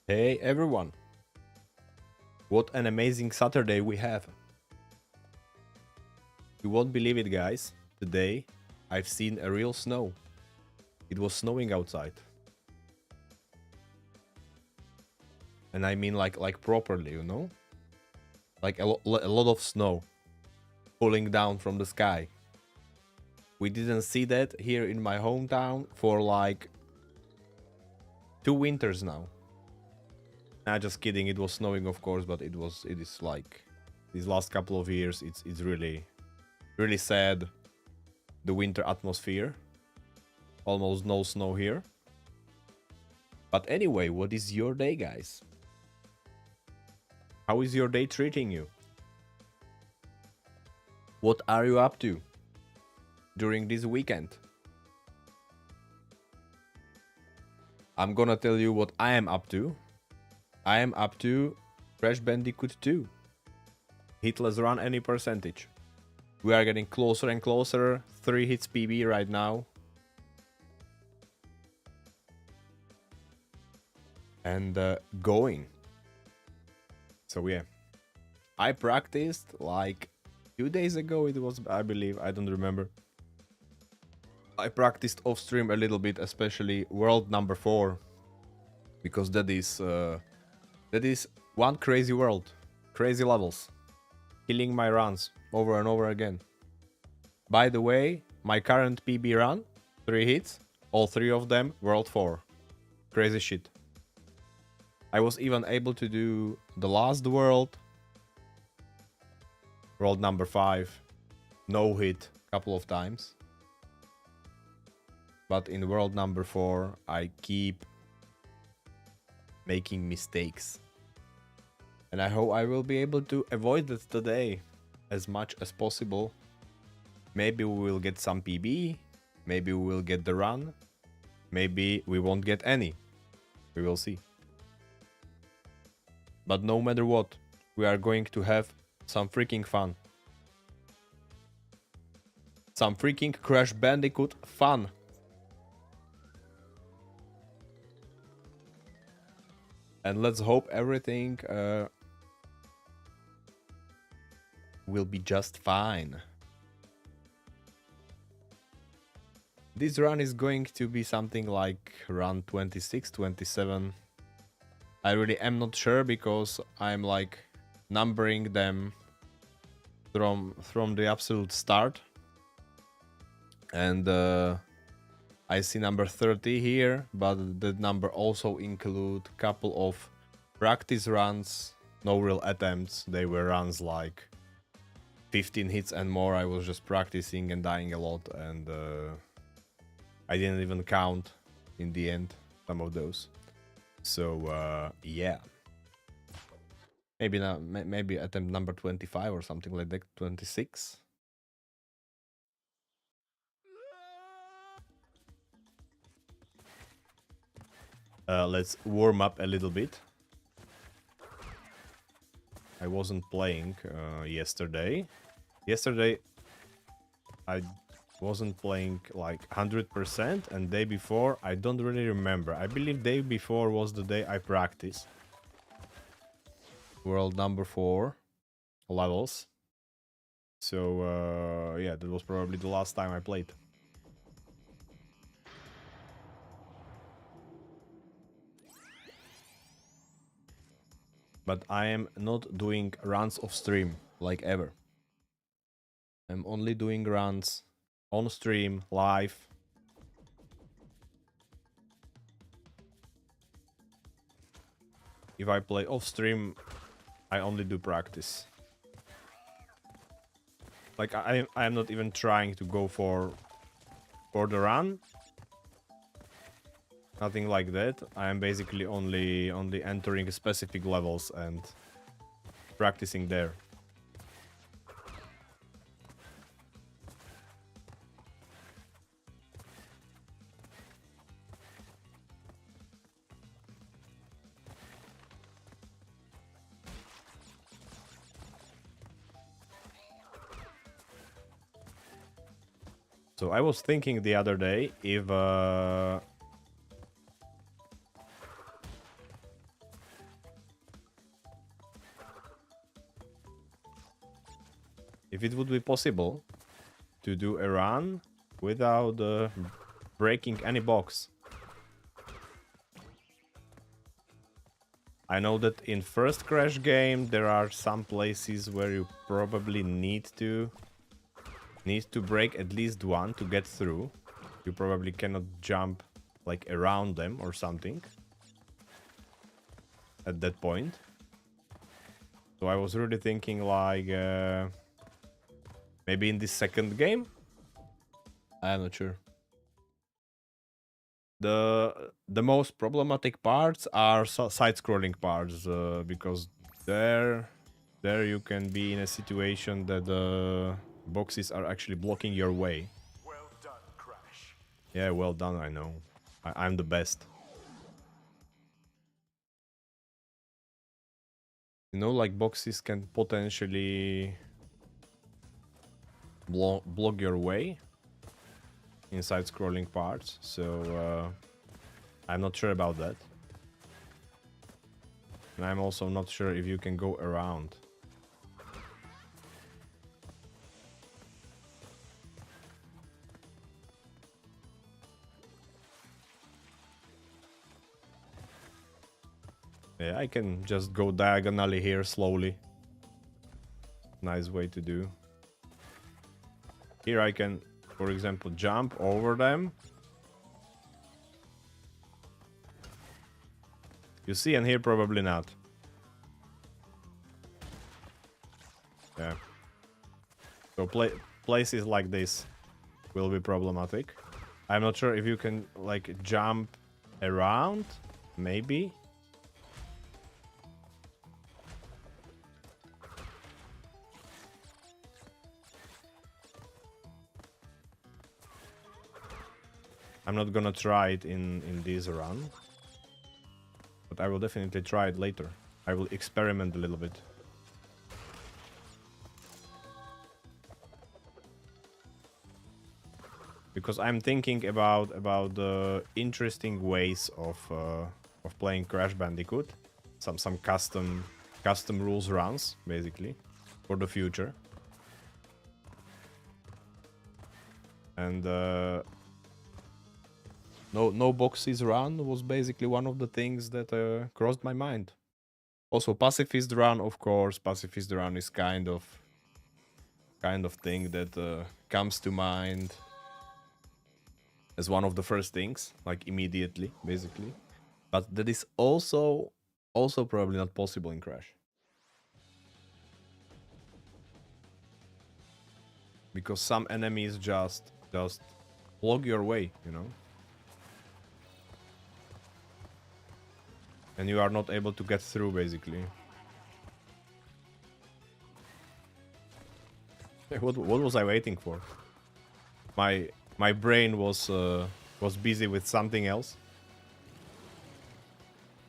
Hey everyone, what an amazing Saturday we have. You won't believe it, guys. Today I've seen a real snow. It was snowing outside. And I mean like properly, you know? Like a lot of snow falling down from the sky. We didn't see that here in my hometown for like 2 winters now. Nah, just kidding. It was snowing, of course, but it is like these last couple of years. It's really sad. The winter atmosphere. Almost no snow here. But anyway, what is your day, guys? How is your day treating you? What are you up to during this weekend? I'm gonna tell you what I am up to. I am up to Crash Bandicoot 2. Hitless run any percentage. We are getting closer and closer. 3 hits PB right now. And going. So yeah. I practiced like 2 days ago it was, I believe. I don't remember. I practiced off stream a little bit, especially world number 4. Because that is one crazy world. Crazy levels. Killing my runs over and over again. By the way, my current PB run, 3 hits, all 3 of them world 4. Crazy shit. I was even able to do the last world number 5, no hit couple of times. But in world number 4, I keep making mistakes. And I hope I will be able to avoid it today as much as possible. Maybe we will get some PB, maybe we will get the run, maybe we won't get any. We will see. But no matter what, we are going to have some freaking fun. Some freaking Crash Bandicoot fun. And let's hope everything will be just fine. This run is going to be something like run 26, 27. I really am not sure because I'm like numbering them from the absolute start. And I see number 30 here, but the number also include a couple of practice runs, no real attempts. They were runs like 15 hits and more. I was just practicing and dying a lot, and I didn't even count in the end some of those. So yeah, maybe attempt number 25 or something like that, 26. Let's warm up a little bit. I wasn't playing yesterday. Yesterday I wasn't playing like 100%, and day before I don't really remember. I believe day before was the day I practiced. World number 4 levels. So yeah, that was probably the last time I played. But I am not doing runs off stream like ever. I'm only doing runs on stream, live. If I play off stream, I only do practice. Like I am not even trying to go for the run. Nothing like that. I am basically only entering specific levels and practicing there. So I was thinking the other day if if it would be possible to do a run without breaking any box. I know that in first Crash game there are some places where you probably need to break at least one to get through. You probably cannot jump like around them or something at that point. So I was really thinking like maybe in this second game. I'm not sure. The most problematic parts are side-scrolling parts because there you can be in a situation that the boxes are actually blocking your way. Well done, Crash. Yeah, well done, I know. I'm the best. You know, like boxes can potentially block your way in side-scrolling parts, so I'm not sure about that. And I'm also not sure if you can go around. Yeah, I can just go diagonally here slowly. Nice way to do. Here I can, for example, jump over them. You see, and here probably not. Yeah. So places like this will be problematic. I'm not sure if you can like jump around, maybe. I'm not gonna try it in this run, but I will definitely try it later. I will experiment a little bit. Because I'm thinking about the interesting ways of playing Crash Bandicoot, some custom rules runs basically for the future, and no boxes run was basically one of the things that crossed my mind. Also, pacifist run, of course. Pacifist run is kind of thing that comes to mind as one of the first things, like immediately, basically. But that is also probably not possible in Crash. Because some enemies just block your way, you know? And you are not able to get through, basically. What was I waiting for? My brain was busy with something else,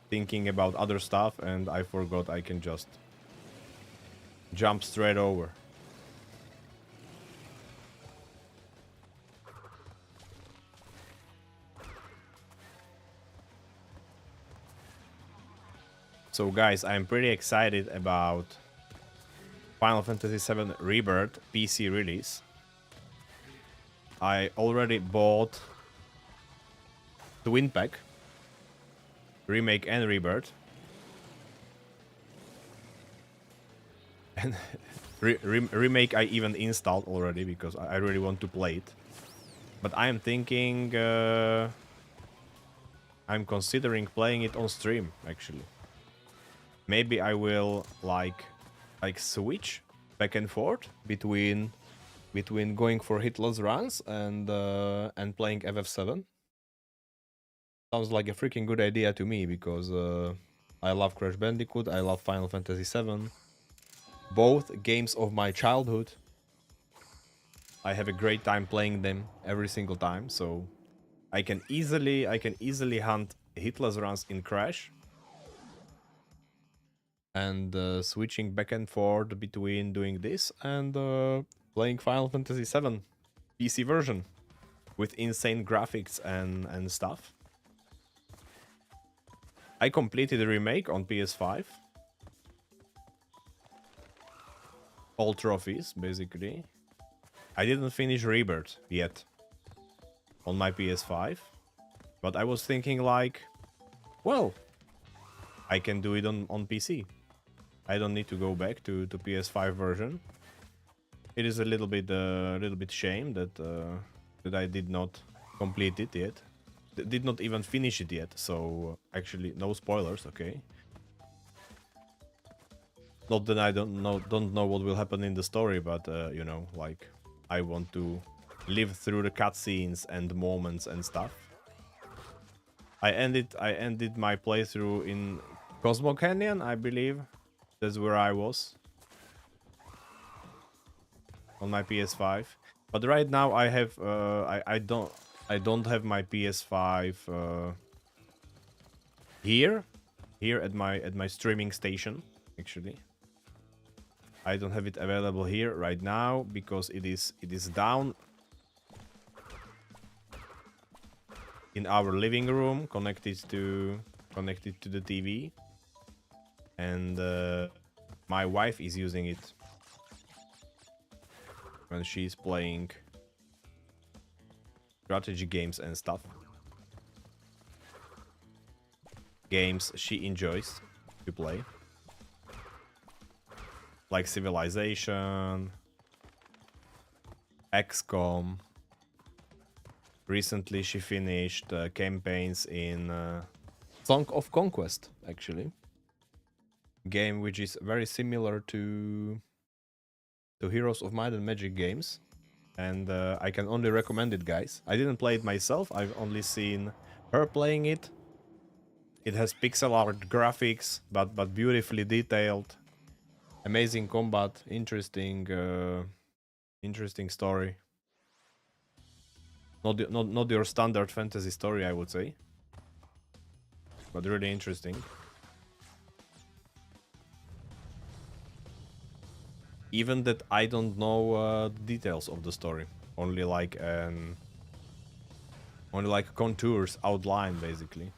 thinking about other stuff, and I forgot I can just jump straight over. So guys, I'm pretty excited about Final Fantasy VII Rebirth PC release. I already bought the Twin Pack, Remake and Rebirth. And Remake I even installed already because I really want to play it. But I am thinking, I'm considering playing it on stream, actually. Maybe I will like switch back and forth between going for Hitless runs and playing FF7. Sounds like a freaking good idea to me because I love Crash Bandicoot, I love Final Fantasy VII. Both games of my childhood. I have a great time playing them every single time, so I can easily hunt Hitless runs in Crash. And switching back and forth between doing this and playing Final Fantasy VII PC version with insane graphics and stuff. I completed the remake on PS5. all trophies, basically. I didn't finish Rebirth yet on my PS5, but I was thinking like, well, I can do it on PC. I don't need to go back to PS5 version. It is a little bit shame that that I did not complete it yet. Did not even finish it yet. So actually, no spoilers. Okay. Not that I don't know what will happen in the story, but you know, like I want to live through the cutscenes and moments and stuff. I ended my playthrough in Cosmo Canyon, I believe. That's where I was on my PS5. But right now I have I don't have my PS5 here at my streaming station actually. I don't have it available here right now because it is down in our living room, connected to the TV, and my wife is using it when she's playing strategy games and stuff. Games she enjoys to play, like Civilization, XCOM. Recently she finished campaigns in Song of Conquest, actually. Game which is very similar to Heroes of Might and Magic games. And I can only recommend it, guys. I didn't play it myself, I've only seen her playing it. It has pixel art graphics, but beautifully detailed. Amazing combat, interesting story. Not your standard fantasy story, I would say, but really interesting. Even that I don't know the details of the story, only like contours, outline, basically.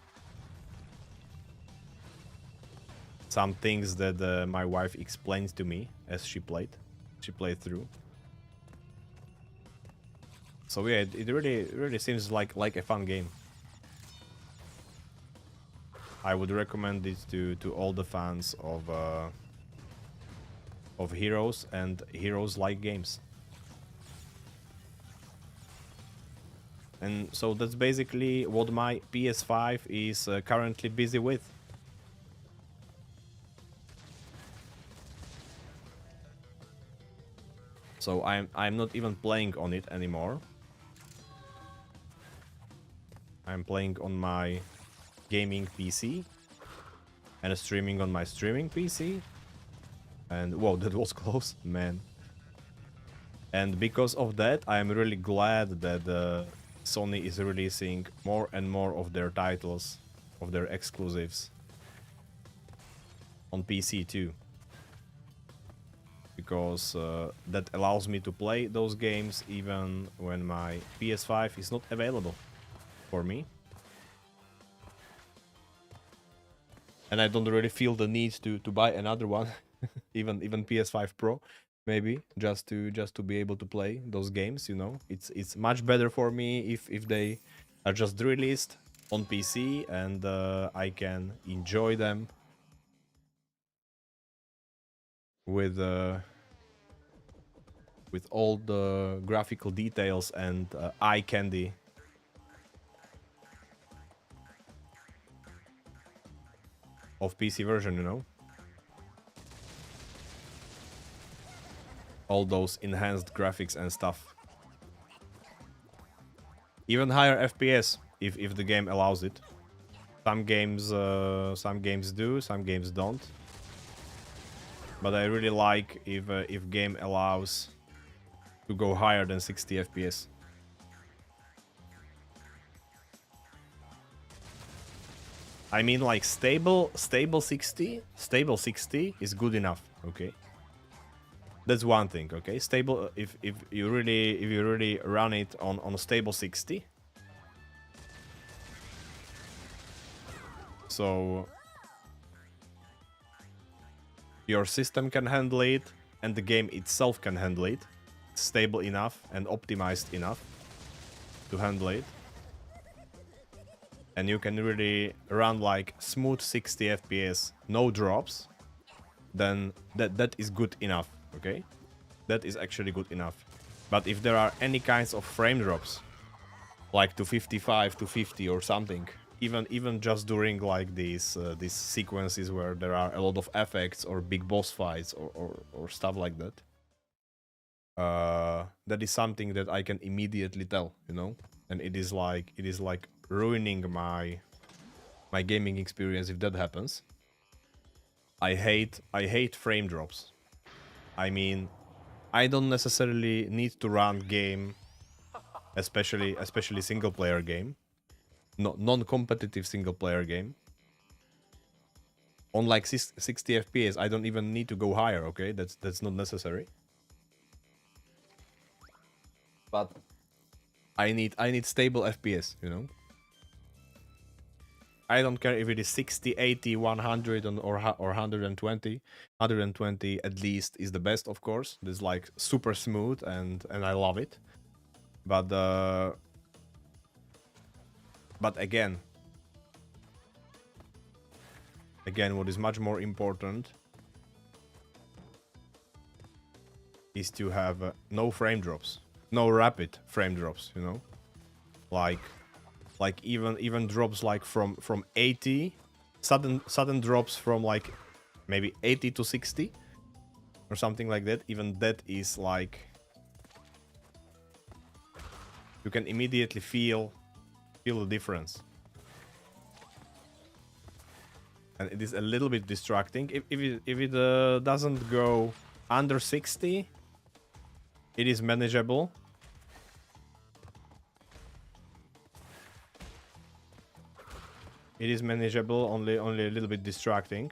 Some things that my wife explains to me as she played through. So yeah, it really seems like a fun game. I would recommend it to all the fans of Heroes and Heroes-like games. And so that's basically what my PS5 is currently busy with. So I'm not even playing on it anymore. I'm playing on my gaming PC and streaming on my streaming PC. And whoa, that was close, man. And because of that, I'm really glad that Sony is releasing more and more of their titles, of their exclusives on PC too. Because that allows me to play those games even when my PS5 is not available for me. And I don't really feel the need to buy another one, even PS5 Pro, maybe just to be able to play those games. You know, it's much better for me if they are just released on PC and I can enjoy them with all the graphical details and eye candy of PC version, you know. All those enhanced graphics and stuff. Even higher FPS if the game allows it. Some games do, some games don't. But I really like if game allows to go higher than 60 FPS. I mean, like stable 60 is good enough. Okay, that's one thing. Okay, stable. If you really run it on a stable 60, so your system can handle it, and the game itself can handle it. It's stable enough and optimized enough to handle it. And you can really run like smooth 60 FPS, no drops, then that is good enough, okay? That is actually good enough. But if there are any kinds of frame drops, like to 55 to 50 or something, even just during like these sequences where there are a lot of effects or big boss fights or stuff like that, that is something that I can immediately tell, you know, and it is like ruining my gaming experience if that happens. I hate frame drops. I mean, I don't necessarily need to run game, especially single player game, non-competitive single player game, on like 60 FPS. I don't even need to go higher, okay? That's not necessary. But I need stable FPS, you know? I don't care if it is 60, 80, 100 or 120. 120 at least is the best, of course. It's like super smooth and I love it. But again, what is much more important is to have no frame drops, no rapid frame drops, you know, like even drops like from 80, sudden drops from like maybe 80 to 60 or something like that. Even that is like, you can immediately feel the difference, and it is a little bit distracting. If it doesn't go under 60, it is manageable. It is manageable, only a little bit distracting.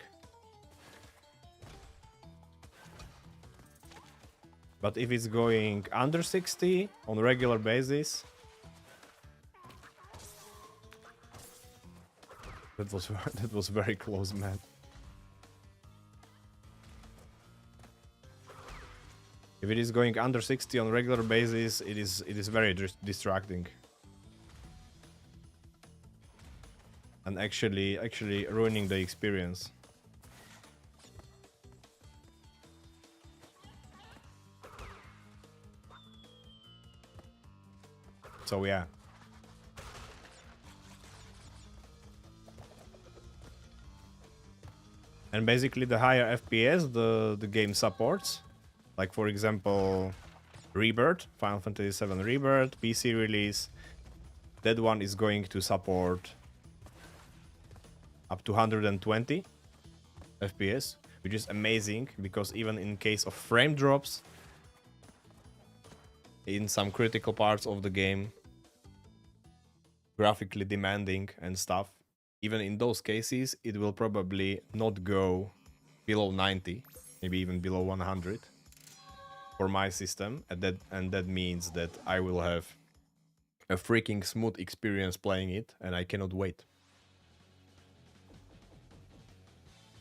But if it's going under 60 on a regular basis, that was very close, man. If it is going under 60 on a regular basis, it is very distracting. And actually ruining the experience. So yeah. And basically the higher FPS the game supports, like for example Rebirth, Final Fantasy VII Rebirth, PC release, that one is going to support up to 120 FPS, which is amazing, because even in case of frame drops in some critical parts of the game, graphically demanding and stuff, even in those cases it will probably not go below 90, maybe even below 100 for my system, and that means that I will have a freaking smooth experience playing it, and I cannot wait.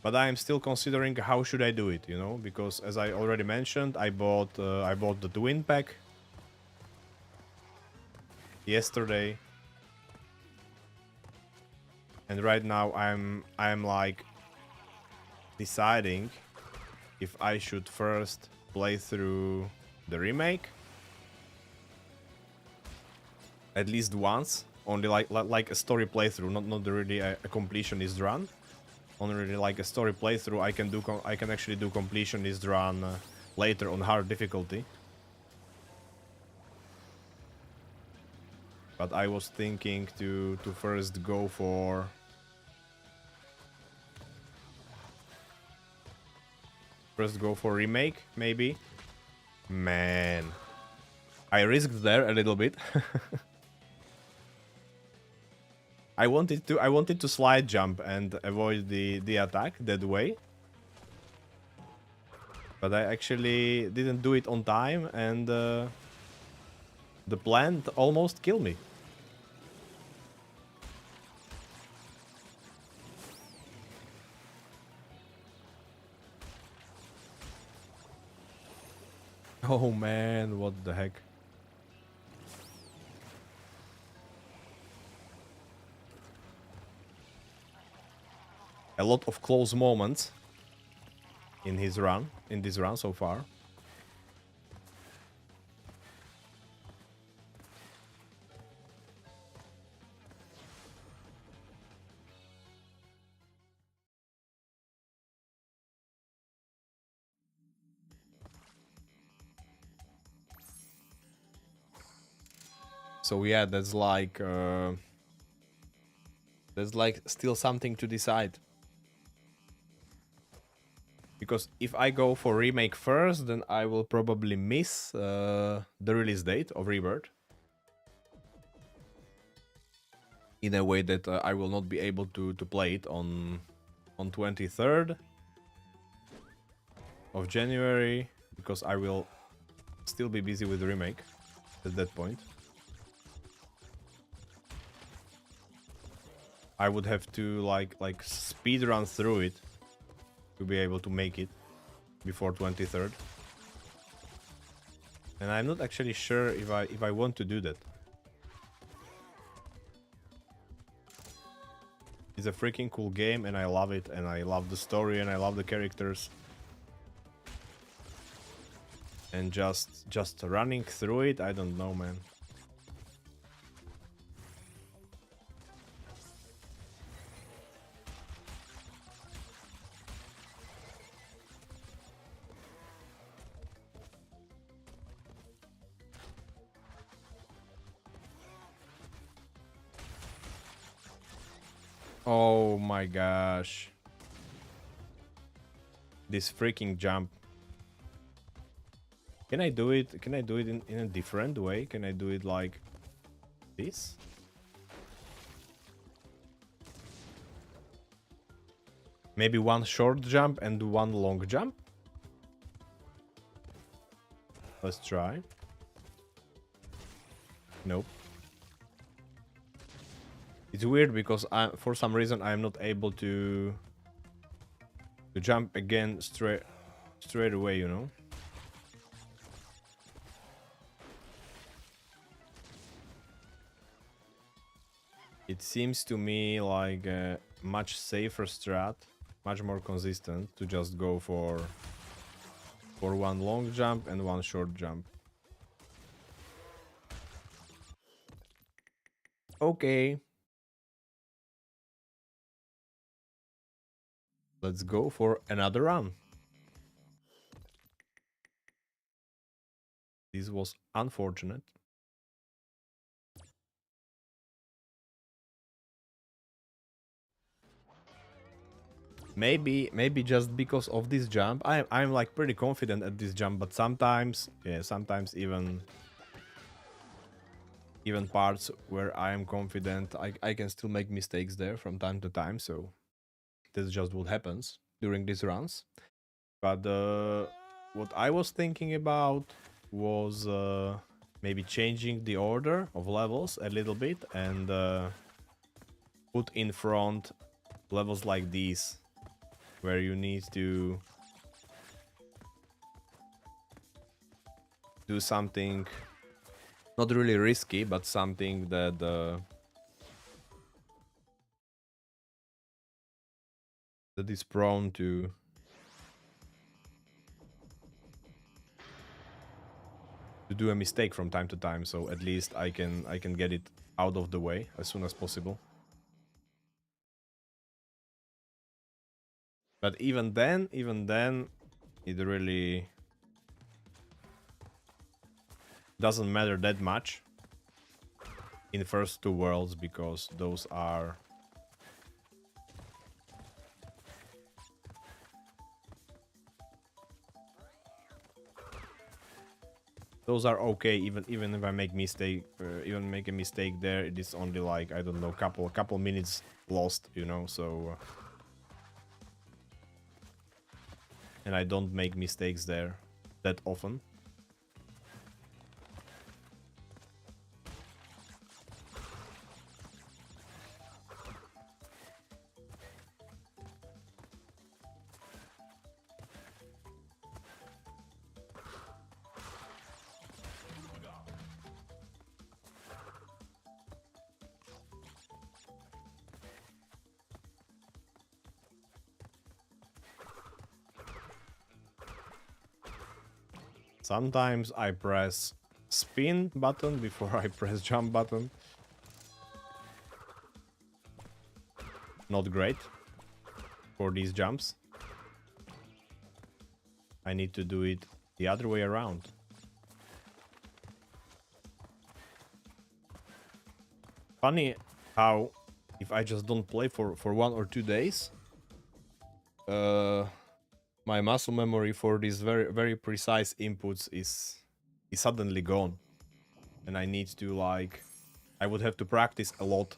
But I am still considering how should I do it, you know, because as I already mentioned, I bought the twin pack yesterday, and right now I'm like deciding if I should first play through the remake at least once, only like a story playthrough, not really a completionist run. Only really like a story playthrough. I can actually do completionist run later on hard difficulty. But I was thinking to first go for remake, maybe. Man, I risked there a little bit. I wanted to slide jump and avoid the attack that way. But I actually didn't do it on time, and the plant almost killed me. Oh man, what the heck? A lot of close moments in this run so far. So yeah, that's like still something to decide. Because if I go for remake first, then I will probably miss the release date of Rebirth. In a way that I will not be able to play it on 23rd of January, because I will still be busy with the remake at that point. I would have to like speed run through it to be able to make it before 23rd. And I'm not actually sure if I want to do that. It's a freaking cool game and I love it, and I love the story and I love the characters. And just running through it, I don't know, man. Oh my gosh. This freaking jump. Can I do it? Can I do it in a different way? Can I do it like this? Maybe one short jump and one long jump? Let's try. Nope. It's weird because for some reason I'm not able to jump again straight away, you know? It seems to me like a much safer strat, much more consistent, to just go for one long jump and one short jump. Okay. Let's go for another run. This was unfortunate. Maybe just because of this jump, I'm like pretty confident at this jump, but sometimes, yeah, sometimes even parts where I am confident, I can still make mistakes there from time to time. So that's just what happens during these runs. But what I was thinking about was maybe changing the order of levels a little bit and put in front levels like these, where you need to do something not really risky, but something that that is prone to do a mistake from time to time. So at least I can get it out of the way as soon as possible. But even then, it really doesn't matter that much in the first two worlds, because those are okay. Even if I make a mistake there, it is only like, I don't know, couple minutes lost, you know. So and I don't make mistakes there that often. Sometimes I press spin button before I press jump button. Not great for these jumps. I need to do it the other way around. Funny how if I just don't play for 1 or 2 days, my muscle memory for these very precise inputs is suddenly gone, and I need to like, I would have to practice a lot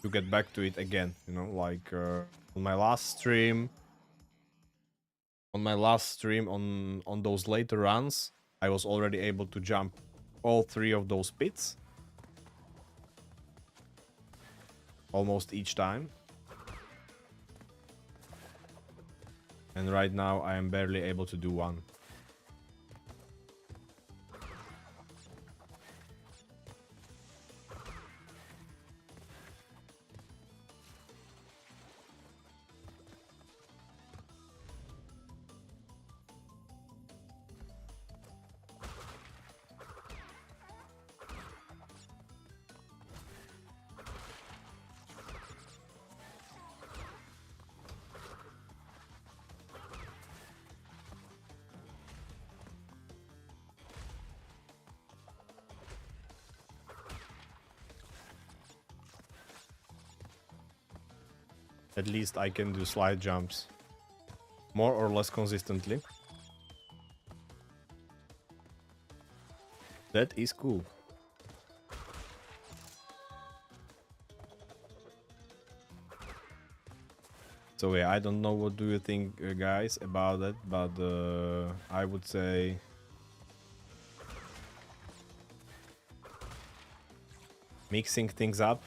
to get back to it again, you know, like on my last stream on those later runs, I was already able to jump all 3 of those pits almost each time. And right now I am barely able to do one. At least I can do slide jumps more or less consistently. That is cool. So yeah, I don't know what do you think, guys, about it, but I would say mixing things up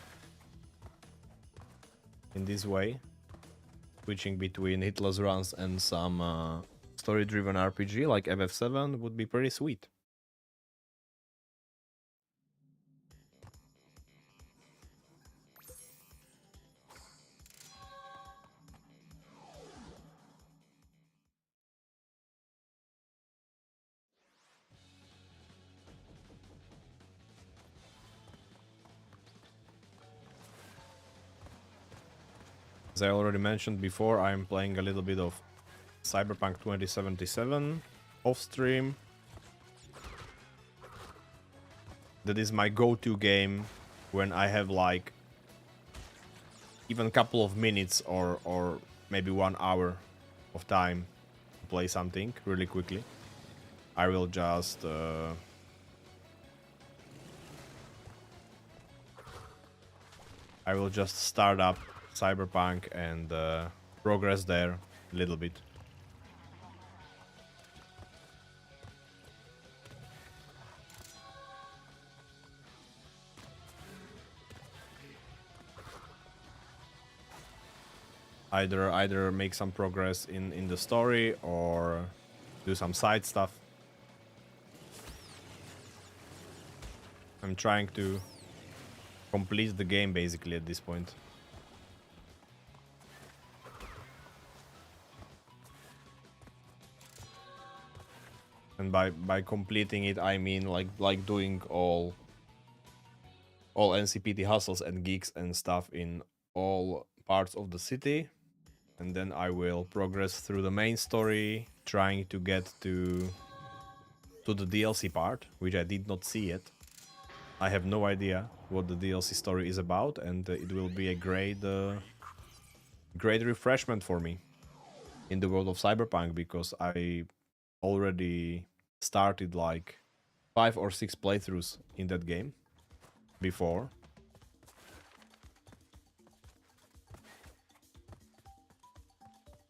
in this way, switching between hitless runs and some story-driven RPG like FF7 would be pretty sweet. As I already mentioned before, I'm playing a little bit of Cyberpunk 2077 off stream. That is my go-to game when I have like even a couple of minutes or maybe 1 hour of time to play something really quickly. I will just start up Cyberpunk and progress there a little bit. Either make some progress in the story or do some side stuff. I'm trying to complete the game basically at this point. And by completing it, I mean like doing all NCPT hustles and gigs and stuff in all parts of the city. And then I will progress through the main story, trying to get to the DLC part, which I did not see yet. I have no idea what the DLC story is about, and it will be a great refreshment for me in the world of Cyberpunk, because I already started like 5 or 6 playthroughs in that game before.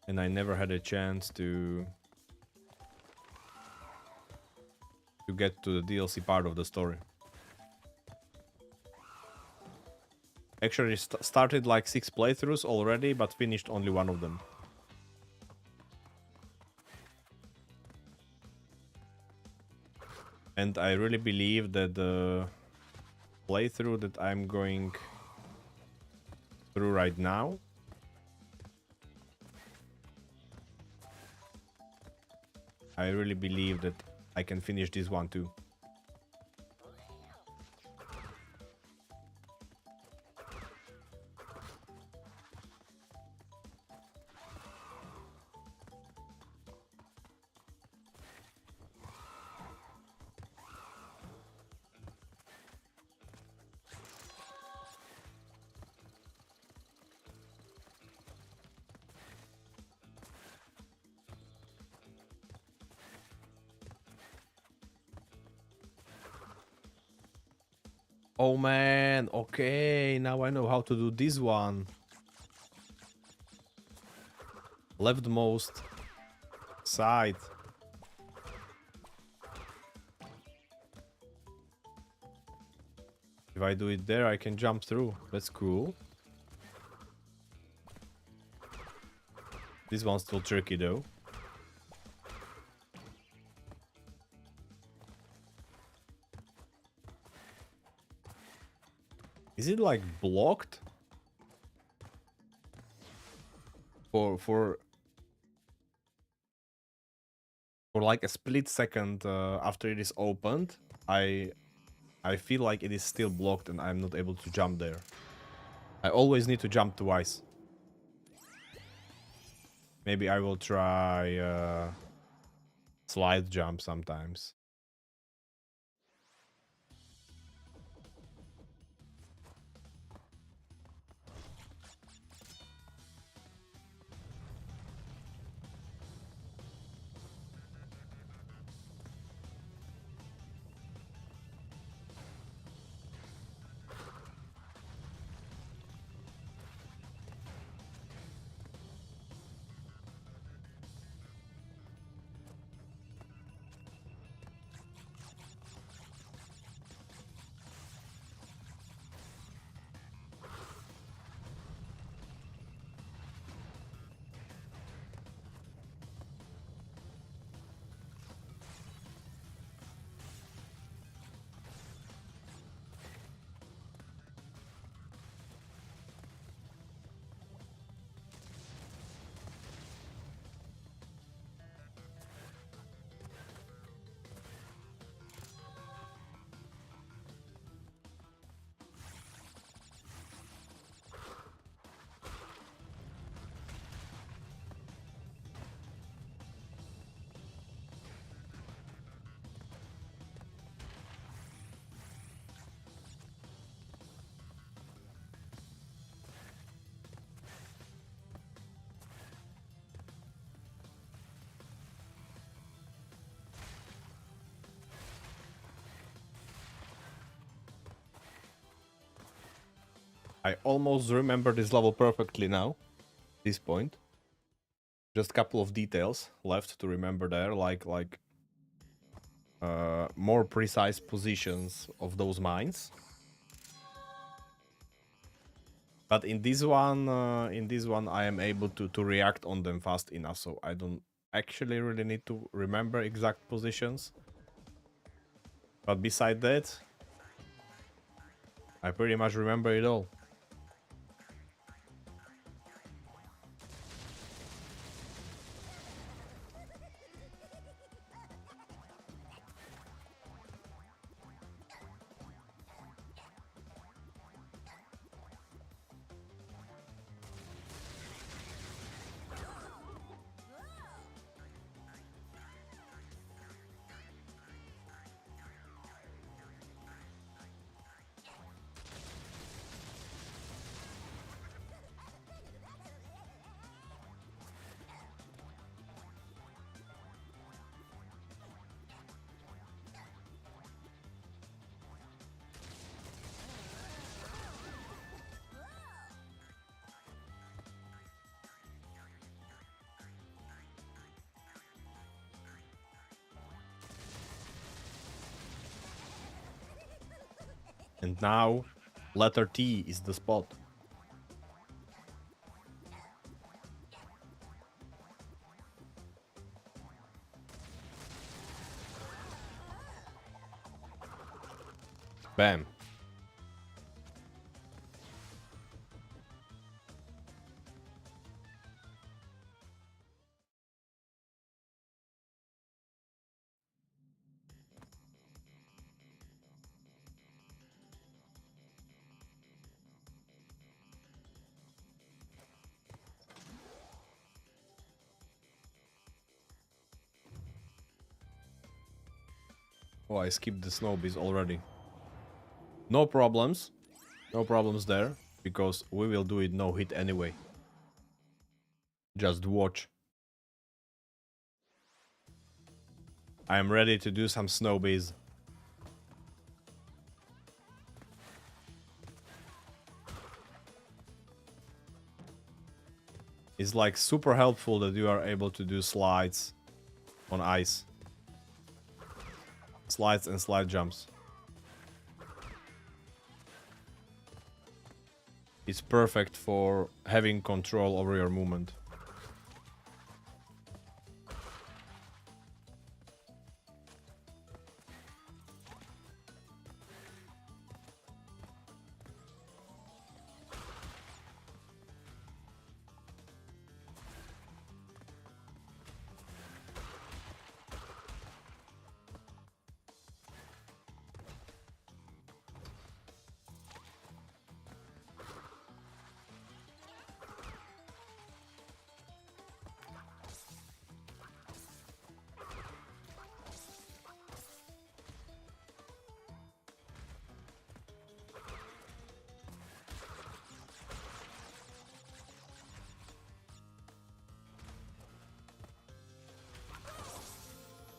And I never had a chance to get to the DLC part of the story. Actually started like 6 playthroughs already, but finished only 1 of them. And I really believe that the playthrough that I'm going through right now I really believe that I can finish this one too. Oh man, okay, now I know how to do this one. Leftmost side. If I do it there, I can jump through. That's cool. This one's still tricky though. Is it like blocked? For like a split second after it is opened, I feel like it is still blocked and I'm not able to jump there. I always need to jump twice. Maybe I will try slide jump sometimes. I almost remember this level perfectly now. This point. Just a couple of details left to remember there, like more precise positions of those mines. But in this one, I am able to react on them fast enough, so I don't actually really need to remember exact positions. But beside that, I pretty much remember it all. And now, letter T is the spot. Bam. Oh, I skipped the snow bees already. No problems. No problems there. Because we will do it no hit anyway. Just watch. I am ready to do some snow bees. It's like super helpful that you are able to do slides on ice. Slides and slide jumps. It's perfect for having control over your movement.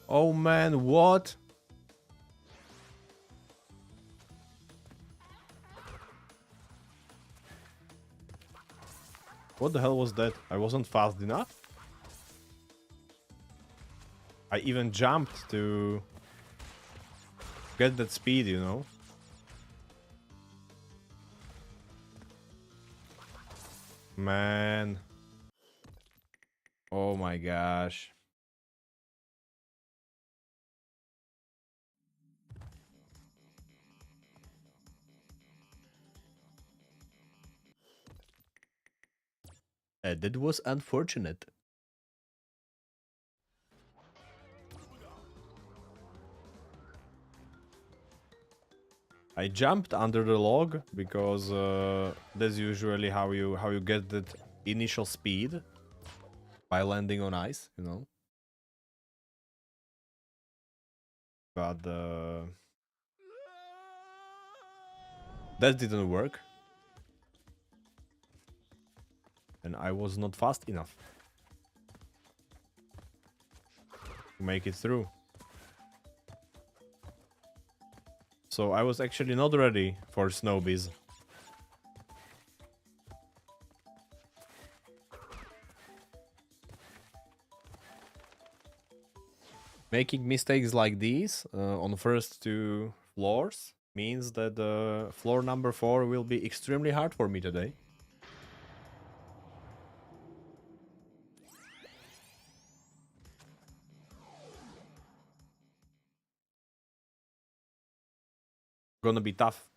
Oh man, what? What the hell was that? I wasn't fast enough? I even jumped to get that speed, you know? Man. Oh my gosh. That was unfortunate. I jumped under the log because that's usually how you get that initial speed by landing on ice, you know. But that didn't work, and I was not fast enough to make it through. So I was actually not ready for snowbies. Making mistakes like these on the first two floors means that floor number 4 will be extremely hard for me today. Gonna be tough.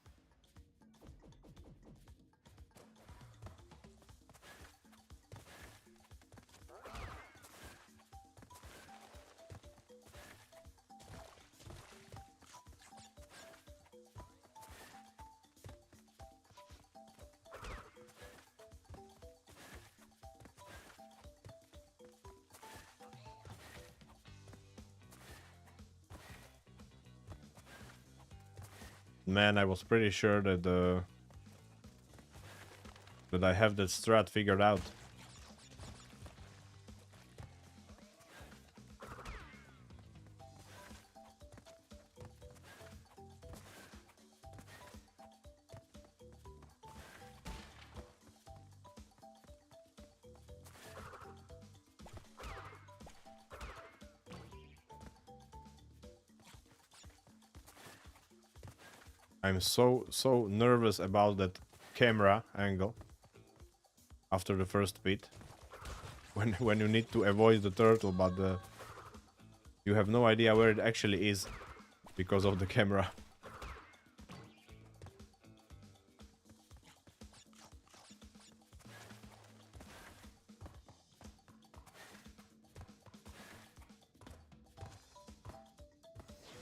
Man, I was pretty sure that that I have that strat figured out. I'm so nervous about that camera angle after the first bit. When you need to avoid the turtle, but you have no idea where it actually is because of the camera.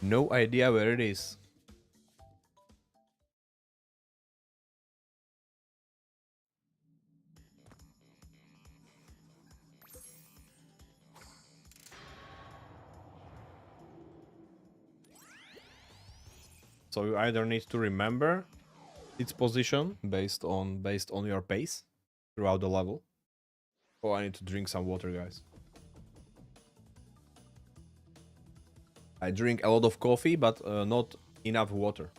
No idea where it is. So you either need to remember its position based on your pace throughout the level. Oh, I need to drink some water, guys. I drink a lot of coffee, but not enough water.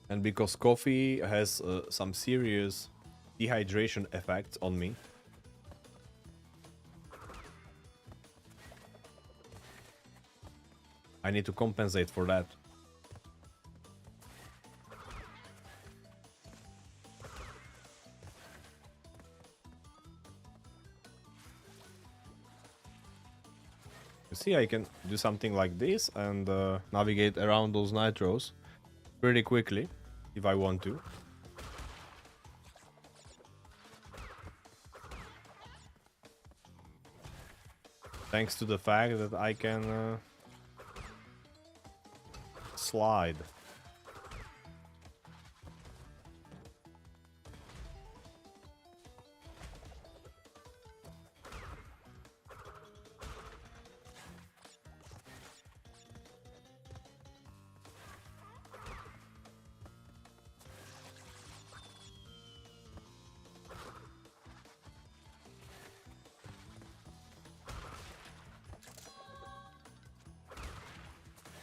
And because coffee has some serious dehydration effects on me, I need to compensate for that. You see, I can do something like this and navigate around those nitros pretty quickly if I want to. Thanks to the fact that I can slide.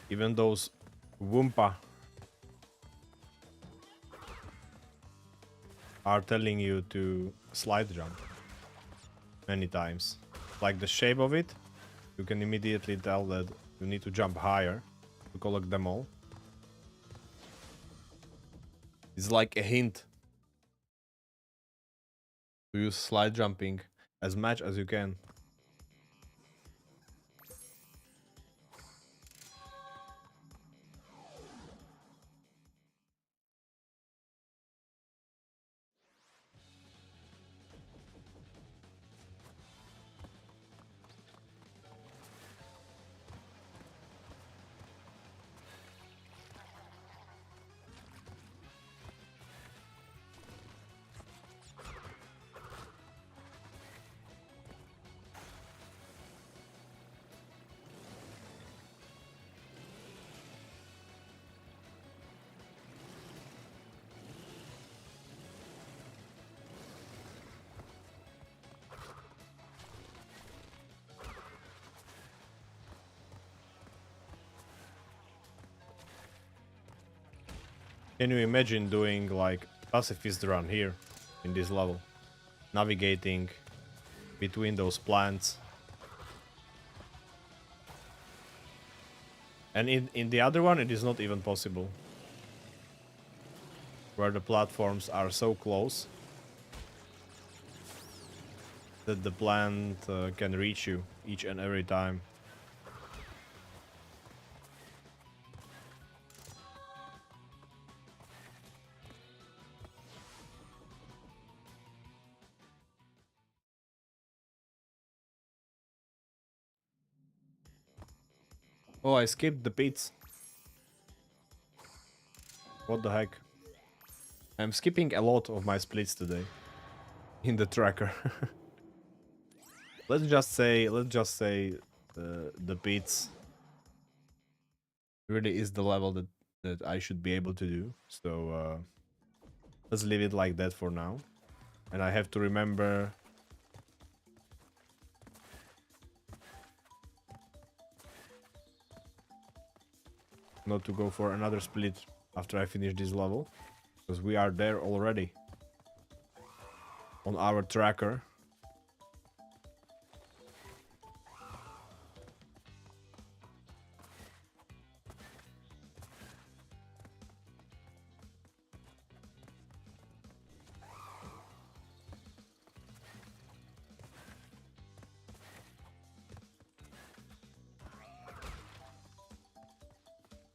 Even those Wumpa are telling you to slide jump many times. Like the shape of it, you can immediately tell that you need to jump higher to collect them all. It's like a hint to use slide jumping as much as you can. Can you imagine doing like pacifist run here in this level? Navigating between those plants. And in the other one it is not even possible. Where the platforms are so close that the plant can reach you each and every time. Oh, I skipped the pits. What the heck? I'm skipping a lot of my splits today in the tracker. let's just say the pits really is the level that I should be able to do. So let's leave it like that for now. And I have to remember not to go for another split after I finish this level, because we are there already on our tracker.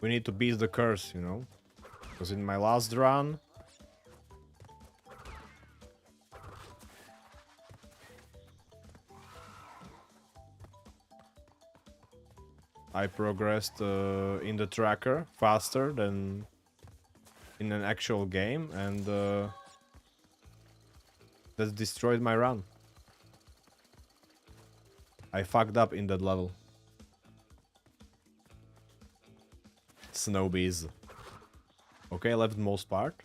We need to beat the curse, you know, because in my last run I progressed in the tracker faster than in an actual game, and that destroyed my run. I fucked up in that level. Snowbees. Okay, leftmost part.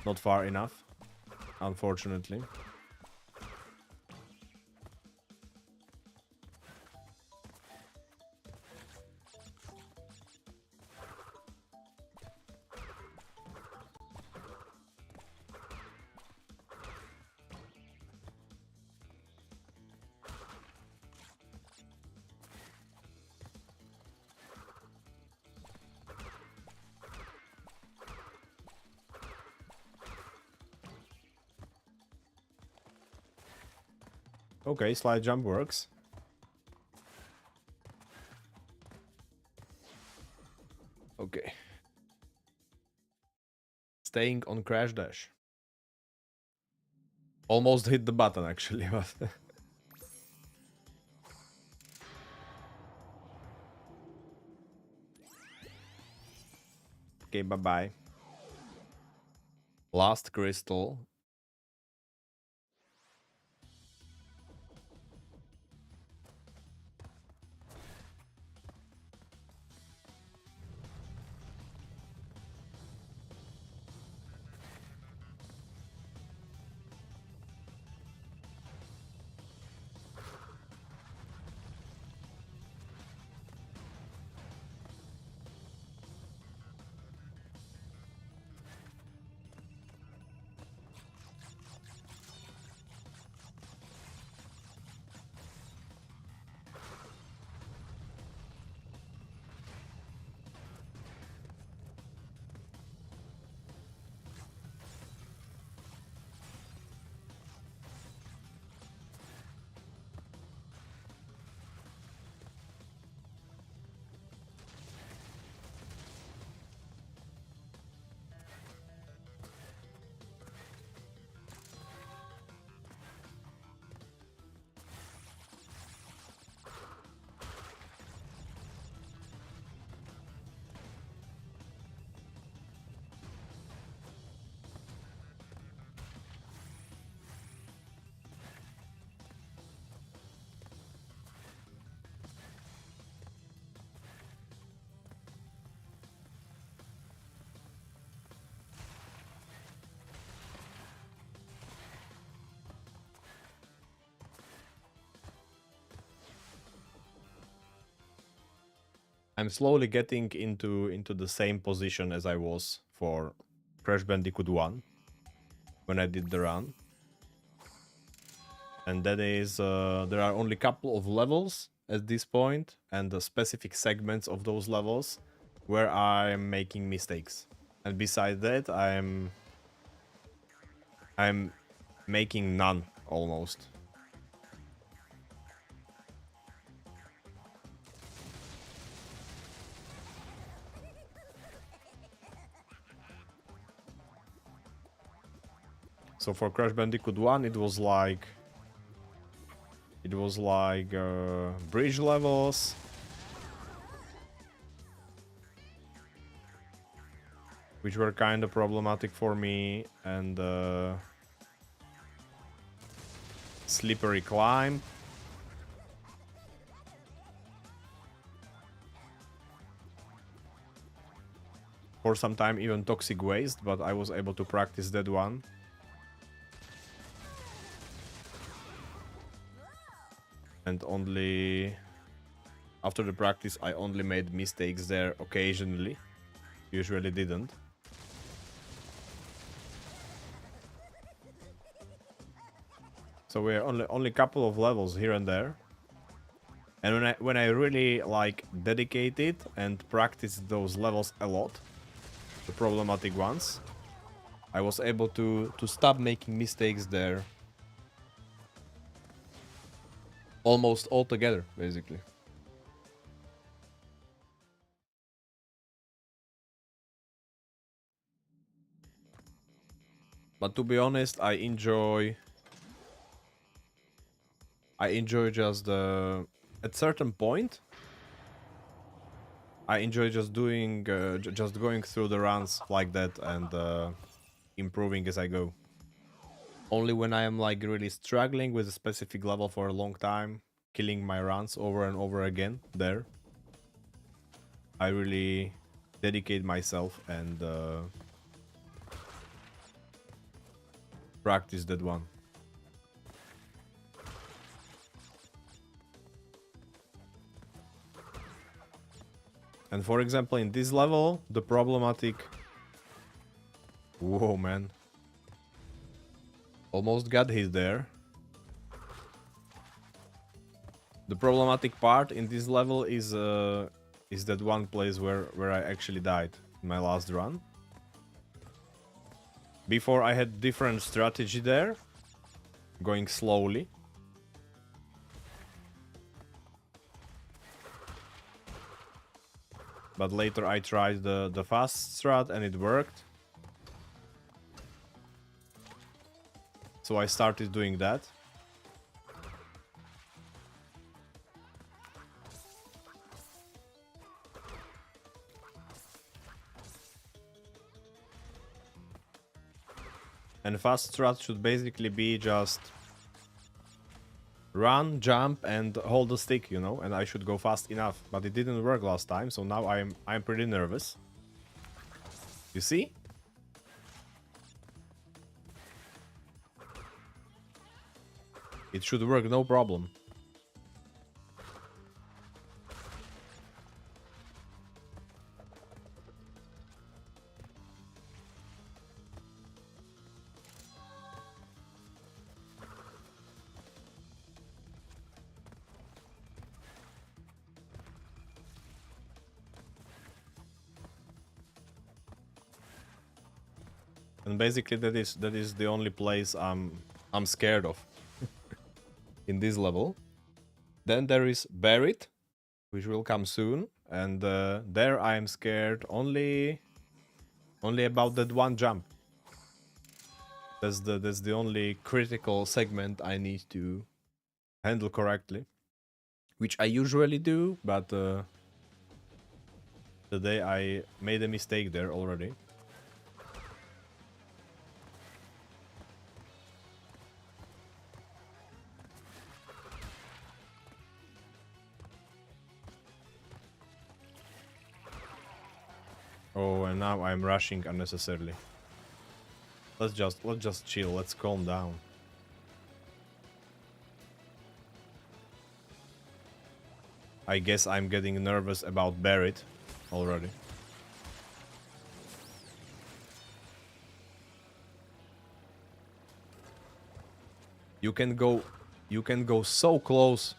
Not far enough, unfortunately. Okay, slide jump works. Okay. Staying on crash dash. Almost hit the button actually, but okay, bye-bye. Last crystal. I'm slowly getting into the same position as I was for Crash Bandicoot 1 when I did the run. And that is, there are only a couple of levels at this point, and the specific segments of those levels where I'm making mistakes. And beside that, I'm making none almost. So for Crash Bandicoot 1, it was like bridge levels, which were kind of problematic for me, and slippery climb. For some time even toxic waste, but I was able to practice that one. And only after the practice I only made mistakes there occasionally. Usually didn't. So we're only a couple of levels here and there. And when I really like dedicated and practiced those levels a lot, the problematic ones, I was able to stop making mistakes there almost altogether, basically. But to be honest, I enjoy just the at certain point I enjoy just doing just going through the runs like that and improving as I go. Only when I am like really struggling with a specific level for a long time, killing my runs over and over again there, I really dedicate myself and practice that one. And for example, in this level, the problematic... Whoa, man. Almost got hit there. The problematic part in this level is that one place where I actually died in my last run. Before I had different strategy there, going slowly. But later I tried the fast strat and it worked. So I started doing that. And fast strat should basically be just run, jump, and hold the stick, you know, and I should go fast enough. But it didn't work last time, so now I'm pretty nervous. You see? It should work, no problem. And basically that is the only place I'm scared of in this level. Then there is Buried, which will come soon, and there I am scared only about that one jump. That's the only critical segment I need to handle correctly, which I usually do, but today I made a mistake there already. Oh, and now I'm rushing unnecessarily. Let's just chill. Let's calm down. I guess I'm getting nervous about Buried already. You can go so close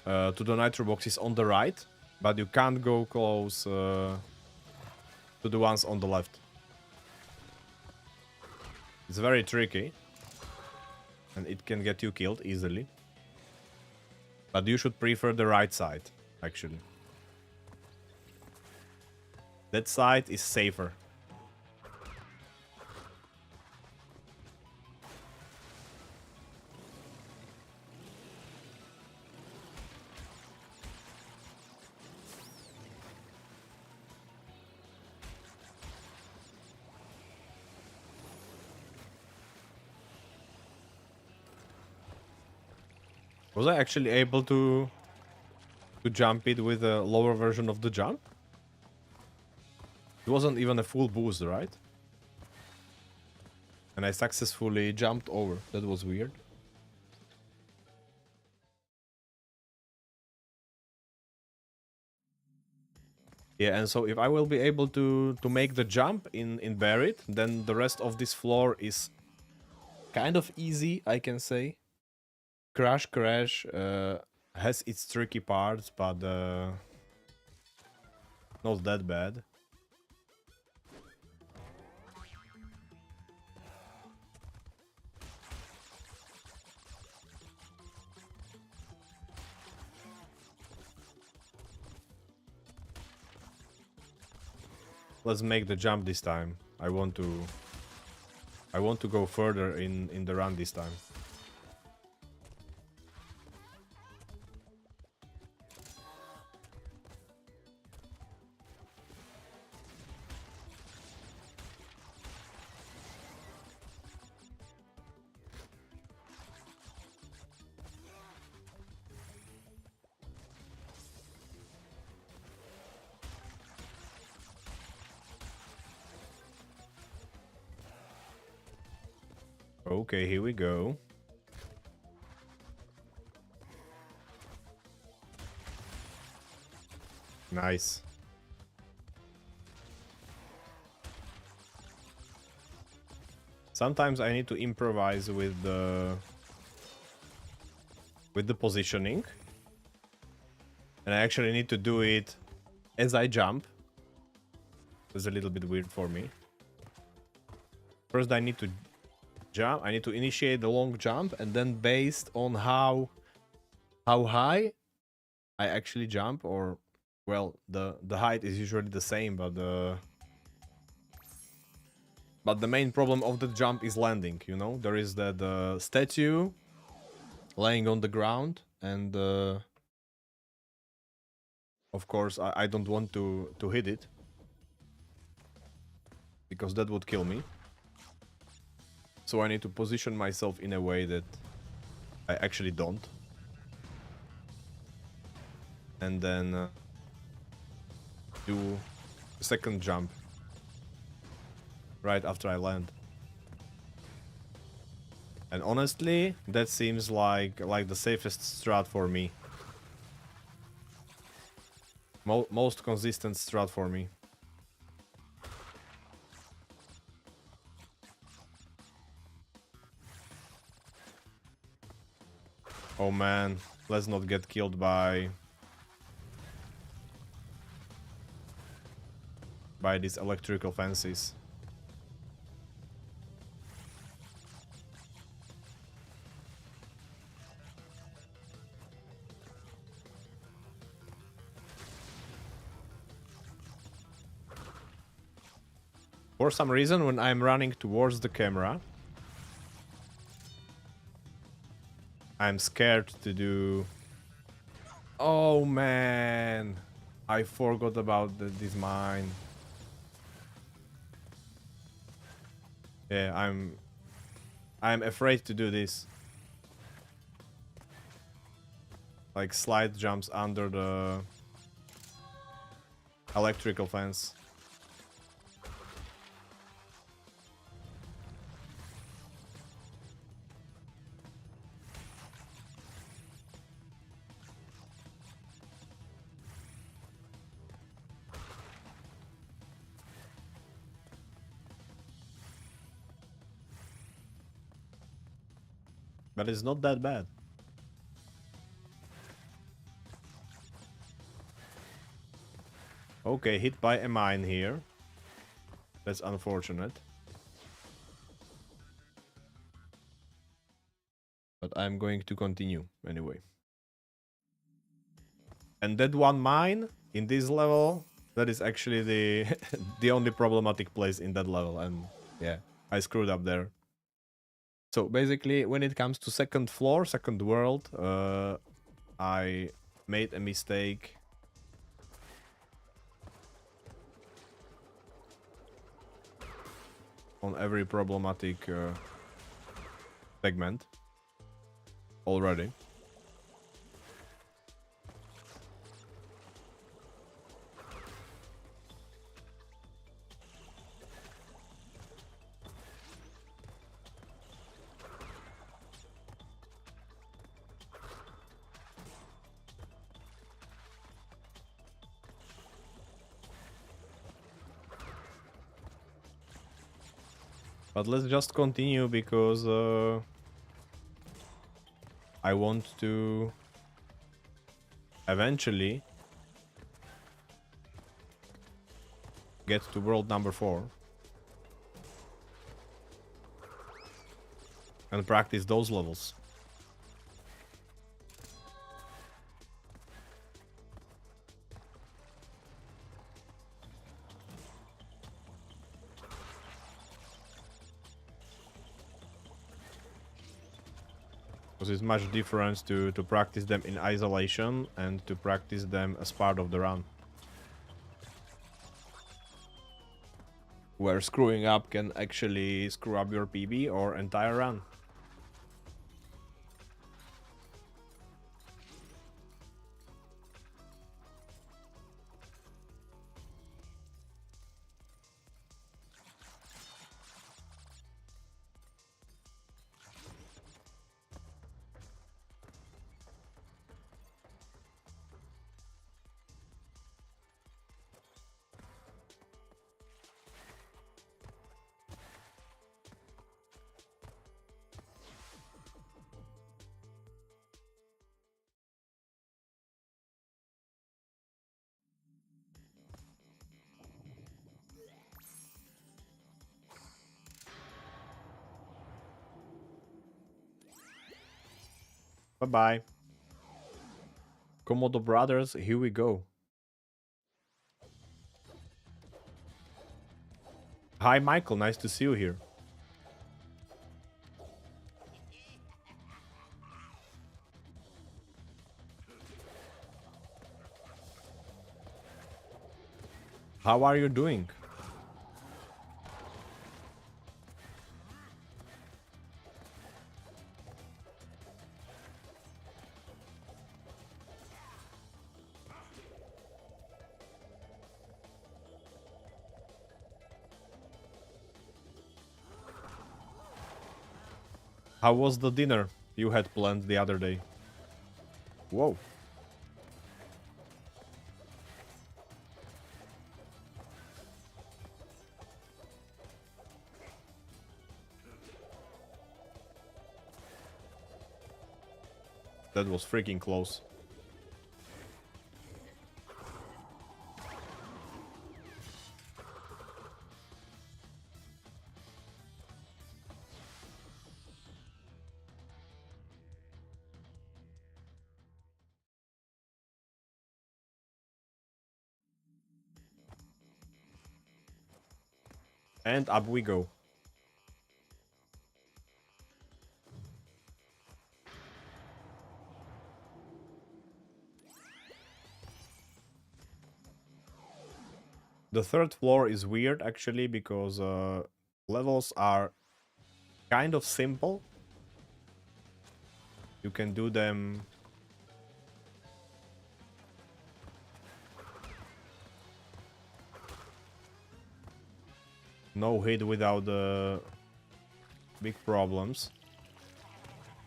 to the nitro boxes on the right, but you can't go close to the ones on the left. It's very tricky, and it can get you killed easily. But you should prefer the right side, actually. That side is safer. Was I actually able to jump it with a lower version of the jump? It wasn't even a full boost, right? And I successfully jumped over. That was weird. Yeah, and so if I will be able to make the jump in Buried, then the rest of this floor is kind of easy, I can say. Crash has its tricky parts, but not that bad. Let's make the jump this time. I want to go further in the run this time. Okay, here we go. Nice. Sometimes I need to improvise with the positioning. And I actually need to do it as I jump. It's a little bit weird for me. First I need to jump. I need to initiate the long jump, and then based on how high I actually jump, or well, the height is usually the same, but the main problem of the jump is landing, you know? There is that statue laying on the ground, and of course I don't want to hit it, because that would kill me. So I need to position myself in a way that I actually don't. And then do a second jump right after I land. And honestly, that seems like the safest strat for me. Most consistent strat for me. Oh man, let's not get killed by these electrical fences. For some reason, when I'm running towards the camera, I'm scared to do... Oh man, I forgot about this mine. Yeah, I'm afraid to do this. Like slide jumps under the electrical fence. But it's not that bad. Okay, hit by a mine here. That's unfortunate. But I'm going to continue anyway. And that one mine in this level, that is actually the the only problematic place in that level. And yeah, I screwed up there. So basically, when it comes to second floor, second world, I made a mistake. On every problematic segment already. But let's just continue, because I want to eventually get to world number 4 and practice those levels. Because it's much different to practice them in isolation and to practice them as part of the run. Where screwing up can actually screw up your PB or entire run. Bye-bye. Komodo brothers, here we go. Hi, Michael. Nice to see you here. How are you doing? How was the dinner you had planned the other day? Whoa. That was freaking close. And up we go. The third floor is weird actually because levels are kind of simple. You can do them no hit without big problems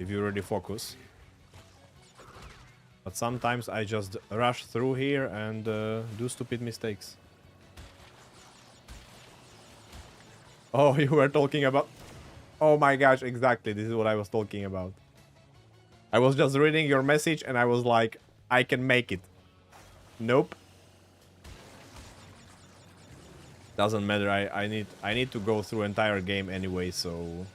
if you really focus. But sometimes I just rush through here and do stupid mistakes. Oh, you were talking about... Oh my gosh, exactly. This is what I was talking about. I was just reading your message and I was like, I can make it. Nope. Doesn't matter. I need to go through entire game anyway, so...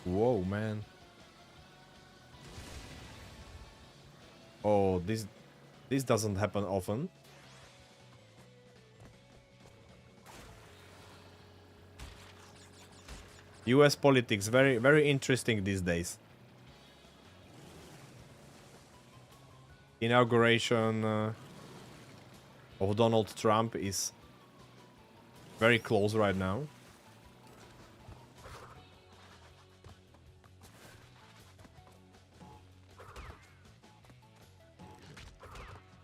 Whoa, man. Oh, this doesn't happen often. US politics, very interesting these days. Inauguration of Donald Trump is very close right now.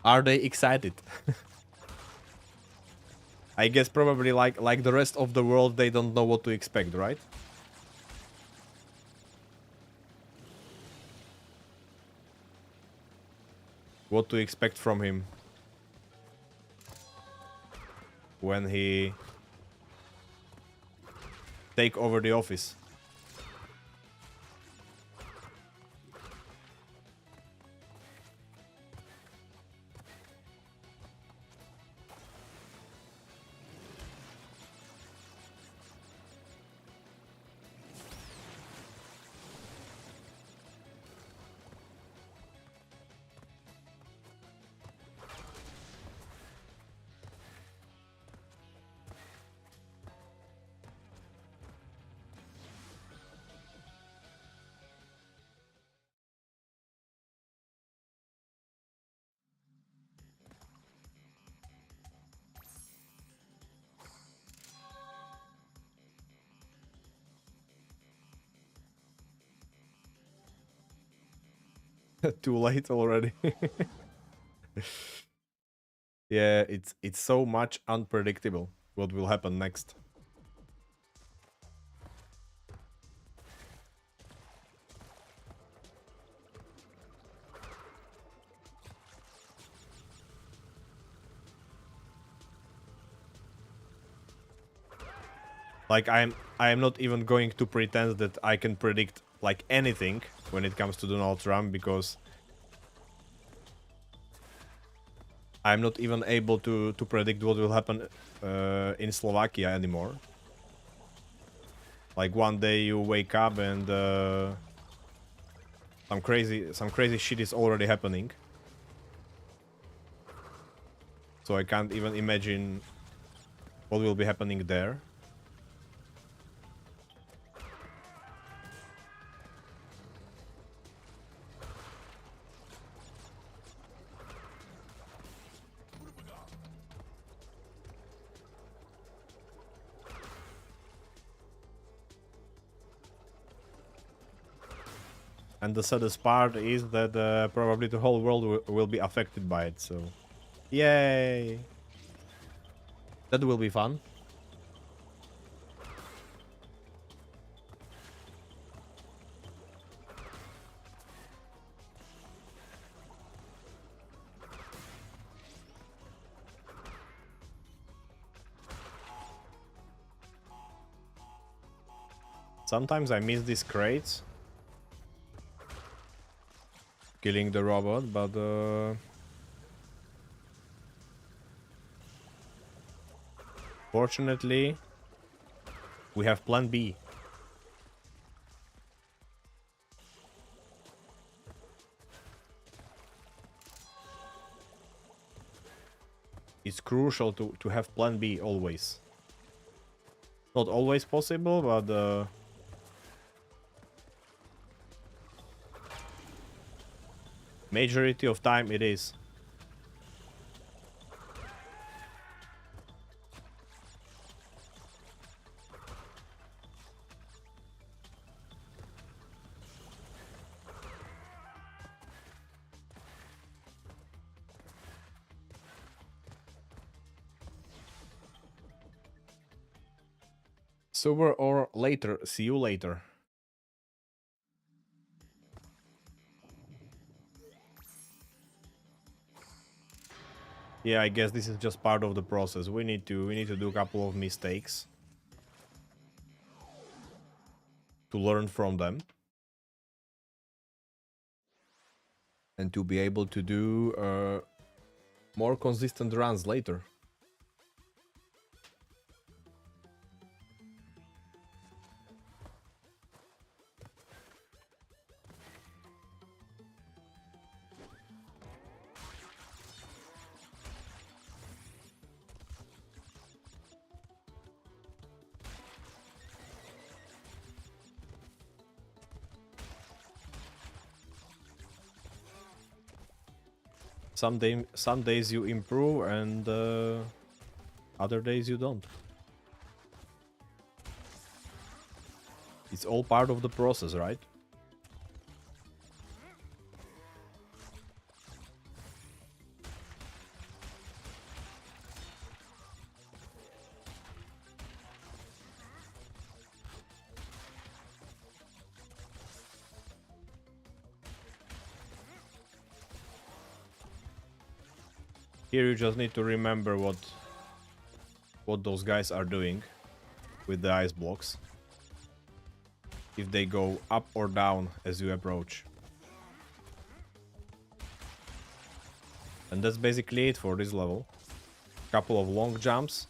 Are they excited? I guess probably like the rest of the world, they don't know what to expect, right? What to expect from him when he take over the office. Too late already. Yeah, it's so much unpredictable what will happen next. Like I am not even going to pretend that I can predict like anything when it comes to Donald Trump, because I'm not even able to predict what will happen in Slovakia anymore. Like one day you wake up and some crazy shit is already happening. So I can't even imagine what will be happening there. And the saddest part is that probably the whole world will be affected by it, so... Yay! That will be fun. Sometimes I miss these crates. Killing the robot, but... Fortunately, we have plan B. It's crucial to have plan B always. Not always possible, but... majority of time it is. Sooner or later, see you later. Yeah, I guess this is just part of the process. We need to do a couple of mistakes to learn from them and to be able to do more consistent runs later. Some days you improve and other days you don't. It's all part of the process, right? Here you just need to remember what those guys are doing with the ice blocks. If they go up or down as you approach. And that's basically it for this level. Couple of long jumps.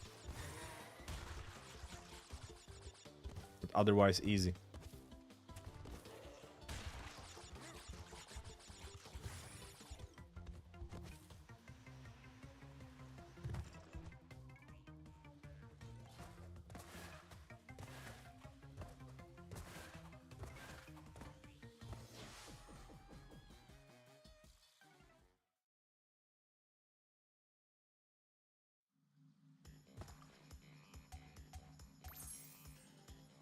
But otherwise easy.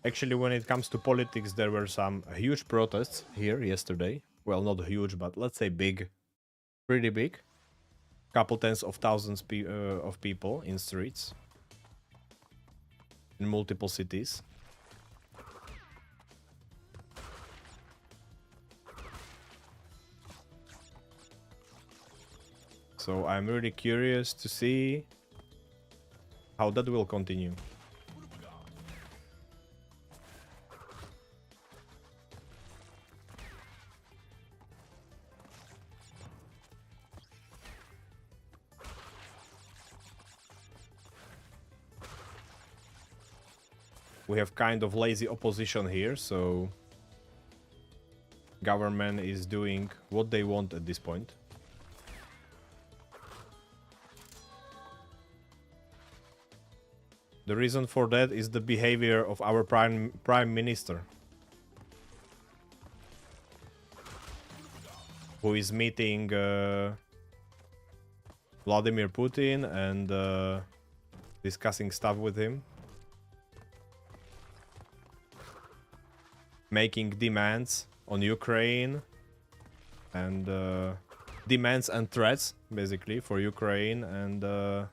Actually, when it comes to politics, there were some huge protests here yesterday. Well, not huge, but let's say big. Pretty big. Couple tens of thousands of people in streets. In multiple cities. So I'm really curious to see how that will continue. We have kind of lazy opposition here, so government is doing what they want at this point. The reason for that is the behavior of our prime minister, who is meeting Vladimir Putin and discussing stuff with him, making demands on Ukraine and demands and threats basically for Ukraine, and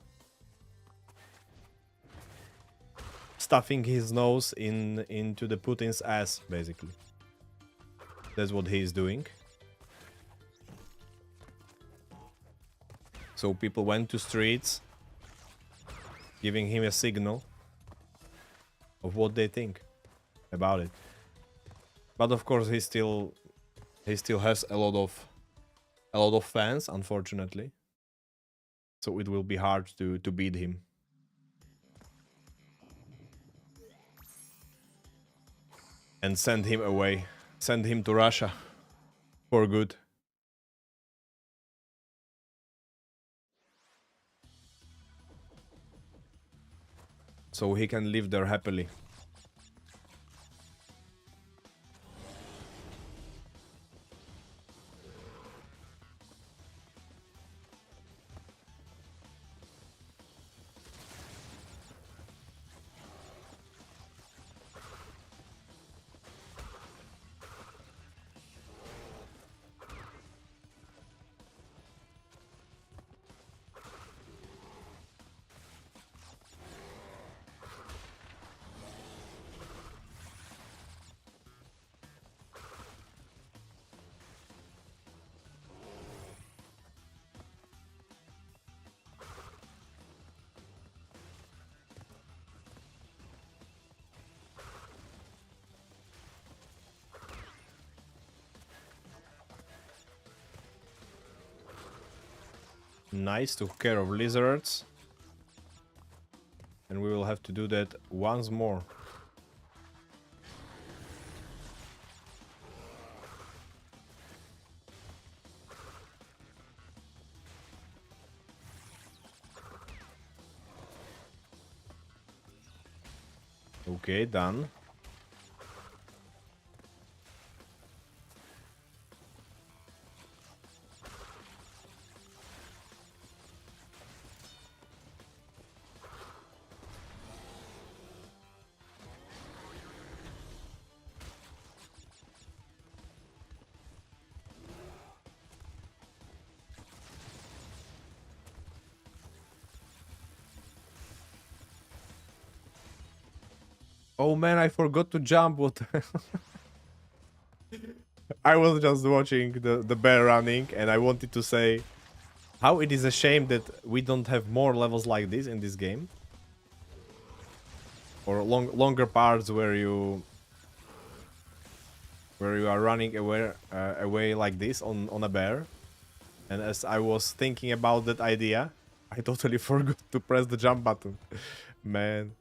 stuffing his nose into the Putin's ass basically. That's what he is doing. So people went to streets, giving him a signal of what they think about it. But of course, he still has a lot of fans, unfortunately. So it will be hard to beat him. And send him away, send him to Russia for good. So he can live there happily. Nice, took care of lizards. And we will have to do that once more. Okay, done. Oh man, I forgot to jump. What the hell? I was just watching the bear running, and I wanted to say how it is a shame that we don't have more levels like this in this game. Or longer parts where you are running away like this on a bear. And as I was thinking about that idea, I totally forgot to press the jump button. Man.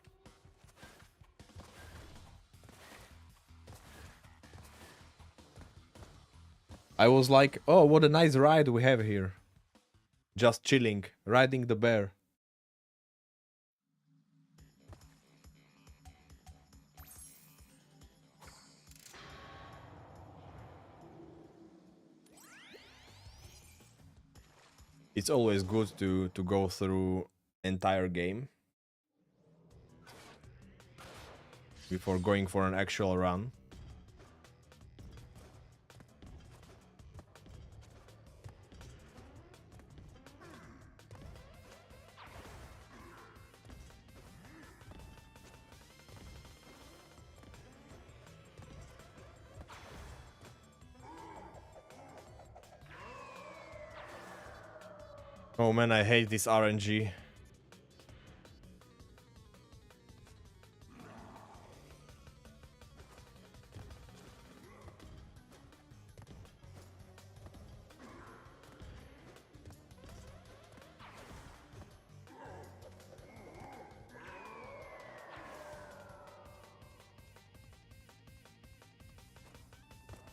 I was like, oh, what a nice ride we have here. Just chilling, riding the bear. It's always good to go through entire game before going for an actual run. Oh man, I hate this RNG.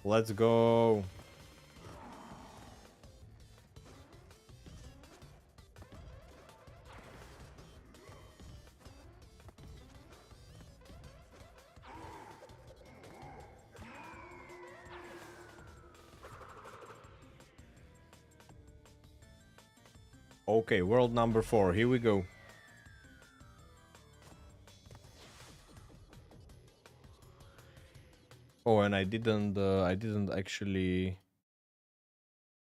Let's go. Okay, world number 4. Here we go. Oh, and I didn't actually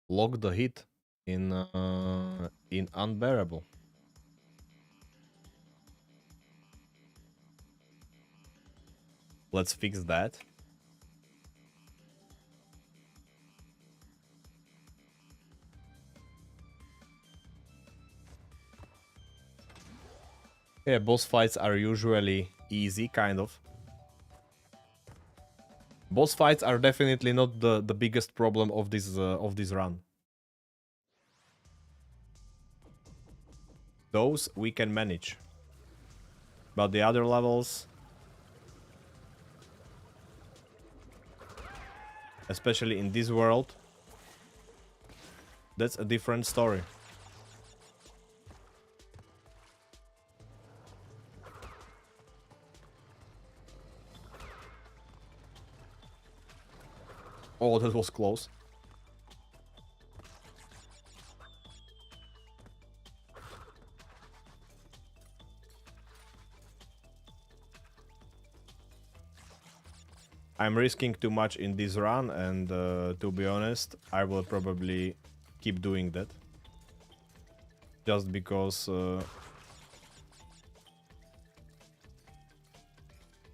log the hit in unbearable. Let's fix that. Yeah, boss fights are usually easy, kind of. Boss fights are definitely not the biggest problem of this run. Those we can manage. But the other levels, especially in this world, that's a different story. Oh, that was close. I'm risking too much in this run, and to be honest, I will probably keep doing that. Just because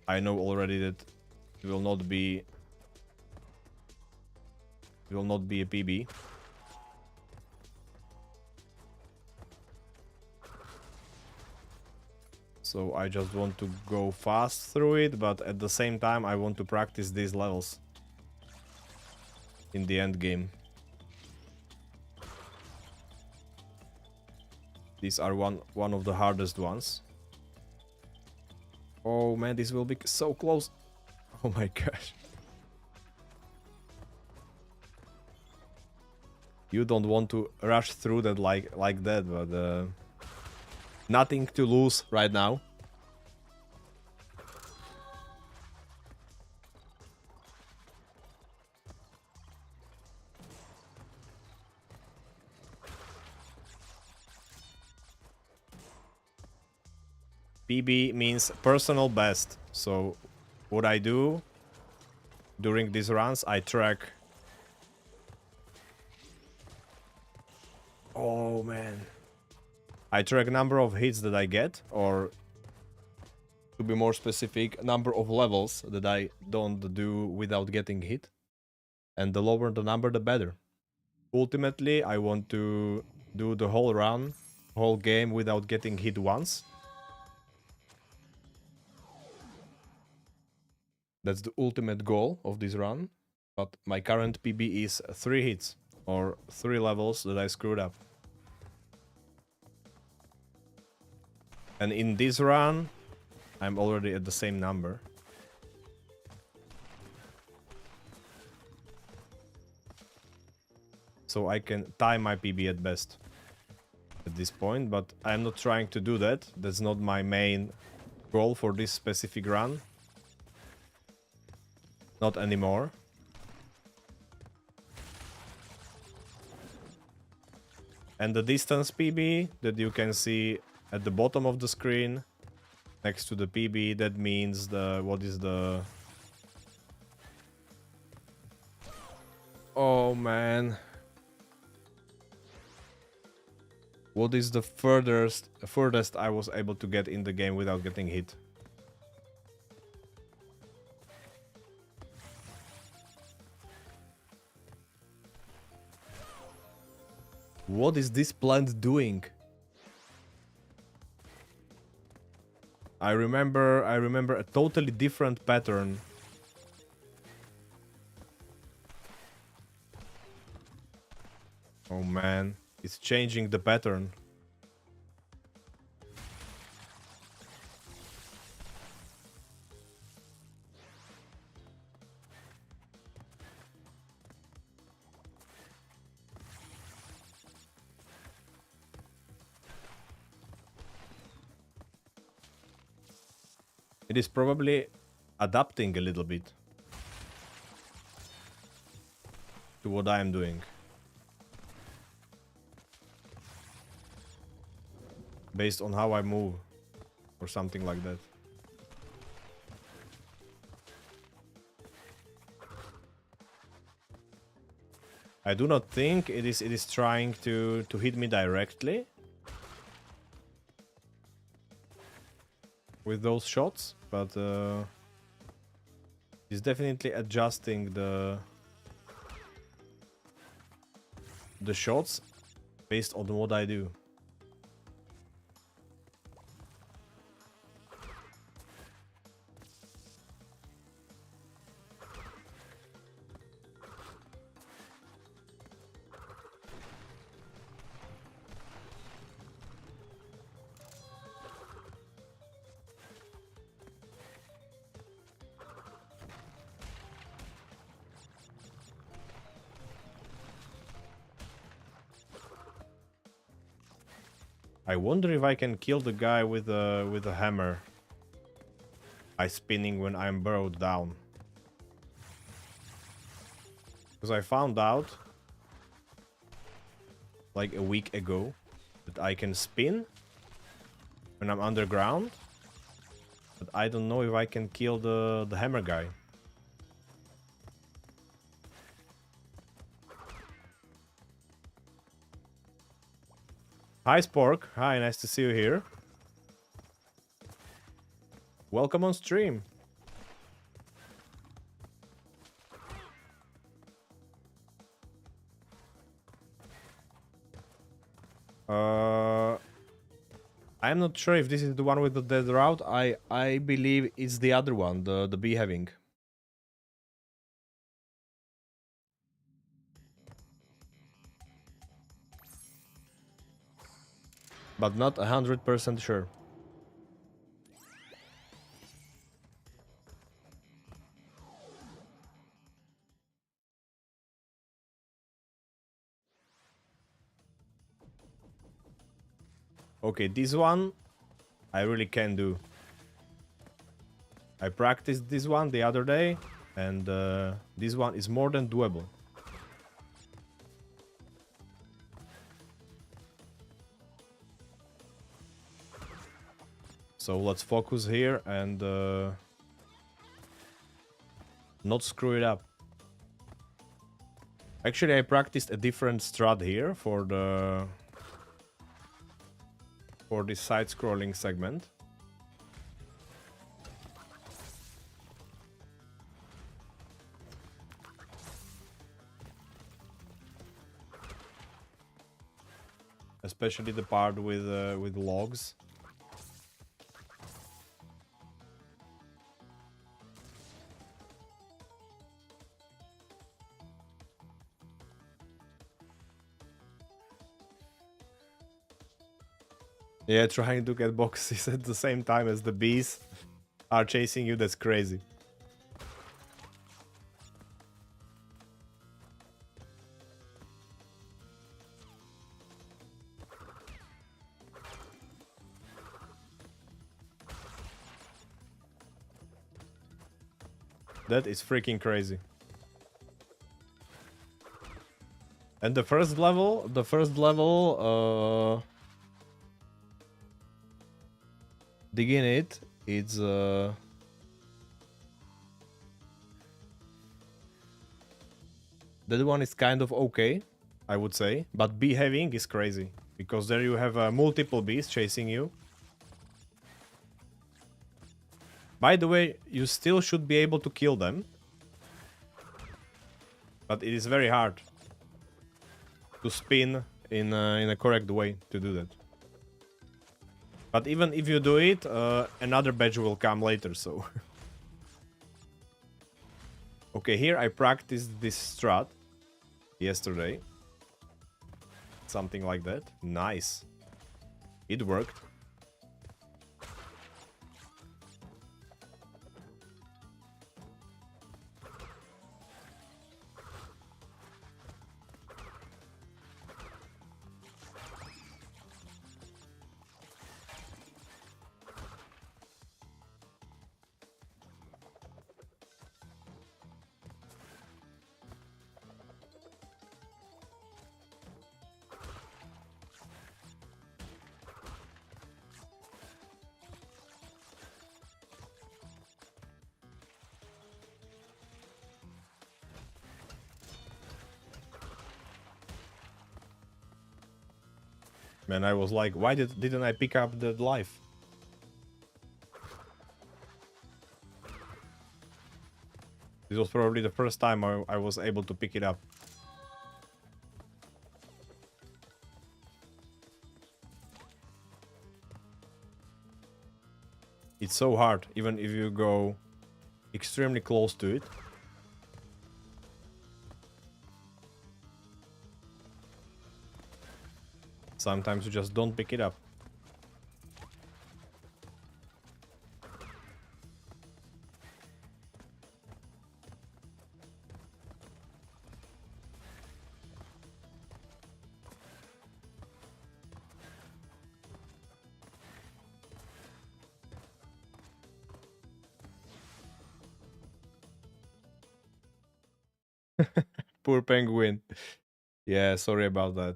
I know already that it will not be a PB. So I just want to go fast through it, but at the same time I want to practice these levels in the end game. These are one of the hardest ones. Oh man, this will be so close. Oh my gosh. You don't want to rush through that like that, but nothing to lose right now. PB means personal best. So what I do during these runs, I track. Oh man. I track number of hits that I get, or to be more specific, number of levels that I don't do without getting hit. And the lower the number, the better. Ultimately, I want to do the whole run, whole game without getting hit once. That's the ultimate goal of this run. But my current PB is 3 hits, or 3 levels that I screwed up. And in this run, I'm already at the same number. So I can tie my PB at best at this point, but I'm not trying to do that. That's not my main goal for this specific run. Not anymore. And the distance PB that you can see at the bottom of the screen next to the PB, that means what is the... Oh man. What is the furthest I was able to get in the game without getting hit? What is this plant doing? I remember a totally different pattern. Oh man, it's changing the pattern. It is probably adapting a little bit to what I am doing. Based on how I move. Or something like that. I do not think it is trying to hit me directly with those shots, but it's definitely adjusting the shots based on what I do. I wonder if I can kill the guy with a hammer by spinning when I'm burrowed down. Because I found out like a week ago that I can spin when I'm underground, but I don't know if I can kill the hammer guy. Hi Spork, hi, nice to see you here. Welcome on stream. I'm not sure if this is the one with the dead route. I believe it's the other one, the bee having. But not 100% sure. Okay, this one I really can do. I practiced this one the other day, and this one is more than doable. So let's focus here and not screw it up. Actually, I practiced a different strat here for this side-scrolling segment. Especially the part with logs. Yeah, trying to get boxes at the same time as the bees are chasing you, that's crazy. That is freaking crazy. And the first level, digging it's that one is kind of okay, I would say, but bee having is crazy because there you have multiple bees chasing you. By the way, you still should be able to kill them, but it is very hard to spin in a correct way to do that. But even if you do it, another badge will come later, so... Okay, here I practiced this strat yesterday. Something like that. Nice. It worked. Man, I was like, why didn't I pick up the life? This was probably the first time I was able to pick it up. It's so hard, even if you go extremely close to it. Sometimes you just don't pick it up. Poor penguin. Yeah, sorry about that.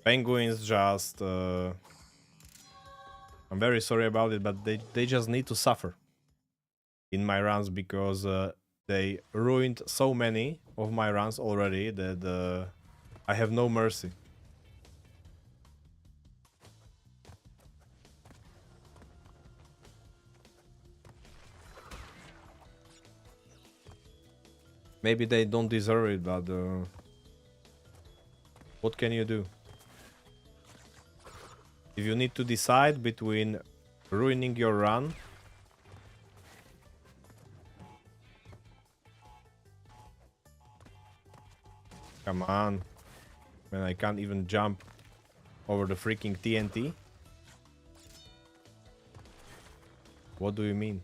Penguins just... I'm very sorry about it, but they just need to suffer in my runs because they ruined so many of my runs already that I have no mercy. Maybe they don't deserve it, but what can you do? If you need to decide between ruining your run come on. Man, I can't even jump over the freaking TNT. What do you mean?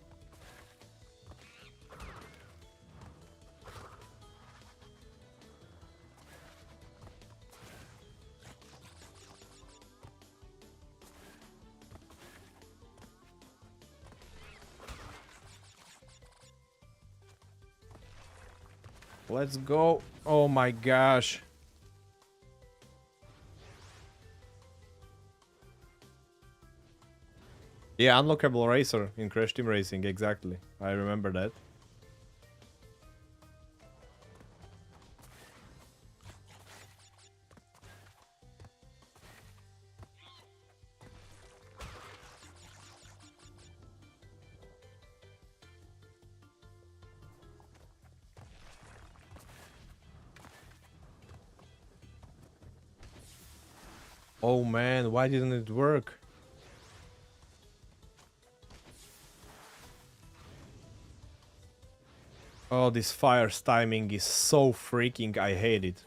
Let's go. Oh my gosh. Yeah, unlockable racer in Crash Team Racing, exactly. I remember that. Oh man, why didn't it work? Oh, this fire's timing is so freaking... I hate it.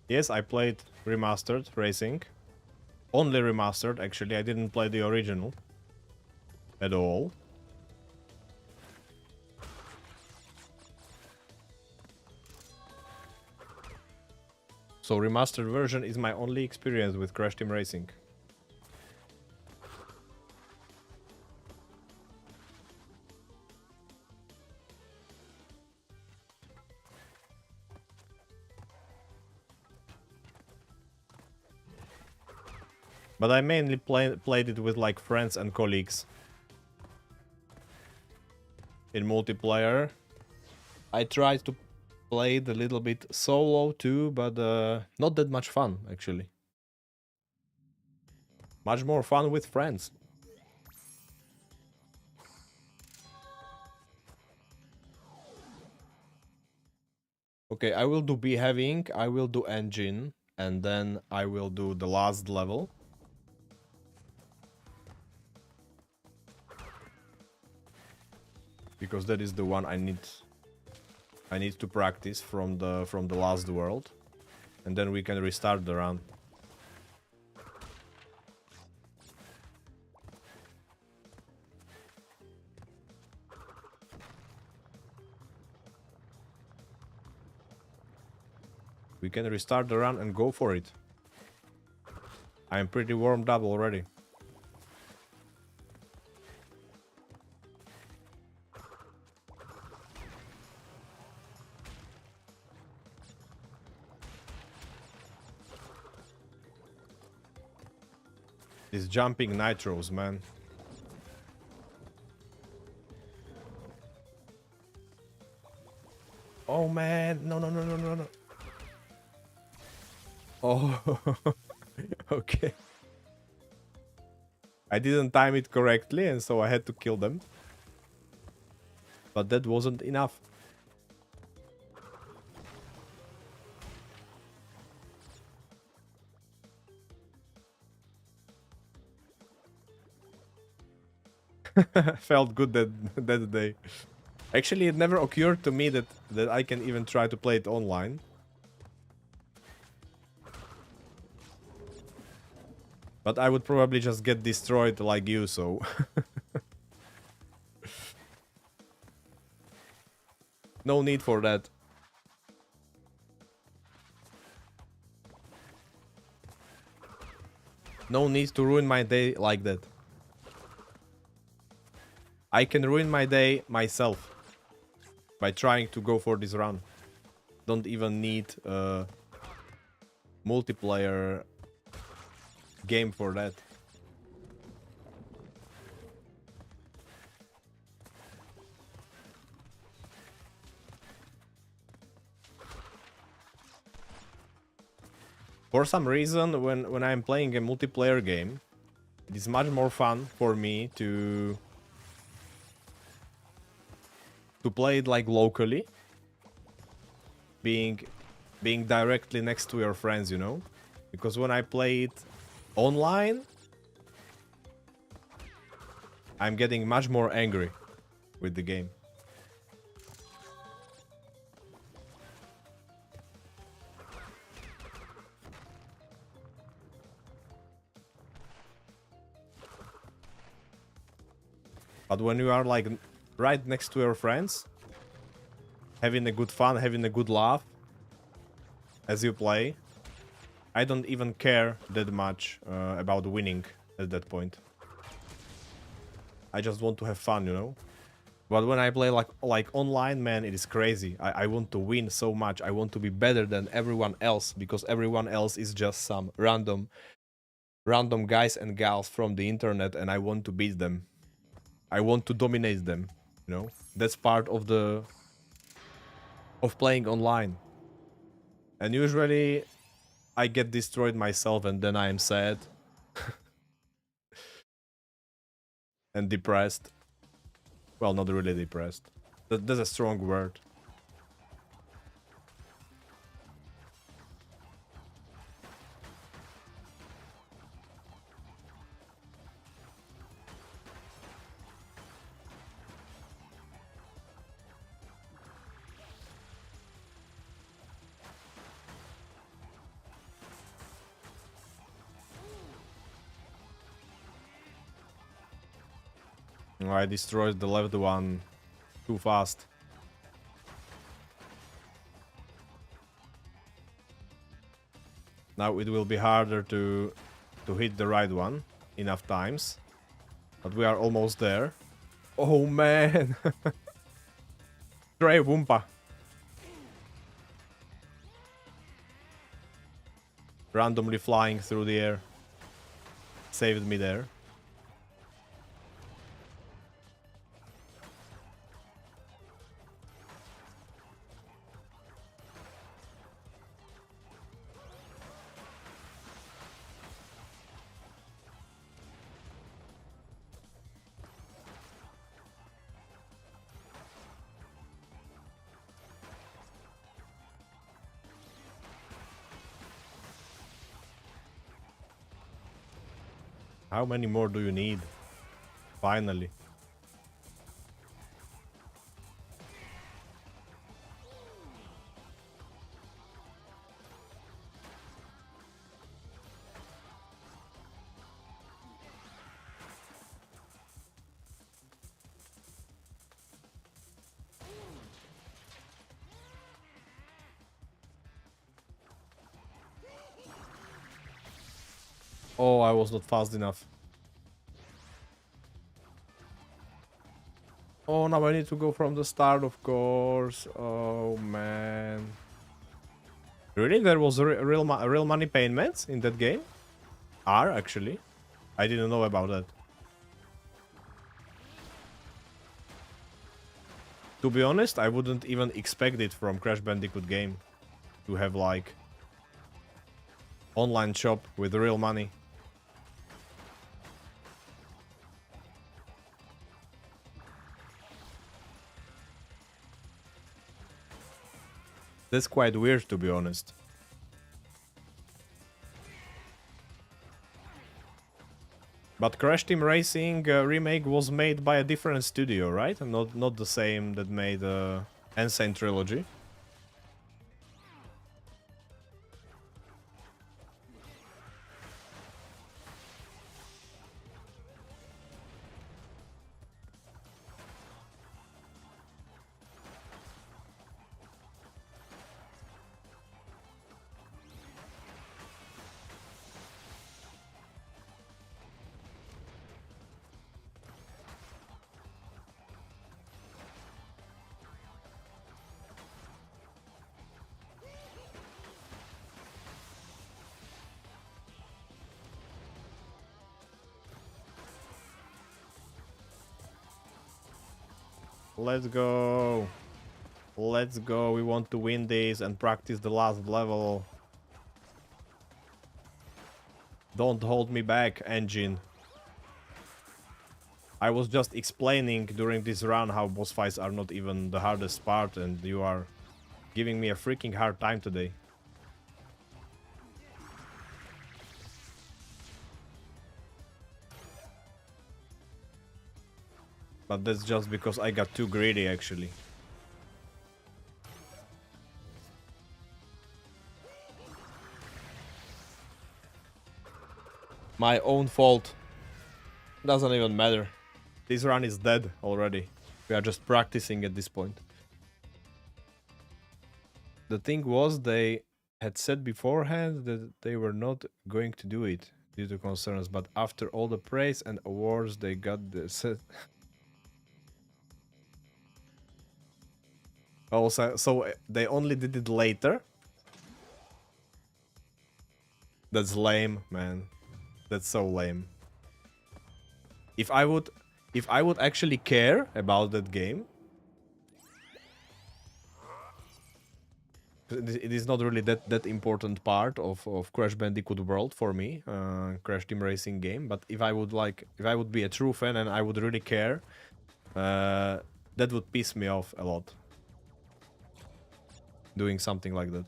Yes, I played Remastered Racing. Only Remastered, actually. I didn't play the original at all. So Remastered version is my only experience with Crash Team Racing. But I mainly played it with like friends and colleagues. In multiplayer. I tried to play it a little bit solo too, but not that much fun actually. Much more fun with friends. Okay, I will do behaving, I will do engine, and then I will do the last level. Because that is the one I need to practice from the last world. And then we can restart the run. We can restart the run and go for it. I'm pretty warmed up already. These jumping nitros, man. Oh man, no, no, no, no, no, no. Oh, okay. I didn't time it correctly, and so I had to kill them. But that wasn't enough. Felt good that day. Actually, it never occurred to me that I can even try to play it online. But I would probably just get destroyed like you, so... No need for that. No need to ruin my day like that. I can ruin my day myself by trying to go for this run. Don't even need a multiplayer game for that. For some reason, when I'm playing a multiplayer game, it is much more fun for me to play it like locally, being directly next to your friends, you know? Because when I play it online, I'm getting much more angry with the game. But when you are like right next to your friends, having a good fun, having a good laugh as you play, I don't even care that much about winning at that point. I just want to have fun, you know? But when I play like online, man, it is crazy. I want to win so much. I want to be better than everyone else, because everyone else is just some random guys and gals from the internet, and I want to beat them. I want to dominate them, you know? That's part of playing online. And usually I get destroyed myself, and then I am sad and depressed. Well, not really depressed. That's a strong word. I destroyed the left one too fast. Now it will be harder to hit the right one enough times. But we are almost there. Oh man! Stray Wumpa. Randomly flying through the air. Saved me there. How many more do you need? Finally. Oh, I was not fast enough. Oh, now I need to go from the start, of course. Oh, man. Really? There was real money payments in that game? Are, actually. I didn't know about that. To be honest, I wouldn't even expect it from Crash Bandicoot game. To have, like, online shop with real money. That's quite weird, to be honest. But Crash Team Racing remake was made by a different studio, right? And not the same that made Sane Trilogy. Let's go. Let's go. We want to win this and practice the last level. Don't hold me back, engine. I was just explaining during this run how boss fights are not even the hardest part, and you are giving me a freaking hard time today. But that's just because I got too greedy, actually. My own fault. Doesn't even matter. This run is dead already. We are just practicing at this point. The thing was, they had said beforehand that they were not going to do it due to concerns, but after all the praise and awards they got the set. Oh, so they only did it later? That's lame, man. That's so lame. If I would actually care about that game, it is not really that important part of Crash Bandicoot world for me, Crash Team Racing game. But if I would be a true fan and I would really care, that would piss me off a lot. Doing something like that.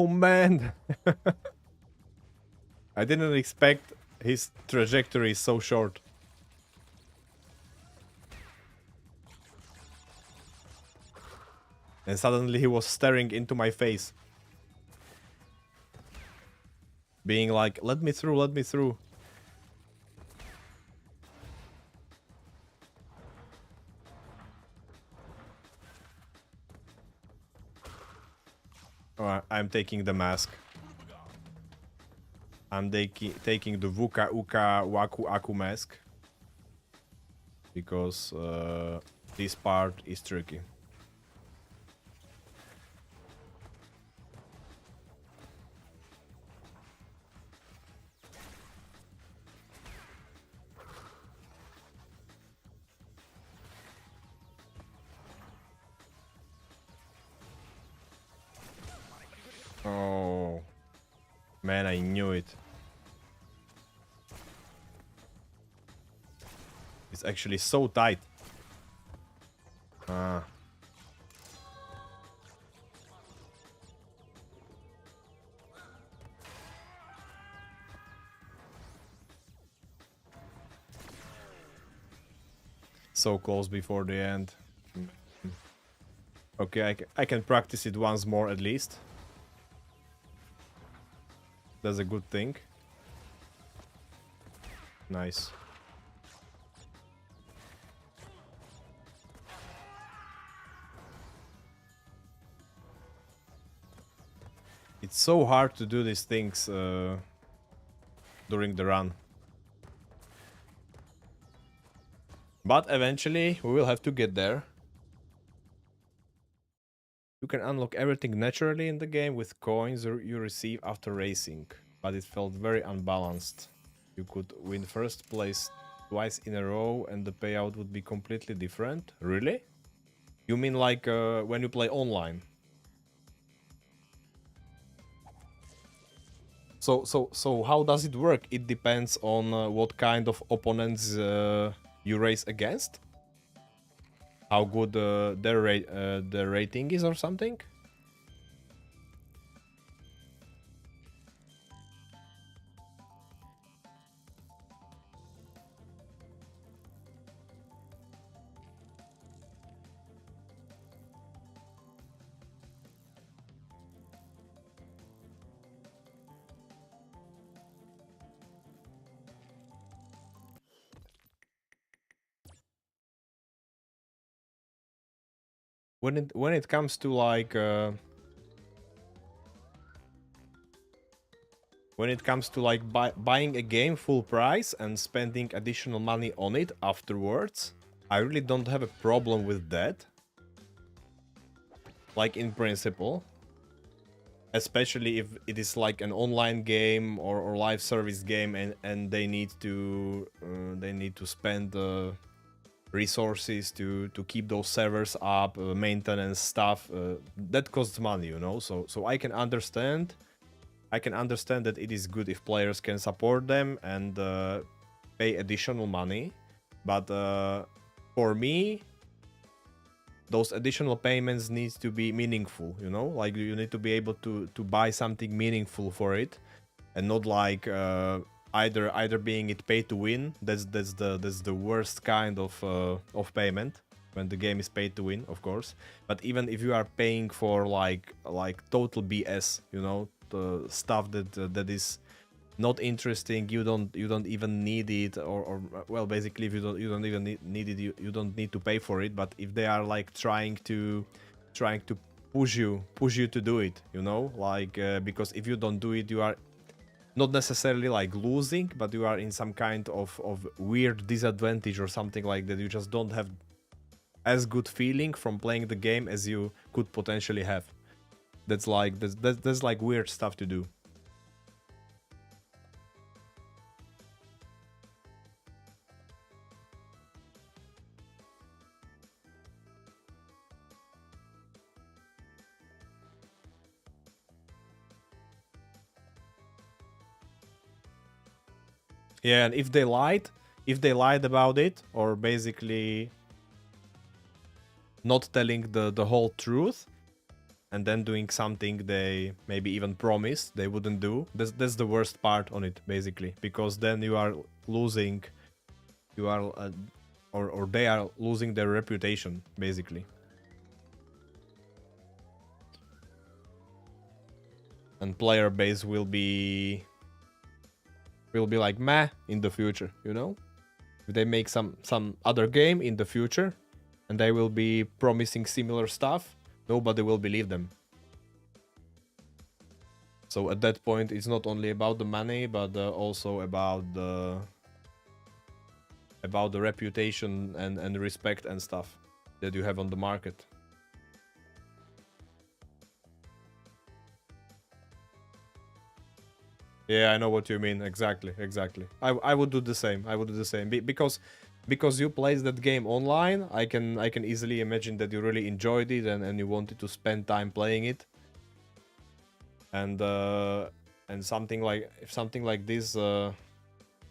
Oh man! I didn't expect his trajectory so short. And suddenly he was staring into my face. Being like, let me through, let me through. Alright, I'm taking the mask. I'm taking the Vuka Uka Waku Aku mask. Because this part is tricky. Man, I knew it. It's actually so tight. Ah. So close before the end. Okay, I can practice it once more at least. That's a good thing. Nice. It's so hard to do these things during the run. But eventually we will have to get there. You can unlock everything naturally in the game with coins you receive after racing, but it felt very unbalanced. You could win first place twice in a row and the payout would be completely different. Really? You mean like when you play online? So how does it work? It depends on what kind of opponents you race against? How good their rating is or something? When it comes to like when it comes to like buying a game full price and spending additional money on it afterwards, I really don't have a problem with that. Like in principle. Especially if it is like an online game or live service game and they need to spend resources to keep those servers up, maintenance stuff, that costs money, you know. So I can understand that it is good if players can support them and pay additional money, but for me, those additional payments needs to be meaningful, you know. Like you need to be able to buy something meaningful for it, and not like either being it pay to win. That's the worst kind of payment, when the game is paid to win, of course. But even if you are paying for like total BS, you know, the stuff that is not interesting, you don't even need it, or well, basically if you don't even need it, you don't need to pay for it. But if they are like trying to push you to do it, you know, like because if you don't do it, you are not necessarily like losing, but you are in some kind of weird disadvantage or something like that. You just don't have as good feeling from playing the game as you could potentially have. That's like weird stuff to do. Yeah, and if they lied about it, or basically not telling the whole truth, and then doing something they maybe even promised they wouldn't do, that's the worst part on it, basically, because then you are losing, you are or they are losing their reputation, basically. And player base will be like meh in the future, you know. If they make some other game in the future and they will be promising similar stuff, nobody will believe them. So at that point, it's not only about the money, but also about the reputation and respect and stuff that you have on the market. Yeah, I know what you mean. Exactly. I would do the same. Because you played that game online, I can easily imagine that you really enjoyed it and you wanted to spend time playing it. And And if something like this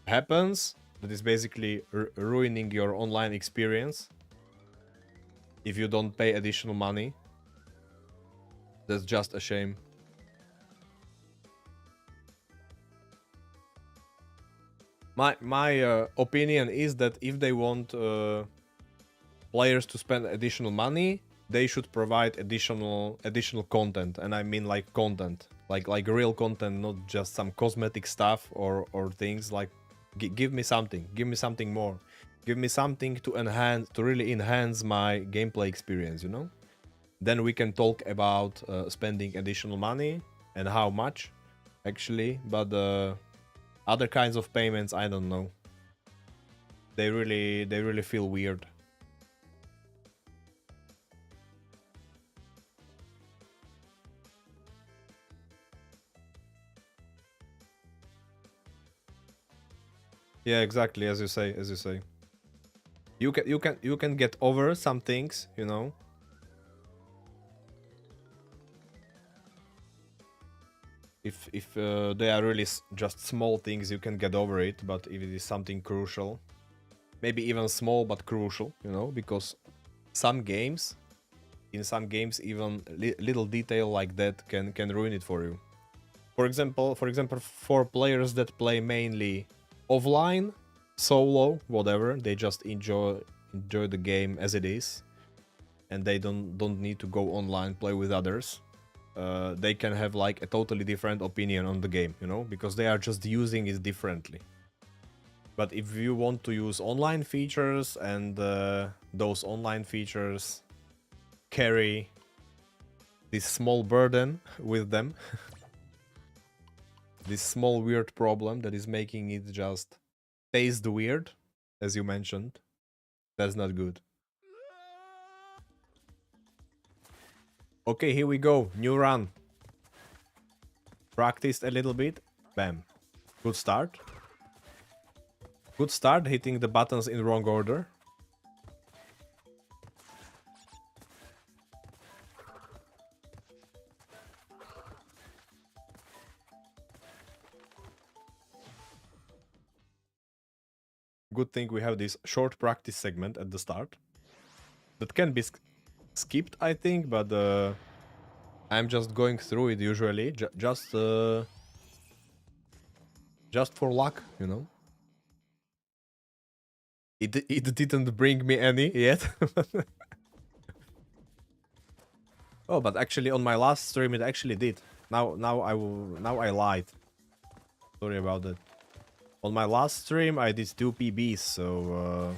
happens, that is basically ruining your online experience. If you don't pay additional money, that's just a shame. My opinion is that if they want players to spend additional money, they should provide additional content, and I mean like content, like real content, not just some cosmetic stuff or things. Like give me something more, give me something to really enhance my gameplay experience, you know. Then we can talk about spending additional money and how much actually. But other kinds of payments, I don't know, they really feel weird. Yeah, exactly, as you say, you can get over some things, you know. If they are really just small things, you can get over it. But if it is something crucial, maybe even small but crucial, you know, because in some games even little detail like that can ruin it for you. For example, for players that play mainly offline, solo, whatever, they just enjoy the game as it is, and they don't need to go online play with others. They can have like a totally different opinion on the game, you know, because they are just using it differently. But if you want to use online features and those online features carry this small burden with them, this small weird problem that is making it just taste weird, as you mentioned, that's not good. Okay, here we go. New run. Practiced a little bit. Bam. Good start. Good start, hitting the buttons in wrong order. Good thing we have this short practice segment at the start. That can be skipped, I think, but I'm just going through it usually, just for luck, you know. It didn't bring me any yet. Oh, but actually on my last stream it actually did. Now I lied. Sorry about that. On my last stream I did 2 PBs, so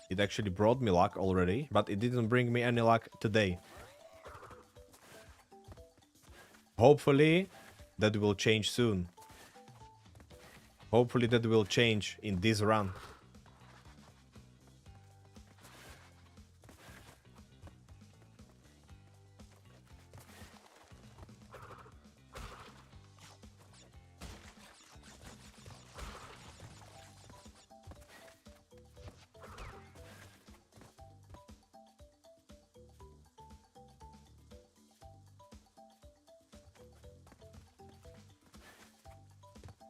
it actually brought me luck already, but it didn't bring me any luck today. Hopefully that will change soon. Hopefully that will change in this run.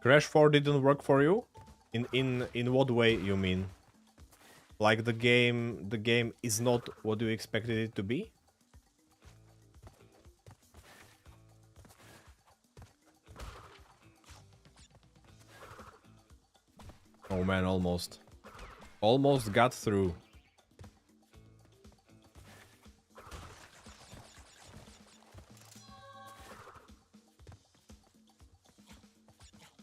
Crash 4 didn't work for you? In what way you mean? Like the game is not what you expected it to be? Oh man, almost. Almost got through.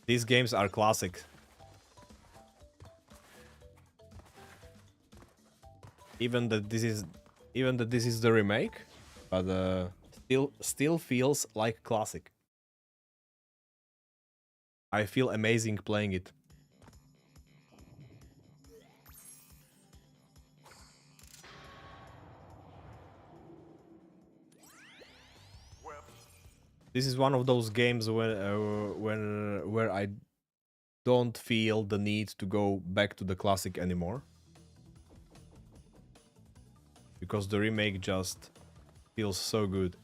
These games are classic. Even that this is the remake, but still feels like classic. I feel amazing playing it. This is one of those games where I don't feel the need to go back to the classic anymore, because the remake just feels so good.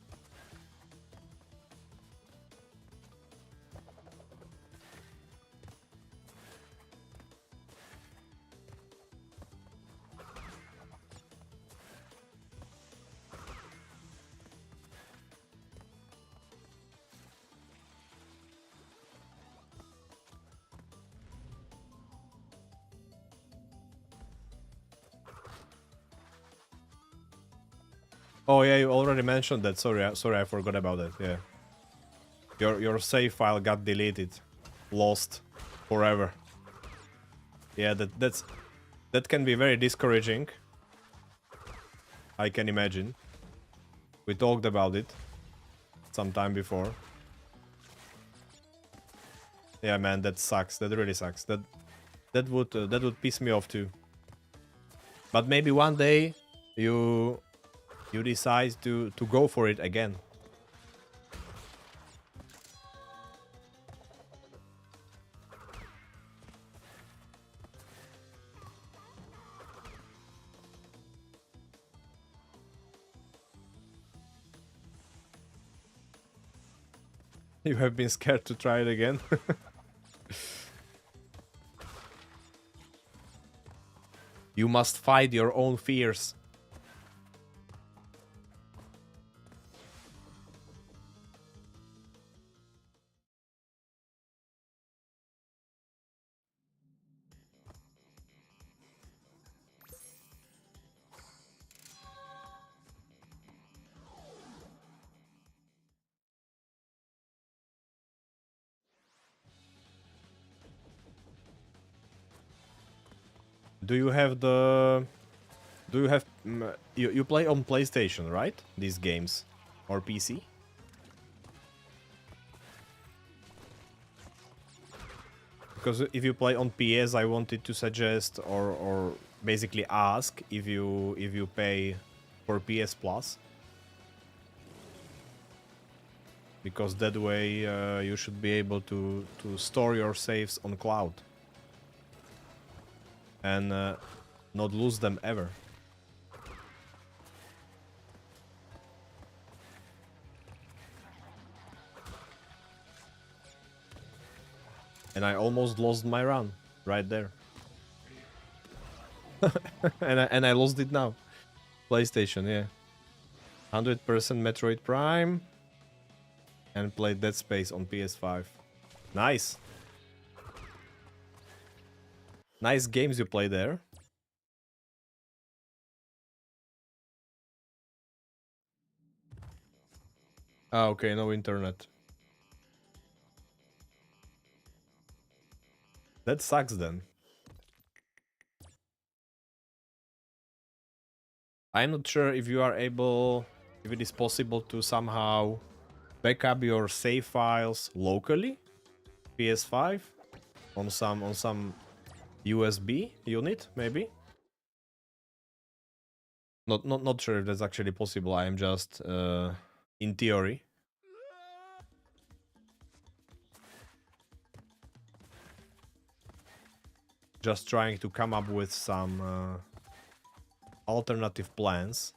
Oh yeah, you already mentioned that. Sorry, sorry, I forgot about that. Yeah. Your save file got deleted. Lost. Forever. Yeah, that can be very discouraging. I can imagine. We talked about it some time before. Yeah, man, that sucks. That really sucks. That would piss me off too. But maybe one day you decide to go for it again. You have been scared to try it again. You must fight your own fears. Do you have the... Do you have... you play on PlayStation, right? These games. Or PC? Because if you play on PS, I wanted to suggest or basically ask if you pay for PS Plus. Because that way you should be able to store your saves on cloud. And not lose them ever. And I almost lost my run right there. and I lost it now. PlayStation, yeah. 100% Metroid Prime. And played Dead Space on PS5. Nice. Nice games you play there. Ah, okay, no internet. That sucks then. I'm not sure if you are able, if it is possible to somehow back up your save files locally, PS5, on some USB unit, maybe. Not sure if that's actually possible. I am just in theory. Just trying to come up with some alternative plans.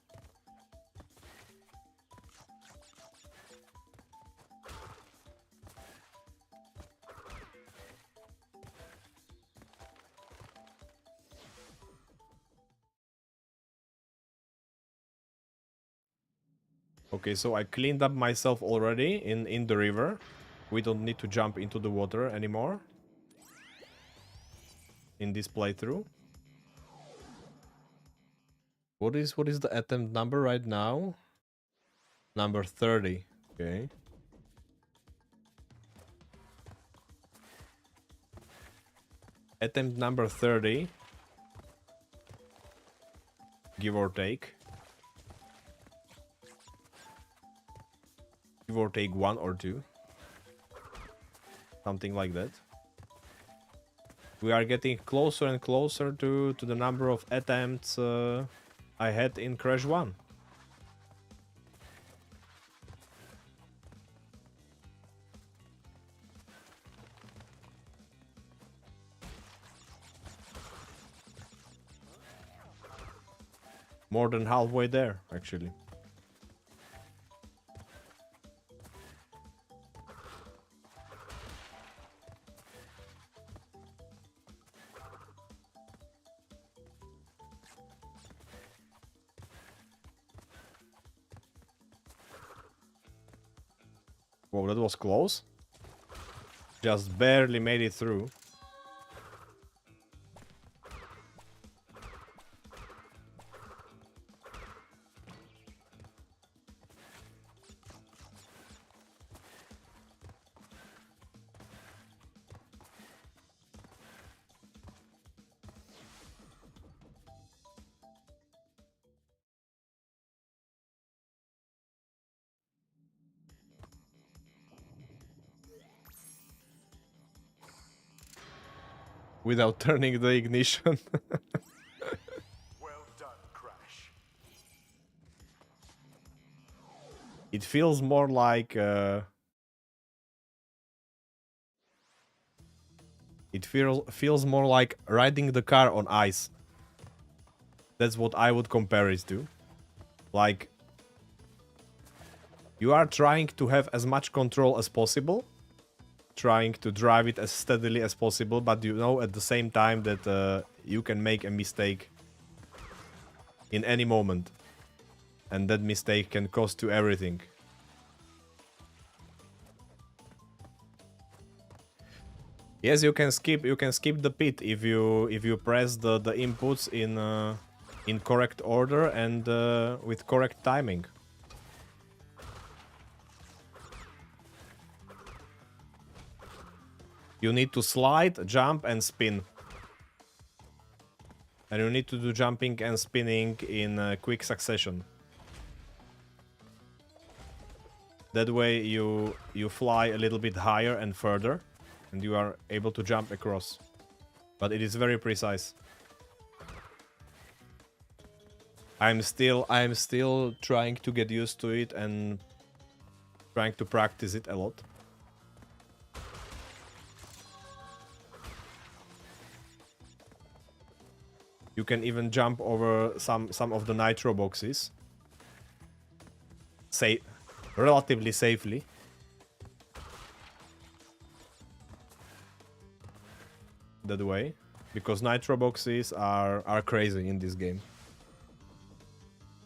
Okay, so I cleaned up myself already in the river. We don't need to jump into the water anymore in this playthrough. What is the attempt number right now? Number 30. Okay. Attempt number 30. Give or take. Give or take 1 or 2. Something like that. We are getting closer and closer to the number of attempts I had in Crash 1. More than halfway there, actually. Whoa, that was close. Just barely made it through. without turning the ignition. Well done, Crash. It feels more like feels more like riding the car on ice. That's what I would compare it to. Like, you are trying to have as much control as possible, trying to drive it as steadily as possible, but you know at the same time that you can make a mistake in any moment, and that mistake can cost you everything. Yes, you can skip the pit if you press the inputs in correct order and with correct timing. You need to slide, jump, and spin. And you need to do jumping and spinning in quick succession. That way you fly a little bit higher and further, and you are able to jump across. But it is very precise. I'm still trying to get used to it and trying to practice it a lot. You can even jump over some of the nitro boxes. Relatively safely. That way. Because nitro boxes are crazy in this game.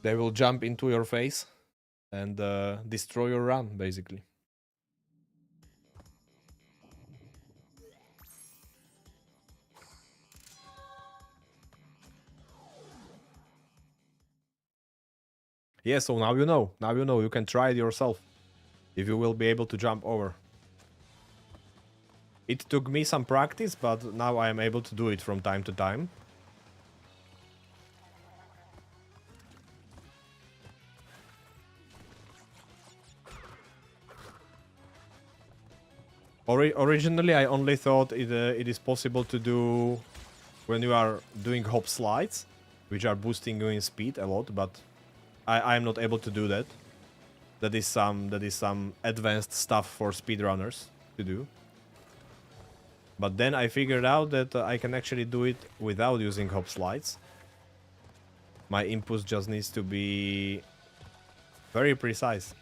They will jump into your face and destroy your run, basically. Yeah, so now you know. Now you know. You can try it yourself. If you will be able to jump over. It took me some practice, but now I am able to do it from time to time. Originally, I only thought it is possible to do when you are doing hop slides, which are boosting you in speed a lot, but I am not able to do that. That is some advanced stuff for speedrunners to do. But then I figured out that I can actually do it without using hop slides. My inputs just needs to be very precise.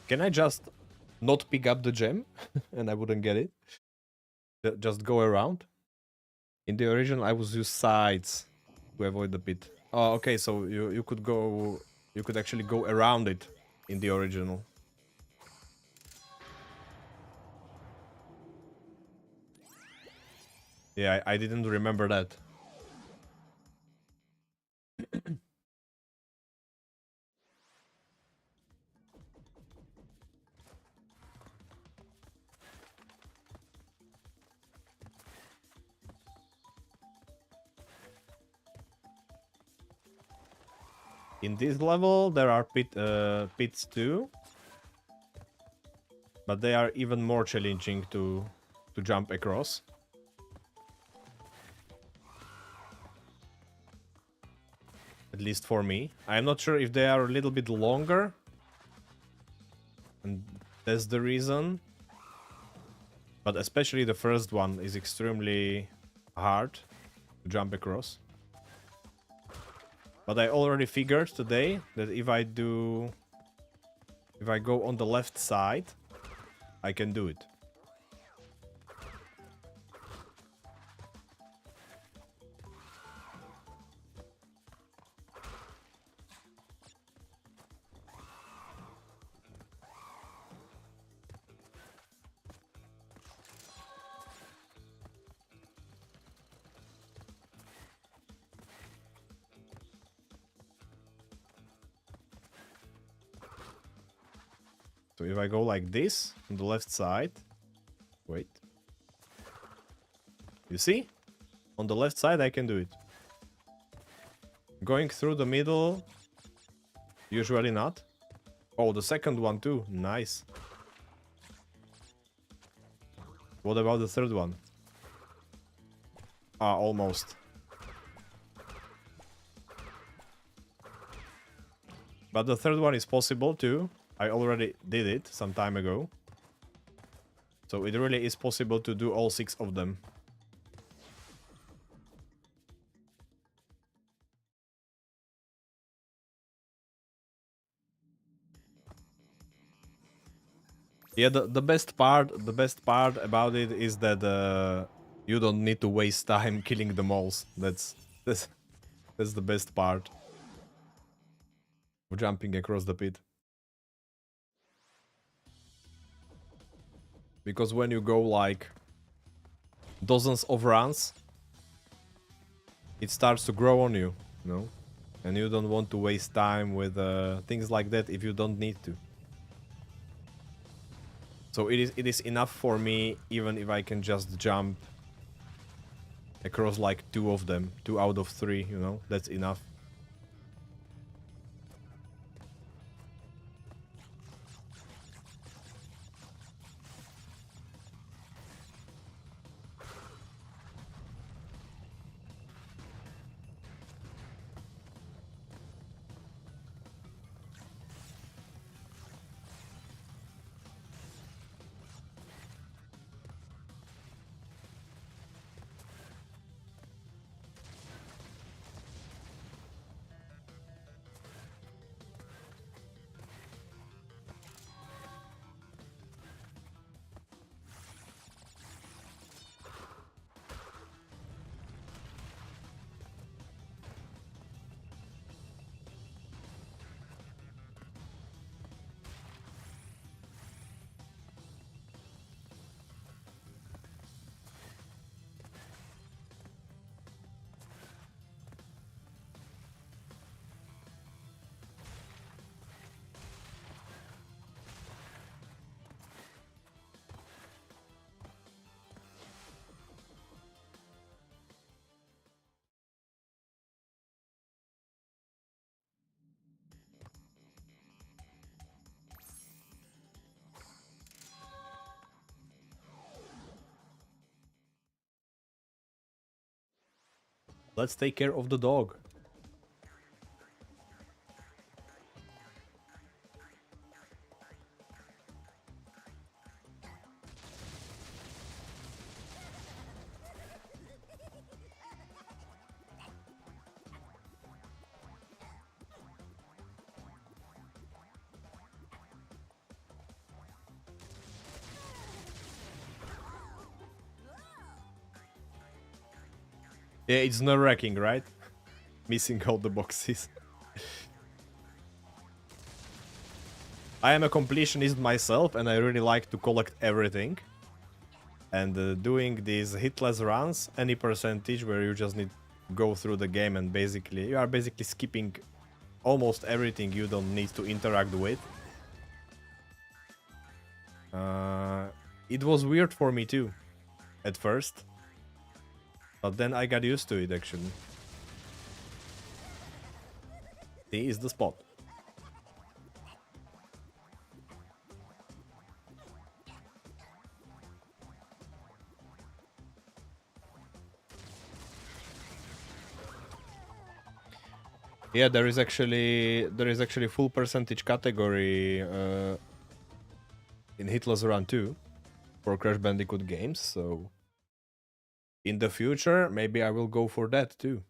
Can I just not pick up the gem and I wouldn't get it? Just go around? In the original, I was use sides to avoid the pit. Oh, okay, so you could actually go around it in the original. Yeah, I didn't remember that. In this level, there are pits too. But they are even more challenging to jump across. At least for me. I'm not sure if they are a little bit longer. And that's the reason. But especially the first one is extremely hard to jump across. But I already figured today that if I go on the left side, I can do it. So if I go like this on the left side, wait. You see? On the left side I can do it. Going through the middle, usually not. Oh, the second one too. Nice. What about the third one? Ah, almost. But the third one is possible too. I already did it some time ago. So it really is possible to do all 6 of them. Yeah, the best part about it is that you don't need to waste time killing the moles. That's the best part of jumping across the pit. Because when you go like dozens of runs, it starts to grow on you, you know? And you don't want to waste time with things like that if you don't need to. So it is enough for me, even if I can just jump across like 2 of them, 2 out of 3, you know? That's enough. Let's take care of the dog. Yeah, it's nerve-wracking, right? Missing all the boxes. I am a completionist myself, and I really like to collect everything. And doing these hitless runs, any percentage where you just need to go through the game and basically you are basically skipping almost everything you don't need to interact with. It was weird for me too, at first. But then I got used to it, actually. He is the spot. Yeah, there is actually full percentage category in Hitless Run 2 for Crash Bandicoot games, so in the future maybe I will go for that too.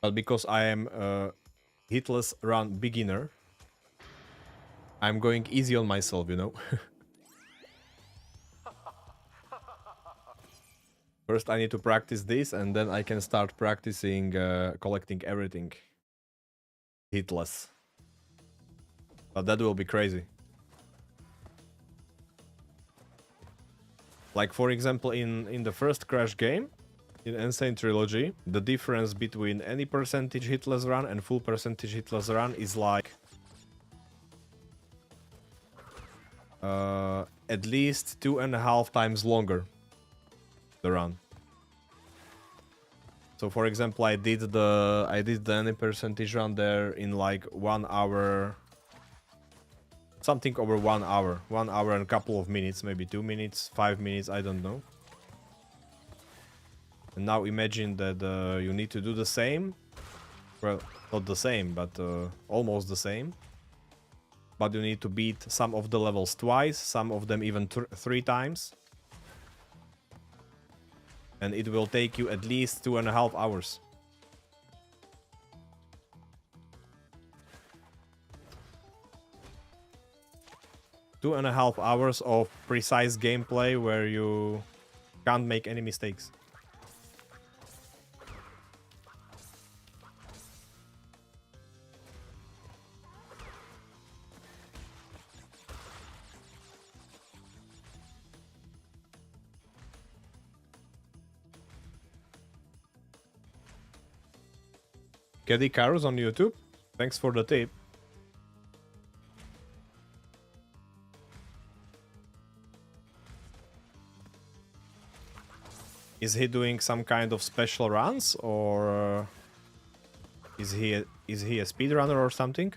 But because I am a Hitless Run beginner, I'm going easy on myself, you know. First I need to practice this, and then I can start practicing collecting everything hitless. But that will be crazy. Like for example in the first Crash game, In Insane Trilogy, the difference between any percentage hitless run and full percentage hitless run is like at least 2.5 times longer, the run. So for example, I did the any percentage run there in like 1 hour, something over 1 hour, 1 hour and a couple of minutes, maybe 2 minutes, 5 minutes, I don't know. And now imagine that you need to do the same, well, not the same, but almost the same. But you need to beat some of the levels twice, some of them even 3 times. And it will take you at least 2.5 hours. Two and a half hours of precise gameplay where you can't make any mistakes. Caddy Caros on YouTube, thanks for the tip. Is he doing some kind of special runs, or is he a speedrunner or something?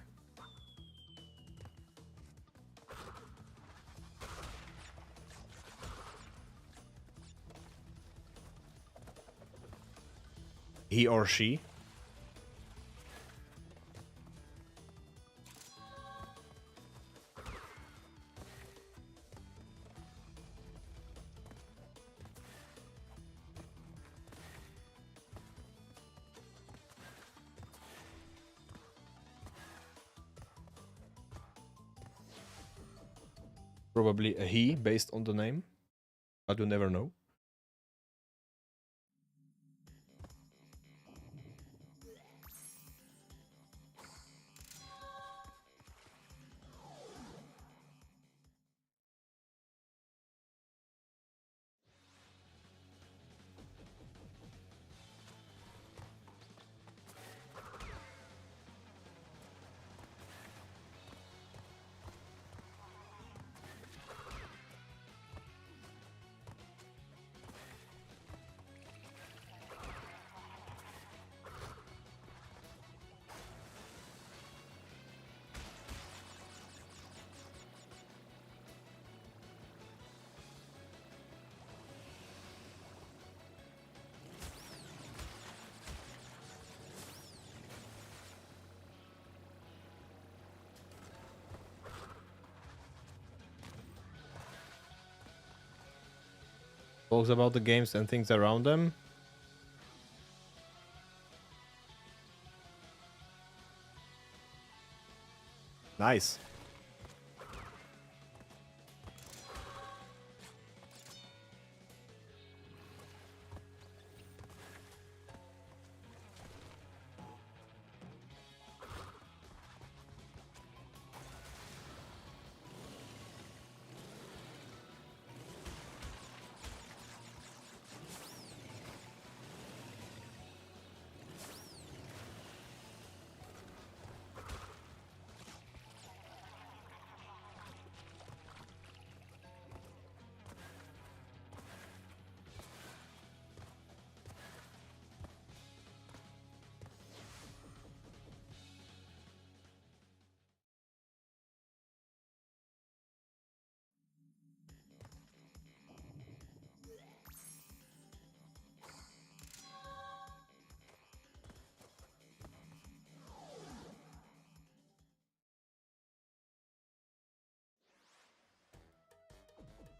He or she? Probably a he based on the name, but you never know. Talks about the games and things around them. Nice.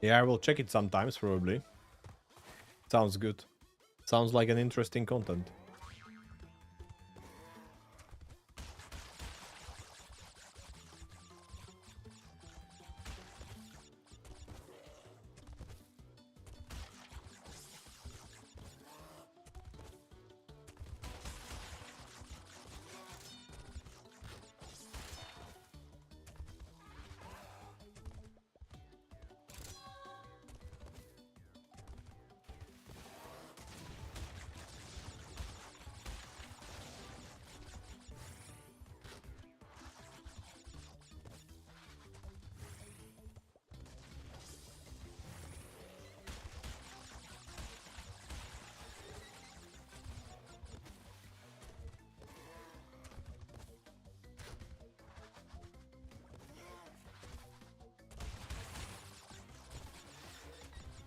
Yeah, I will check it sometimes, probably. Sounds good. Sounds like an interesting content.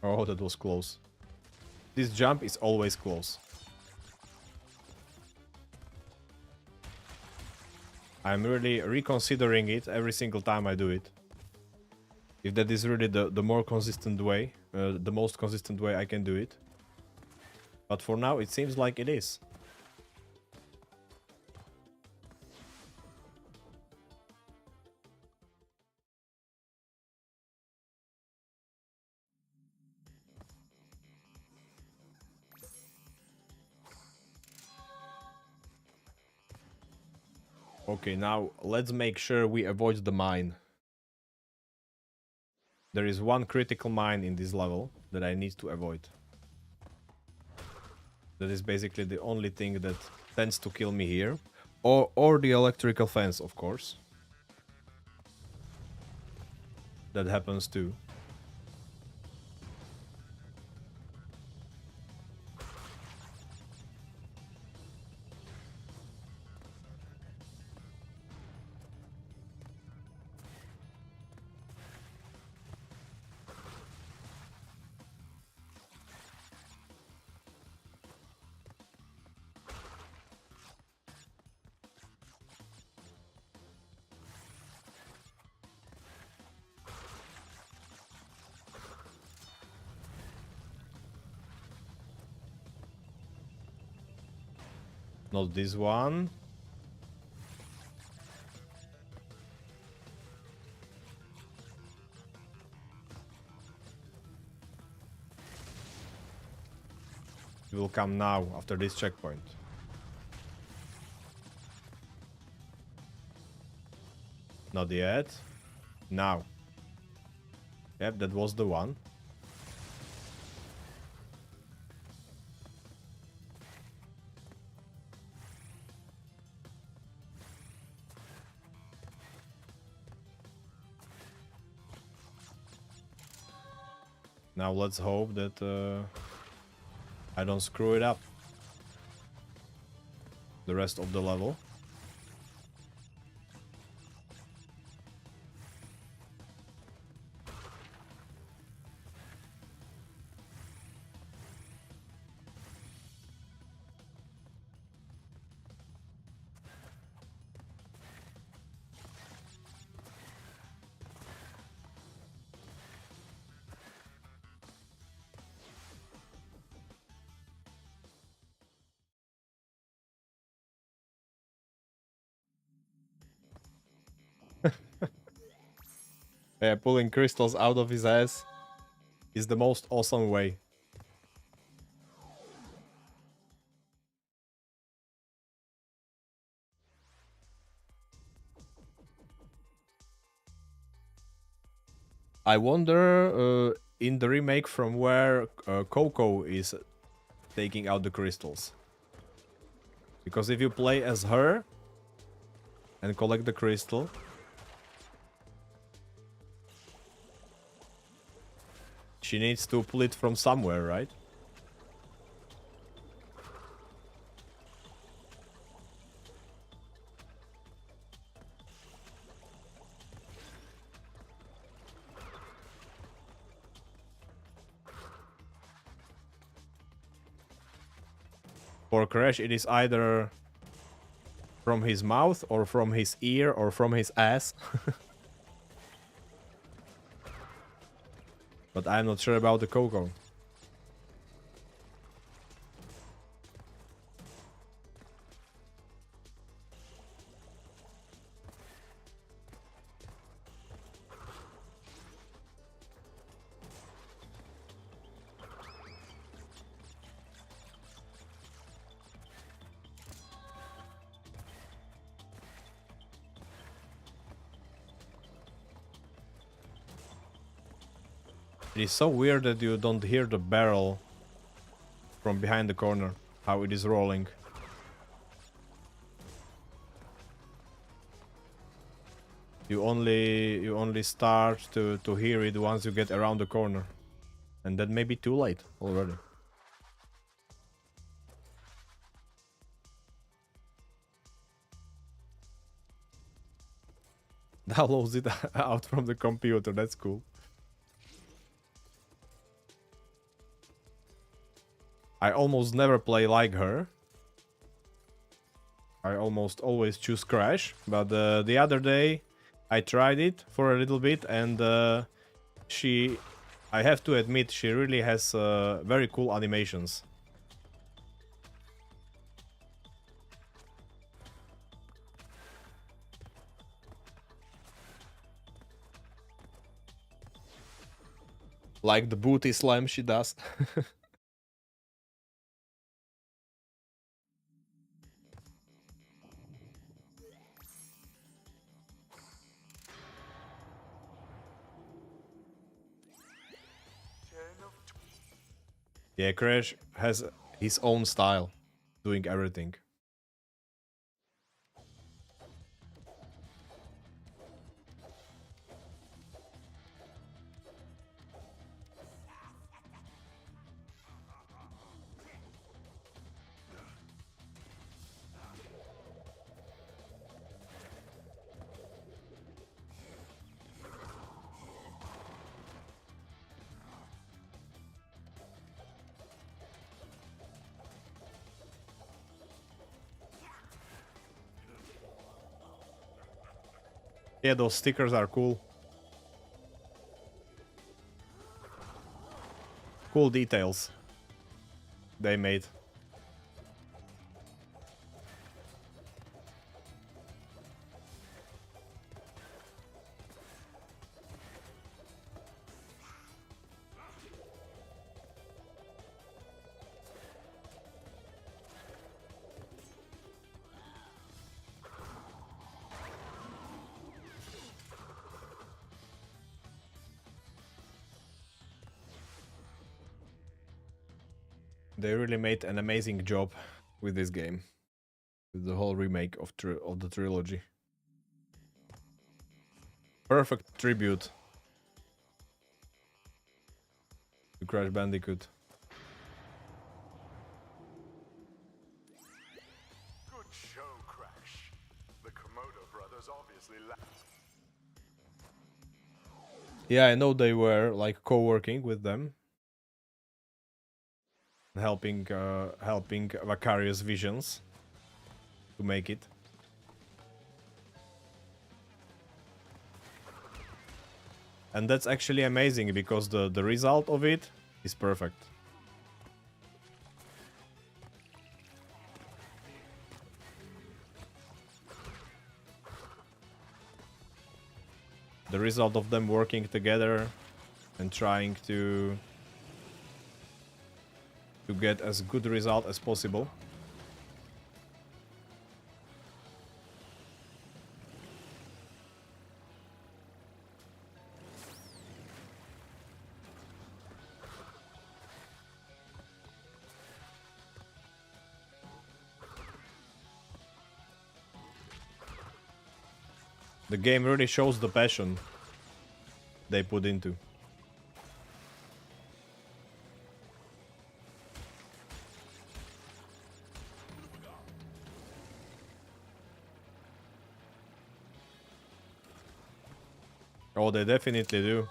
Oh, that was close. This jump is always close. I'm really reconsidering it every single time I do it. If that is really the more consistent way, the most consistent way I can do it. But for now, it seems like it is. Okay, now let's make sure we avoid the mine. There is one critical mine in this level that I need to avoid. That is basically the only thing that tends to kill me here. Or the electrical fence, of course. That happens too. Not this one. It will come now after this checkpoint. Not yet. Now. Yep, that was the one. Now let's hope that I don't screw it up the rest of the level. Yeah, pulling crystals out of his ass is the most awesome way. I wonder in the remake from where Coco is taking out the crystals. Because if you play as her and collect the crystal, she needs to pull it from somewhere, right? For Crash, it is either from his mouth or from his ear or from his ass. But I'm not sure about the Coco. It is so weird that you don't hear the barrel from behind the corner, how it is rolling. You only start to hear it once you get around the corner. And that may be too late already. Downloads it out from the computer, that's cool. I almost never play like her. I almost always choose Crash, but the other day I tried it for a little bit, and I have to admit, she really has very cool animations. Like the booty slam she does. 10 of Yeah, Crash has his own style, doing everything. Yeah, those stickers are cool. Cool details they made. They really made an amazing job with this game, with the whole remake of the trilogy. Perfect tribute to Crash Bandicoot. good show, Crash. The Komodo brothers obviously Yeah, I know they were like co-working with them, helping Vicarious Visions to make it. And that's actually amazing because the result of it is perfect. The result of them working together and trying to get as good result as possible. The game really shows the passion they put into. Oh, they definitely do.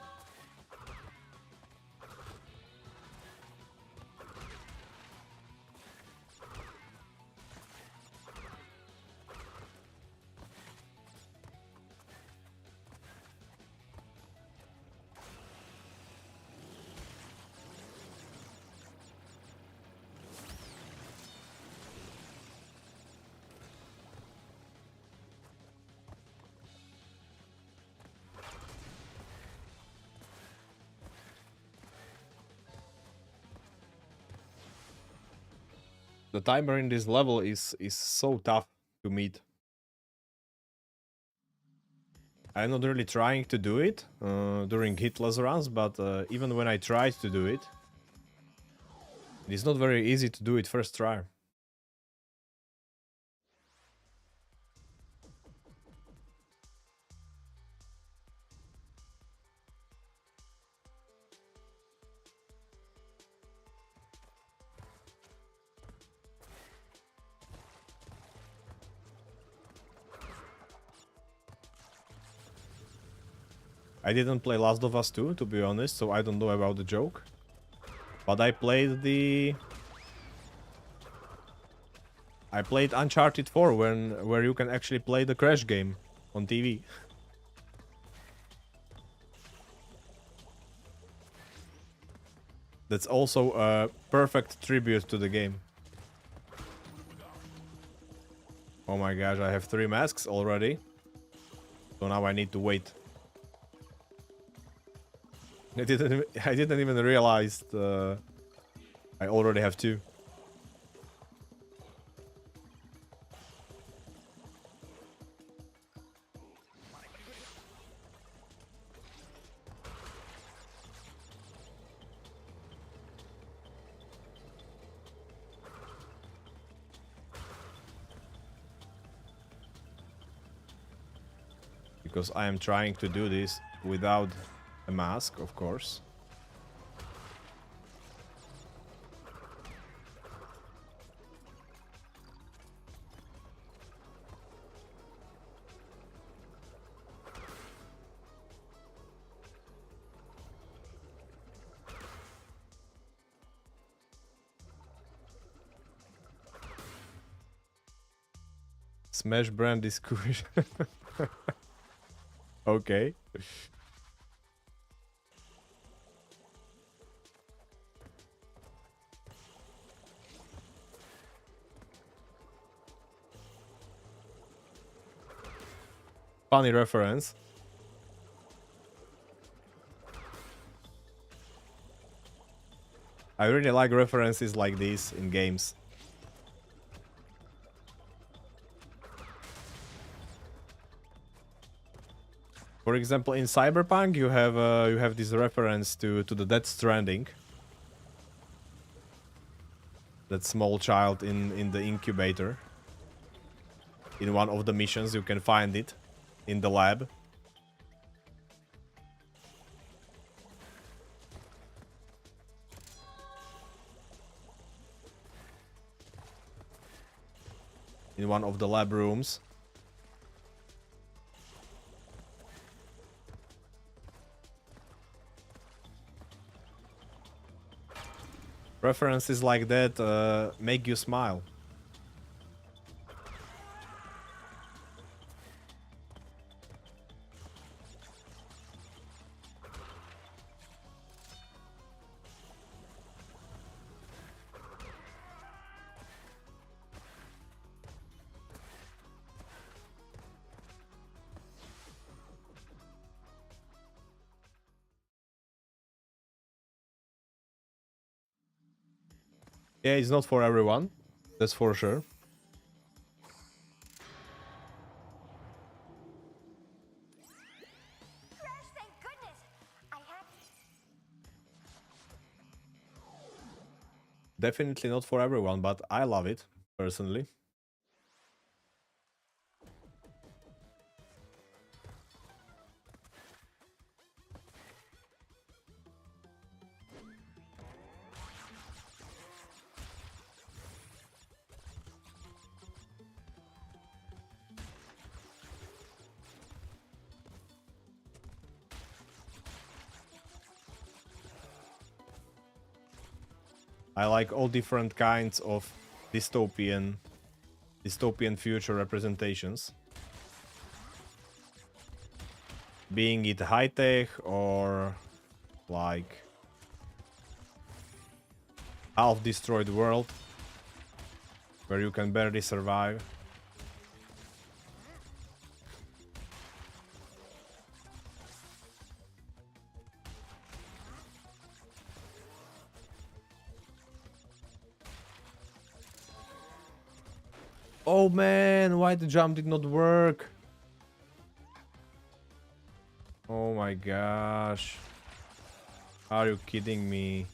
The timer in this level is so tough to meet. I'm not really trying to do it during Hitless runs, but even when I tried to do it, it's not very easy to do it first try. I didn't play Last of Us 2, to be honest, so I don't know about the joke. But I played the I played Uncharted 4 where you can actually play the Crash game on TV. That's also a perfect tribute to the game. Oh my gosh, I have 3 masks already. So now I need to wait. I didn't even realize I already have 2. Because I am trying to do this without a mask, of course. Smash brand is cool. Okay. Funny reference. I really like references like this in games. For example, in Cyberpunk, you have this reference to the Death Stranding. That small child in the incubator. In one of the missions, you can find it in the lab. In one of the lab rooms. References like that make you smile. Yeah, it's not for everyone. That's for sure. Crash, thank goodness! I have... Definitely not for everyone, but I love it, personally. I like all different kinds of dystopian future representations. Being it high tech or like half destroyed world where you can barely survive. Oh man, why the jump did not work? Oh my gosh. Are you kidding me?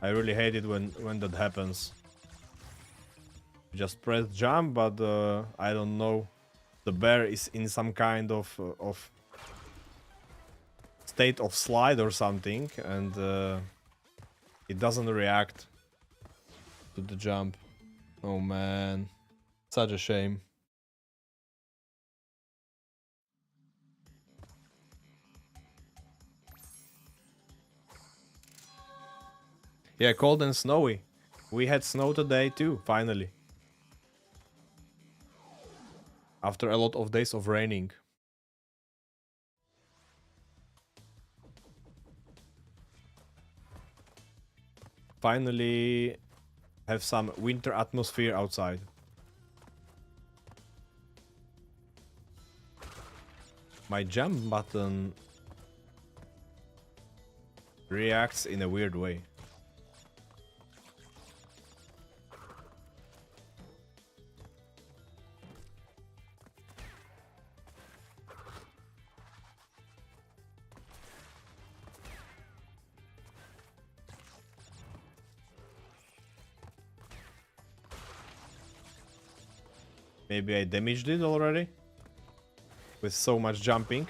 I really hate it when that happens. Just press jump, but I don't know. The bear is in some kind of state of slide or something, and it doesn't react to the jump. Oh man, such a shame. Yeah, cold and snowy. We had snow today too, finally. After a lot of days of raining. Finally have some winter atmosphere outside. My jump button reacts in a weird way. Maybe I damaged it already? With so much jumping.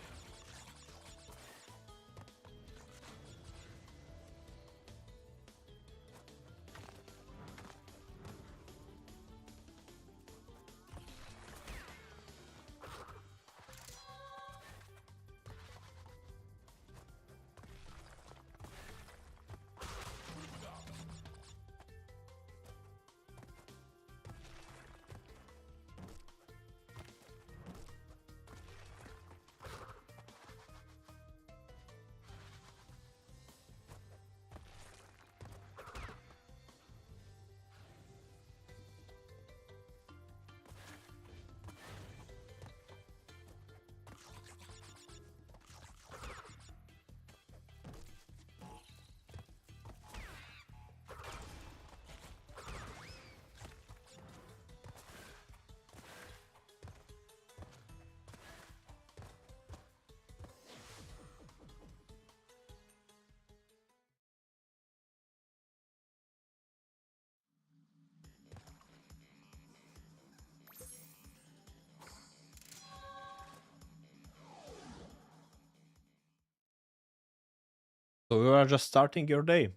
So you are just starting your day.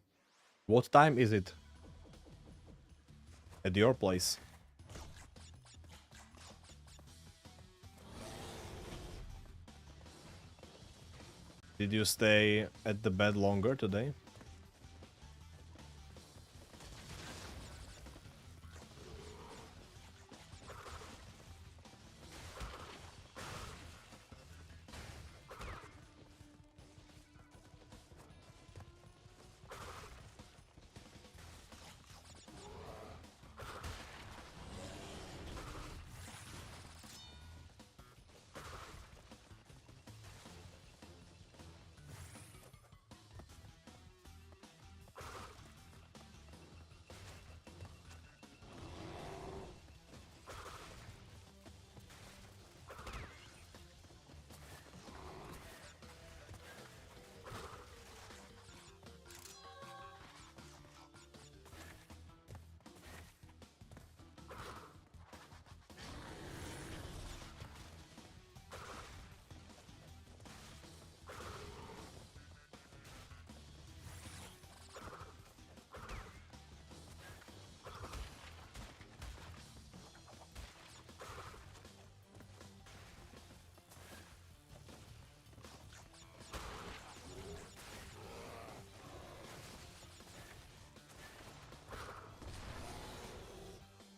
What time is it? At your place? Did you stay at the bed longer today?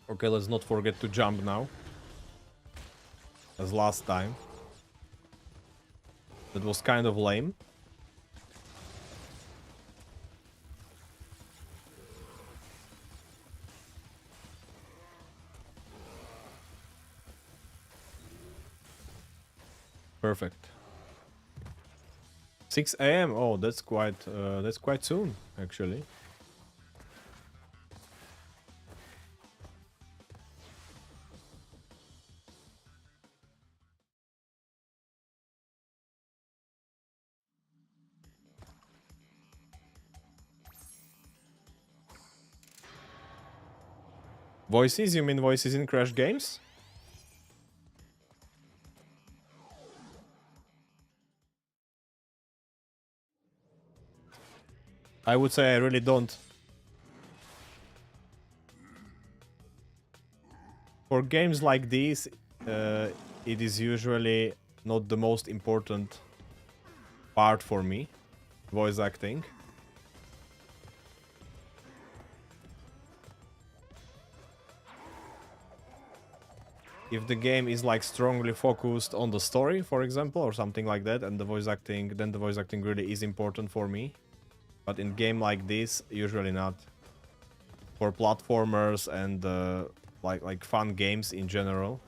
Okay, let's not forget to jump now. As last time. That was kind of lame. Perfect. 6 a.m. Oh, that's quite soon, actually. Voices? You mean voices in Crash games? I would say I really don't. For games like these, it is usually not the most important part for me, voice acting. If the game is like strongly focused on the story, for example, or something like that, and the voice acting, then the voice acting really is important for me. But in game like this, usually not. For platformers and like fun games in general.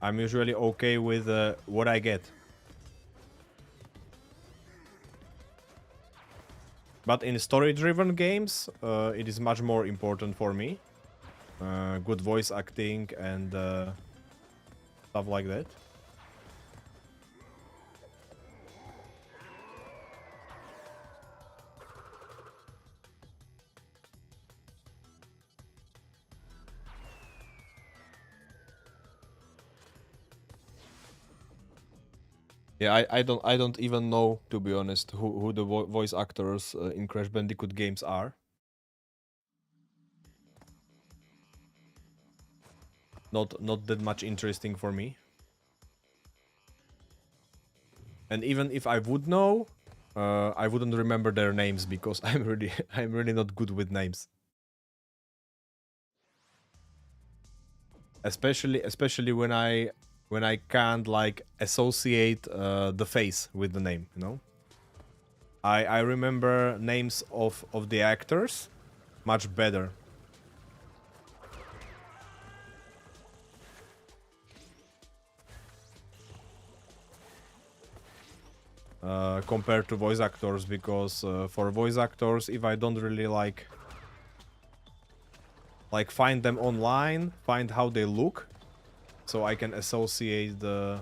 I'm usually okay with what I get. But in story-driven games, it is much more important for me. Good voice acting and stuff like that. Yeah, I don't even know, to be honest, who the voice actors in Crash Bandicoot games are. Not that much interesting for me. And even if I would know, I wouldn't remember their names because I'm really not good with names. Especially when I can't like associate the face with the name, you know. I remember names of the actors much better. Compared to voice actors, because for voice actors, if I don't really like find them online, find how they look, so I can associate the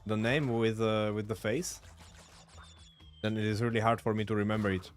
name with the face, then it is really hard for me to remember it.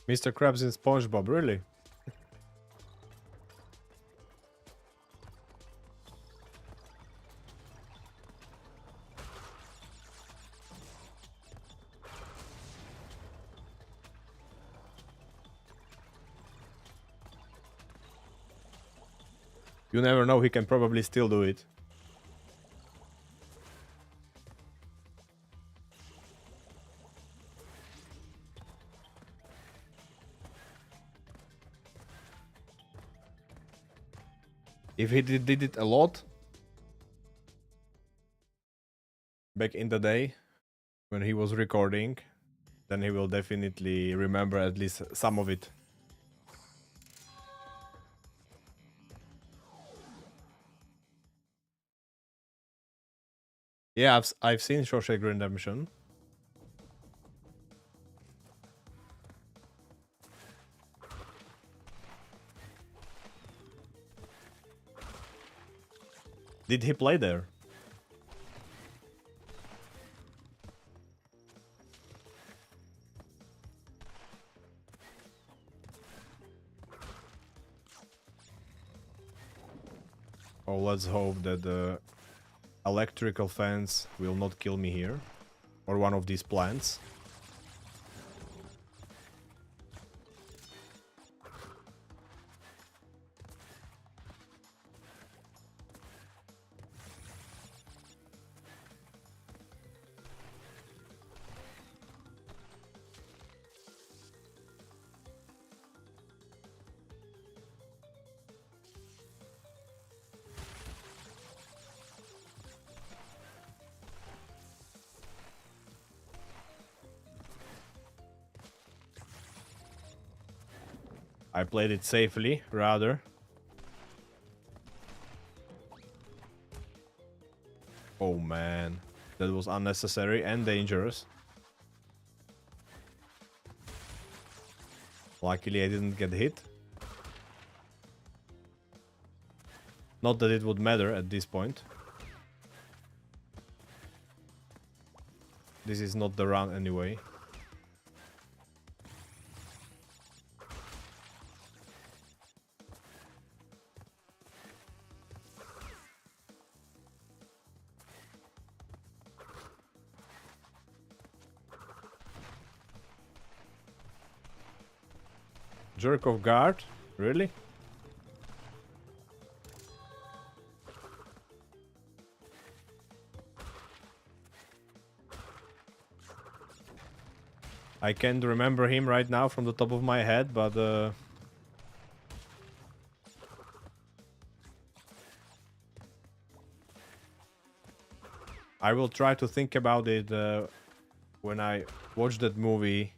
Mr. Krabs in SpongeBob, really? You never know, he can probably still do it. If he did it a lot back in the day when he was recording, then he will definitely remember at least some of it. Yeah, I've seen Shawshank Redemption. Did he play there? Oh, let's hope that the electrical fence will not kill me here. Or one of these plants. I played it safely, rather. Oh man, that was unnecessary and dangerous. Luckily I didn't get hit. Not that it would matter at this point. This is not the run anyway. Jerk of guard? Really? I can't remember him right now from the top of my head, but I will try to think about it when I watch that movie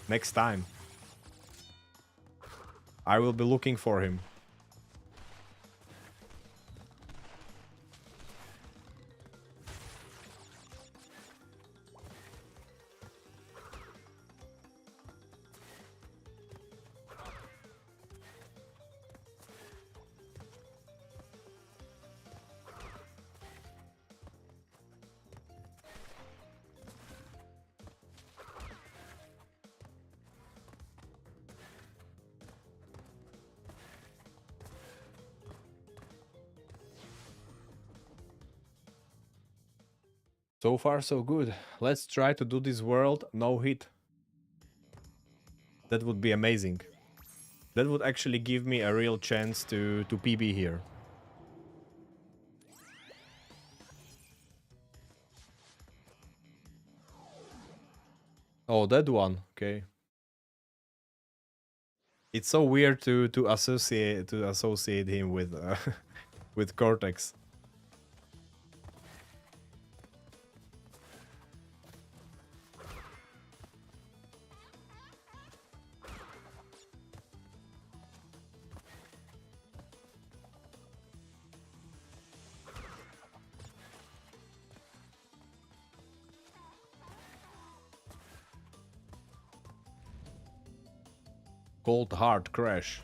next time. I will be looking for him. So far, so good. Let's try to do this world no hit. That would be amazing. That would actually give me a real chance to PB here. Oh, that one. Okay. It's so weird to associate him with with Cortex. Cold hard crash.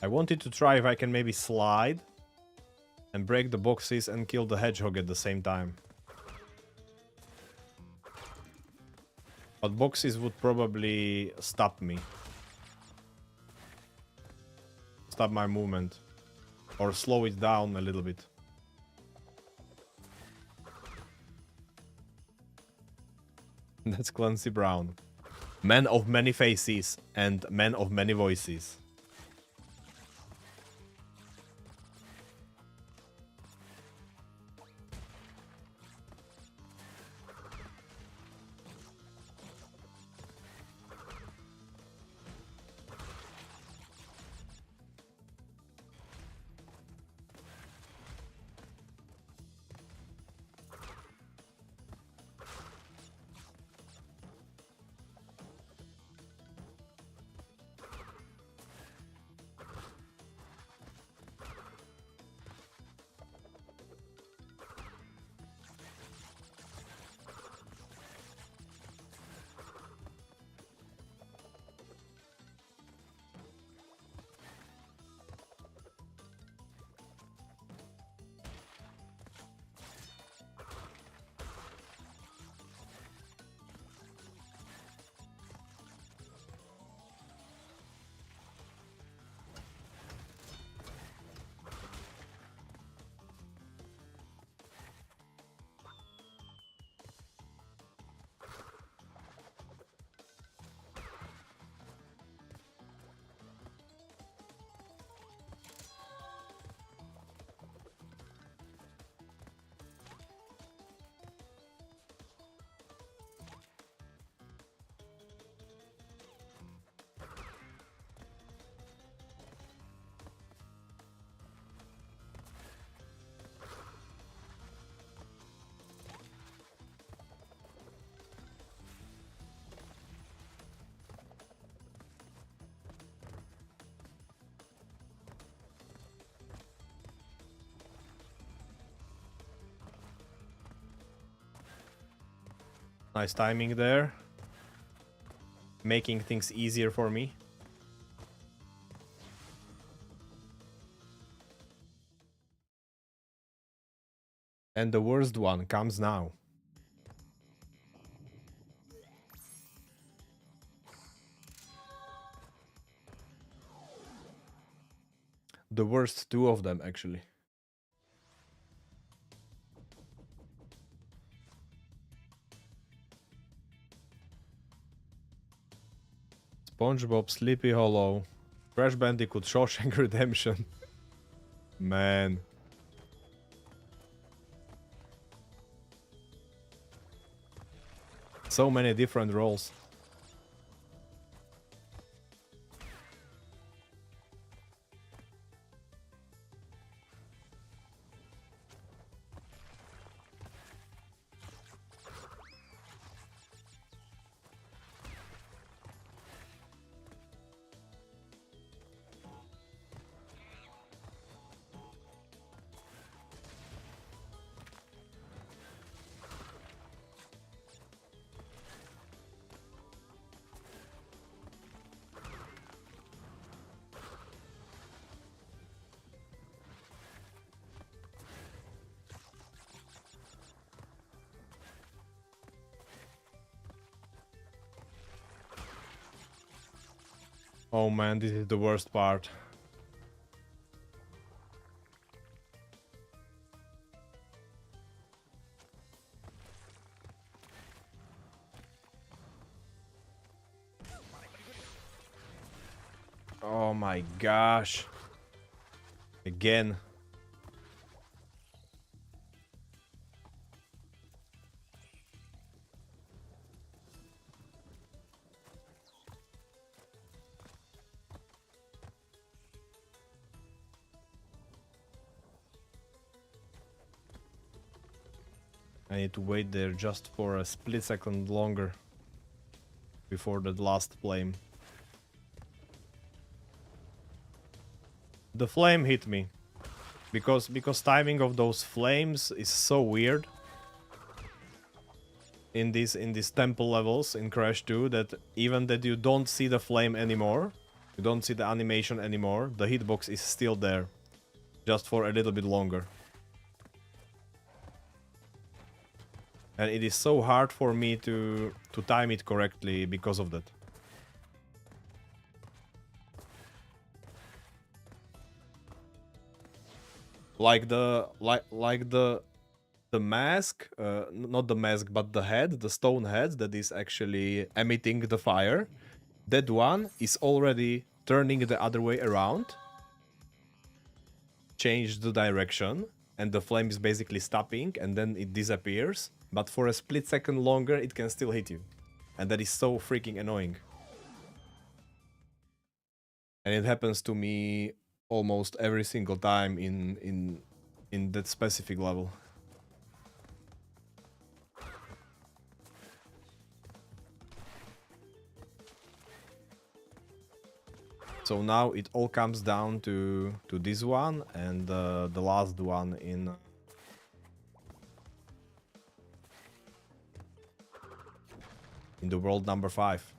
I wanted to try if I can maybe slide and break the boxes and kill the hedgehog at the same time. But boxes would probably stop me. Stop my movement. Or slow it down a little bit. That's Clancy Brown. Man of many faces and man of many voices. Nice timing there. Making things easier for me. And the worst one comes now. The worst two of them, actually. SpongeBob, Sleepy Hollow, Crash Bandicoot, Shawshank Redemption. Man. So many different roles. Oh man, this is the worst part. Oh my gosh. Again. I need to wait there just for a split second longer before the last flame. The flame hit me because timing of those flames is so weird in these temple levels in Crash 2 that even that you don't see the flame anymore, you don't see the animation anymore, the hitbox is still there just for a little bit longer. And it is so hard for me to time it correctly because of that. Like the mask, not the mask, but the head, the stone head that is actually emitting the fire. That one is already turning the other way around. Change the direction, and the flame is basically stopping, and then it disappears. But for a split second longer, it can still hit you. And that is so freaking annoying. And it happens to me almost every single time in that specific level. So now it all comes down to this one and the last one in the world number 5.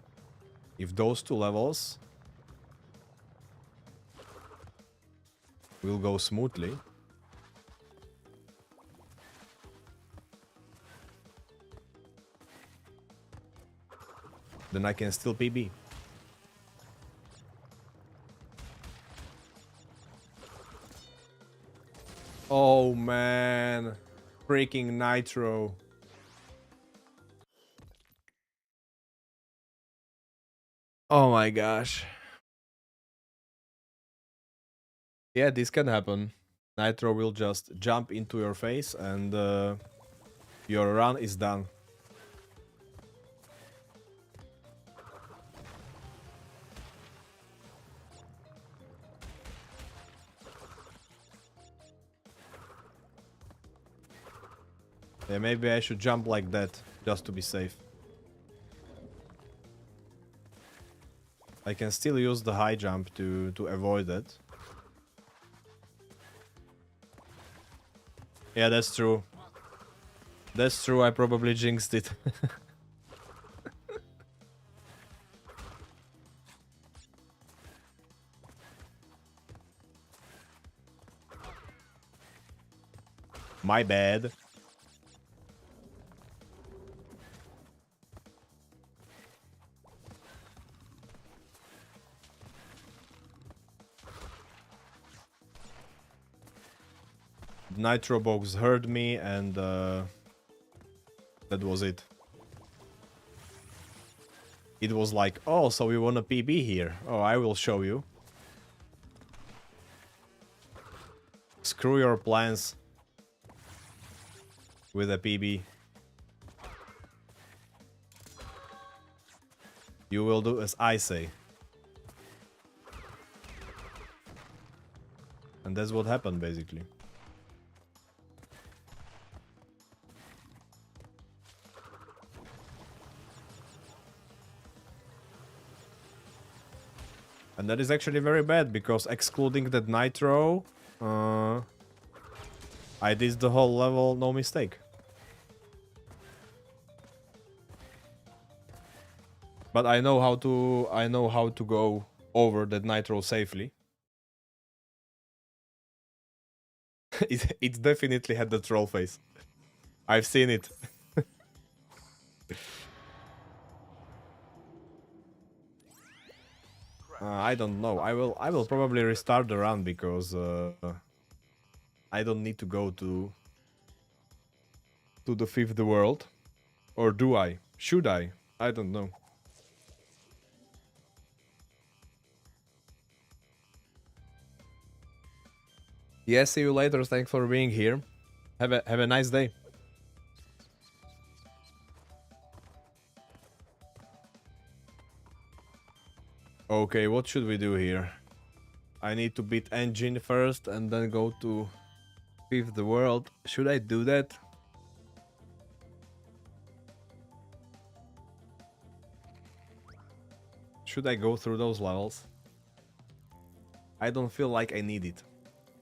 If those two levels will go smoothly, then I can still PB. Oh man, freaking Nitro. Oh my gosh. Yeah, this can happen. Nitro will just jump into your face and your run is done. Yeah, maybe I should jump like that, just to be safe. I can still use the high jump to avoid it. Yeah, that's true. That's true, I probably jinxed it. My bad. Nitro box heard me and that was it. It was like, oh, so we want a PB here. Oh, I will show you. Screw your plans with a PB. You will do as I say. And that's what happened, basically. And that is actually very bad, because excluding that nitro, I did the whole level, no mistake. But I know how to go over that nitro safely. It definitely had the troll face. I've seen it. I don't know. I will probably restart the run, because I don't need to go to the fifth world. Or do I? Should I? I don't know. Yeah, see you later. Thanks for being here. Have a nice day. Okay, what should we do here? I need to beat engine first and then go to fifth world. Should I do that? Should I go through those levels? I don't feel like I need it.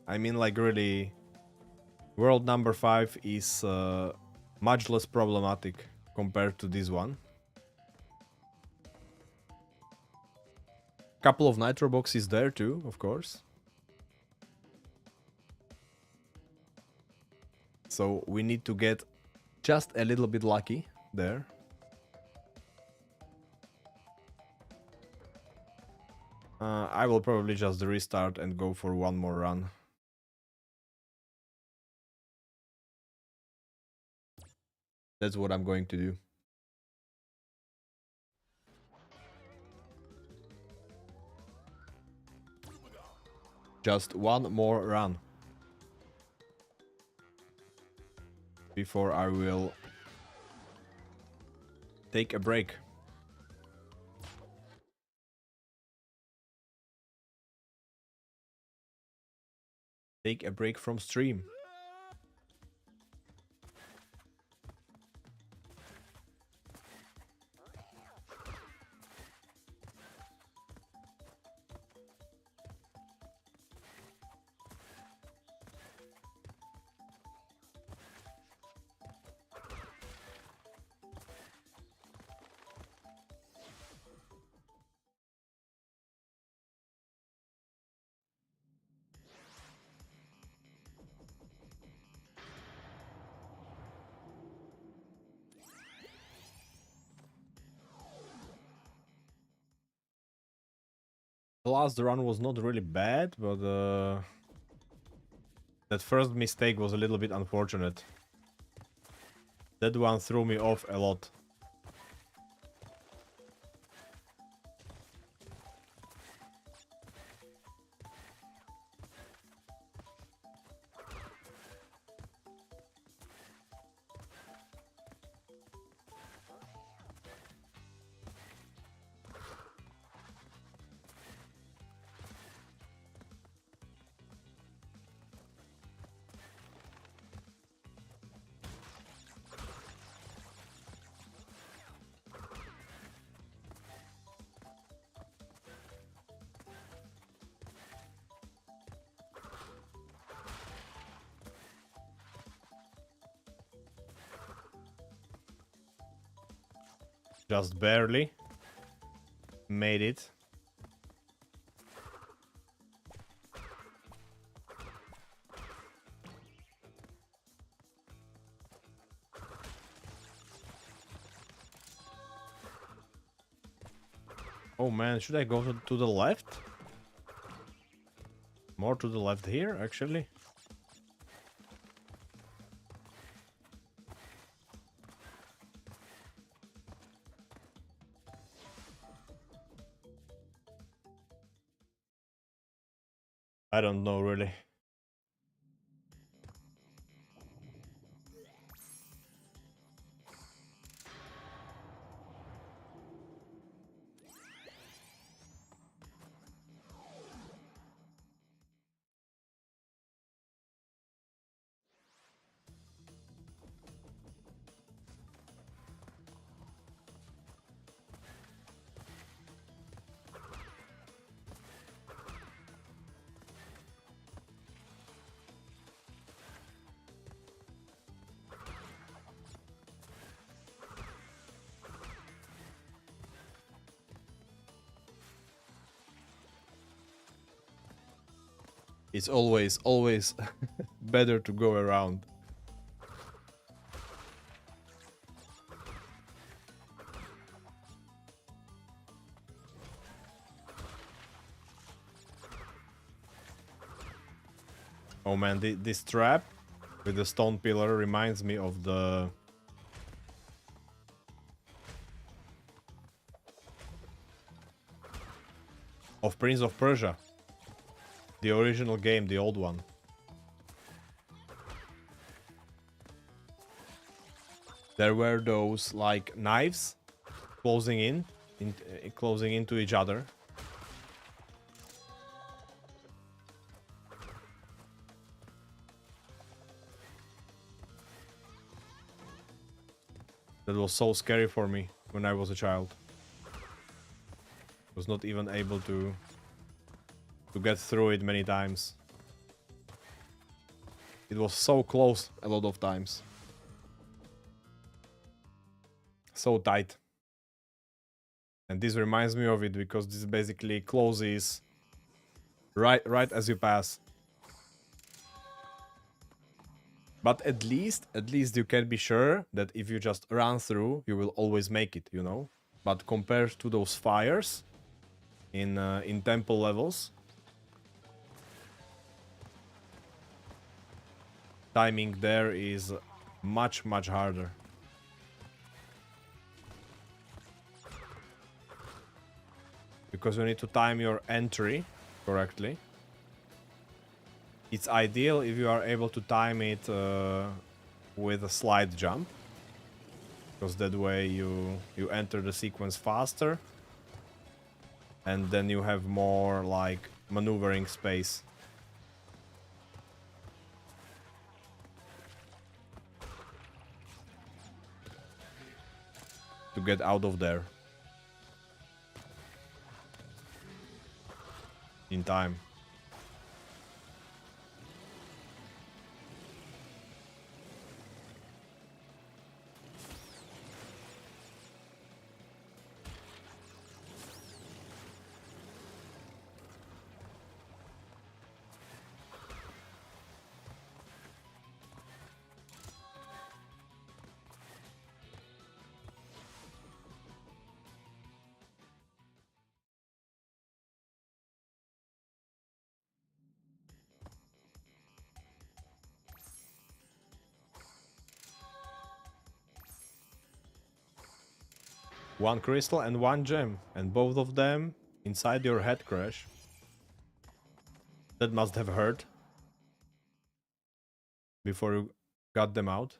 I mean, like, really, world number 5 is much less problematic compared to this one. Couple of nitro boxes there too, of course. So we need to get just a little bit lucky there. I will probably just restart and go for one more run. That's what I'm going to do. Just one more run before I will take a break. Take a break from stream. The last run was not really bad, but that first mistake was a little bit unfortunate. That one threw me off a lot. Just barely made it. Oh man, should I go to the left? More to the left here, actually. I don't know really. It's always better to go around. Oh man, this trap with the stone pillar reminds me of the... of Prince of Persia. The original game, the old one. There were those like knives closing closing into each other. That was so scary for me when I was a child. Was not even able to get through it many times. It was so close a lot of times. So tight. And this reminds me of it because this basically closes right as you pass. But at least you can be sure that if you just run through, you will always make it, you know? But compared to those fires in temple levels, timing there is much harder. Because you need to time your entry correctly. It's ideal if you are able to time it with a slide jump. Because that way you enter the sequence faster. And then you have more like maneuvering space. To get out of there. In time. One crystal and one gem, and both of them inside your head, Crash. That must have hurt. Before you got them out.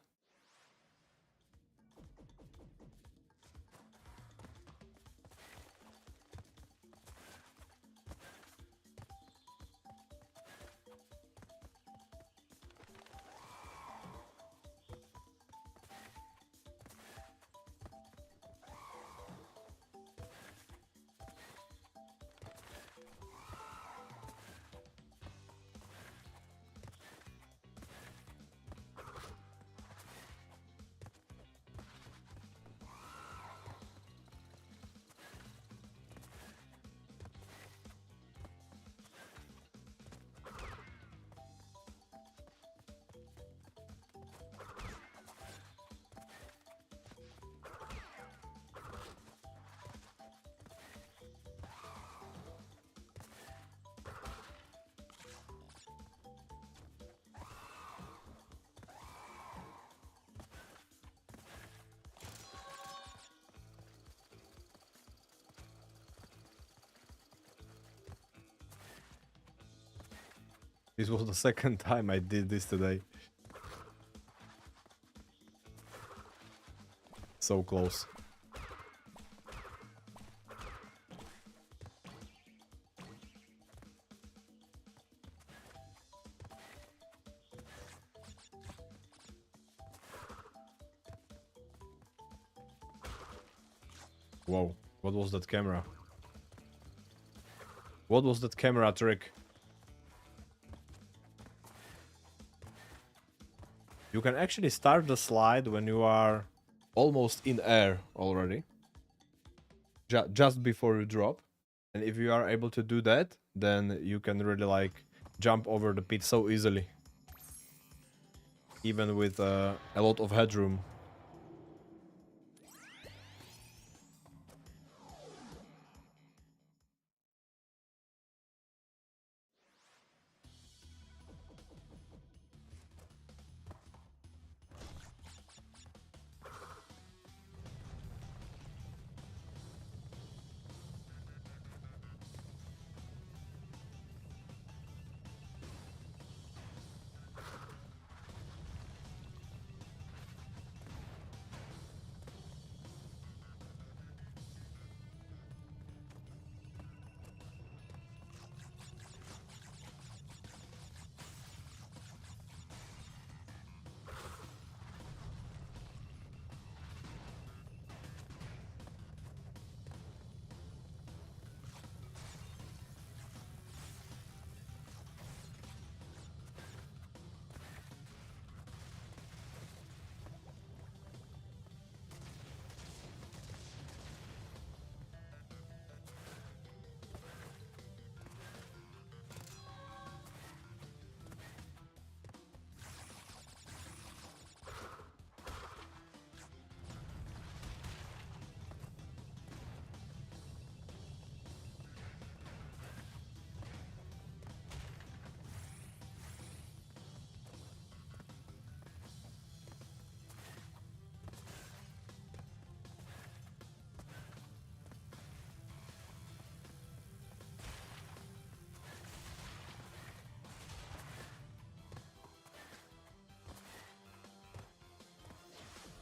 This was the second time I did this today. So close. Whoa, what was that camera? What was that camera trick? You can actually start the slide when you are almost in air already. Just before you drop. And if you are able to do that, then you can really like jump over the pit so easily. Even with a lot of headroom.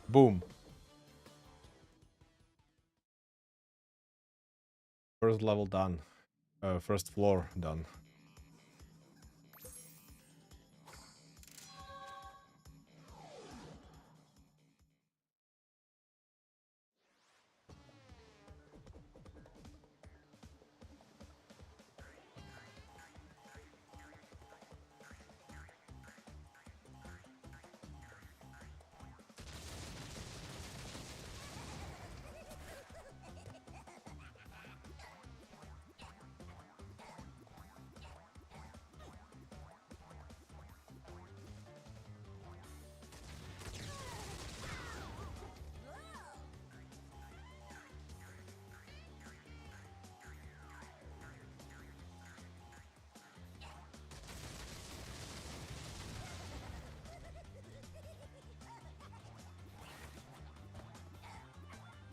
Boom. First level done. First floor done.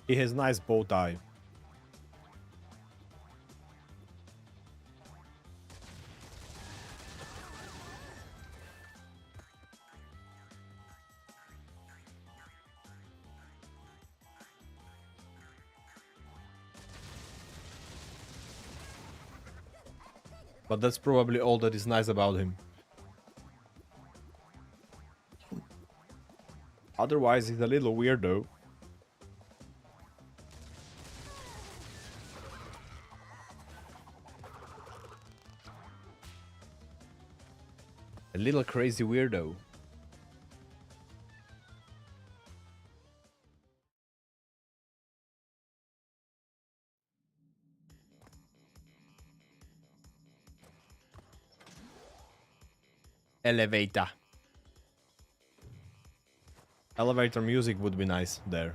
He has nice bow tie. But that's probably all that is nice about him. Otherwise, he's a little weirdo. A little crazy weirdo. Elevator. Elevator music would be nice there.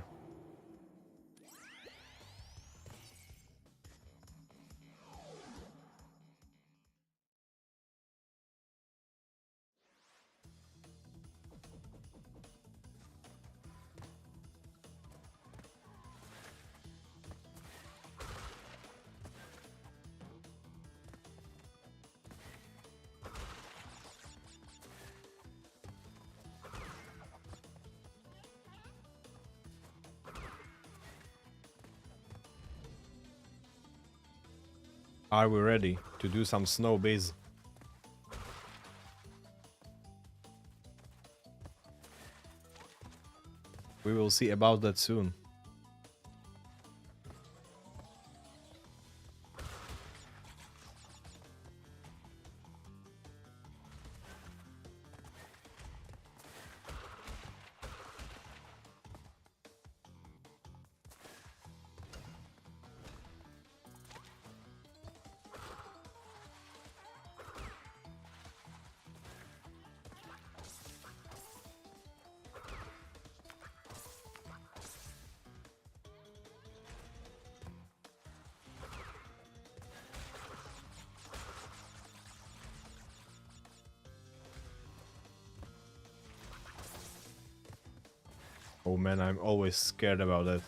Are we ready to do some snow biz? We will see about that soon. Oh man, I'm always scared about that.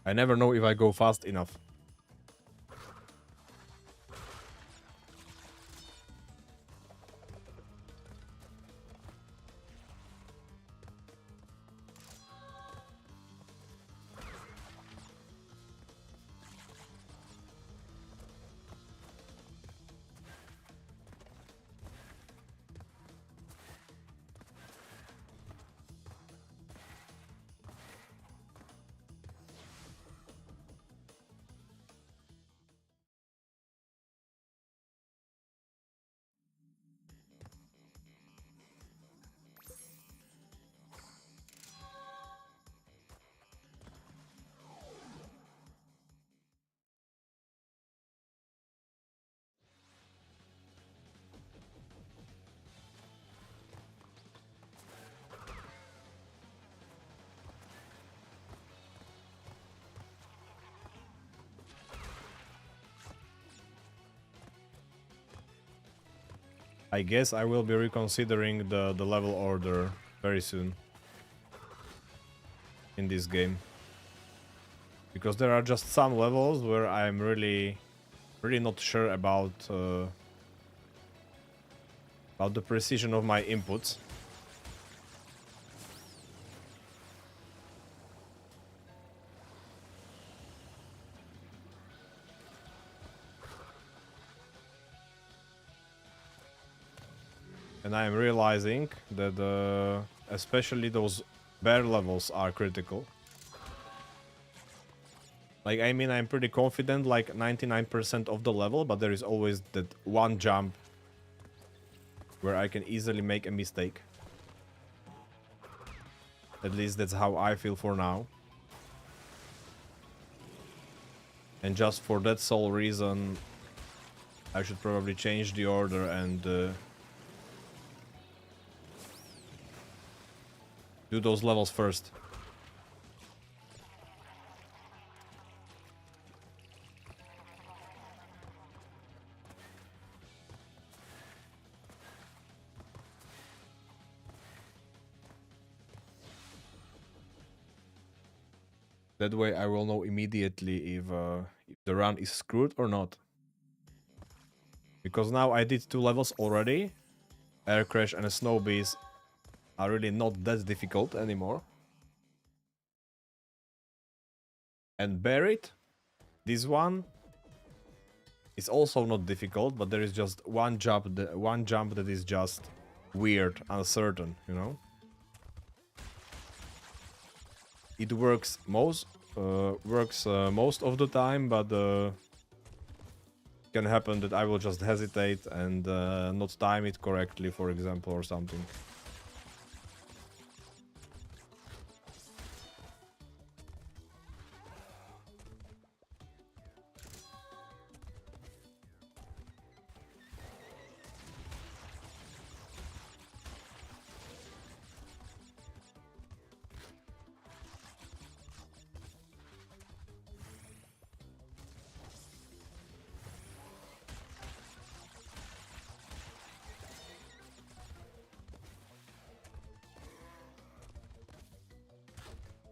I never know if I go fast enough. I guess I will be reconsidering the level order very soon in this game. Because there are just some levels where I'm really not sure about the precision of my inputs. And I am realizing that especially those bear levels are critical. Like, I mean, I'm pretty confident, like 99% of the level, but there is always that one jump where I can easily make a mistake. At least that's how I feel for now. And just for that sole reason, I should probably change the order and do those levels first. That way I will know immediately if the run is screwed or not. Because now I did 2 levels already. Air Crash and Snow Bees are really not that difficult anymore. And Buried, this one is also not difficult, but there is just one jump that is just weird, uncertain, you know? It works most of the time, but can happen that I will just hesitate and not time it correctly, for example, or something.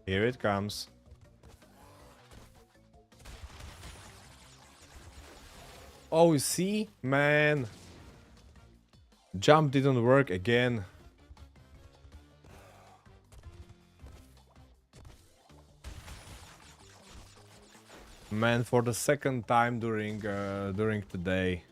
Here it comes. Oh, see? Man. Jump didn't work again. Man, for the second time during today.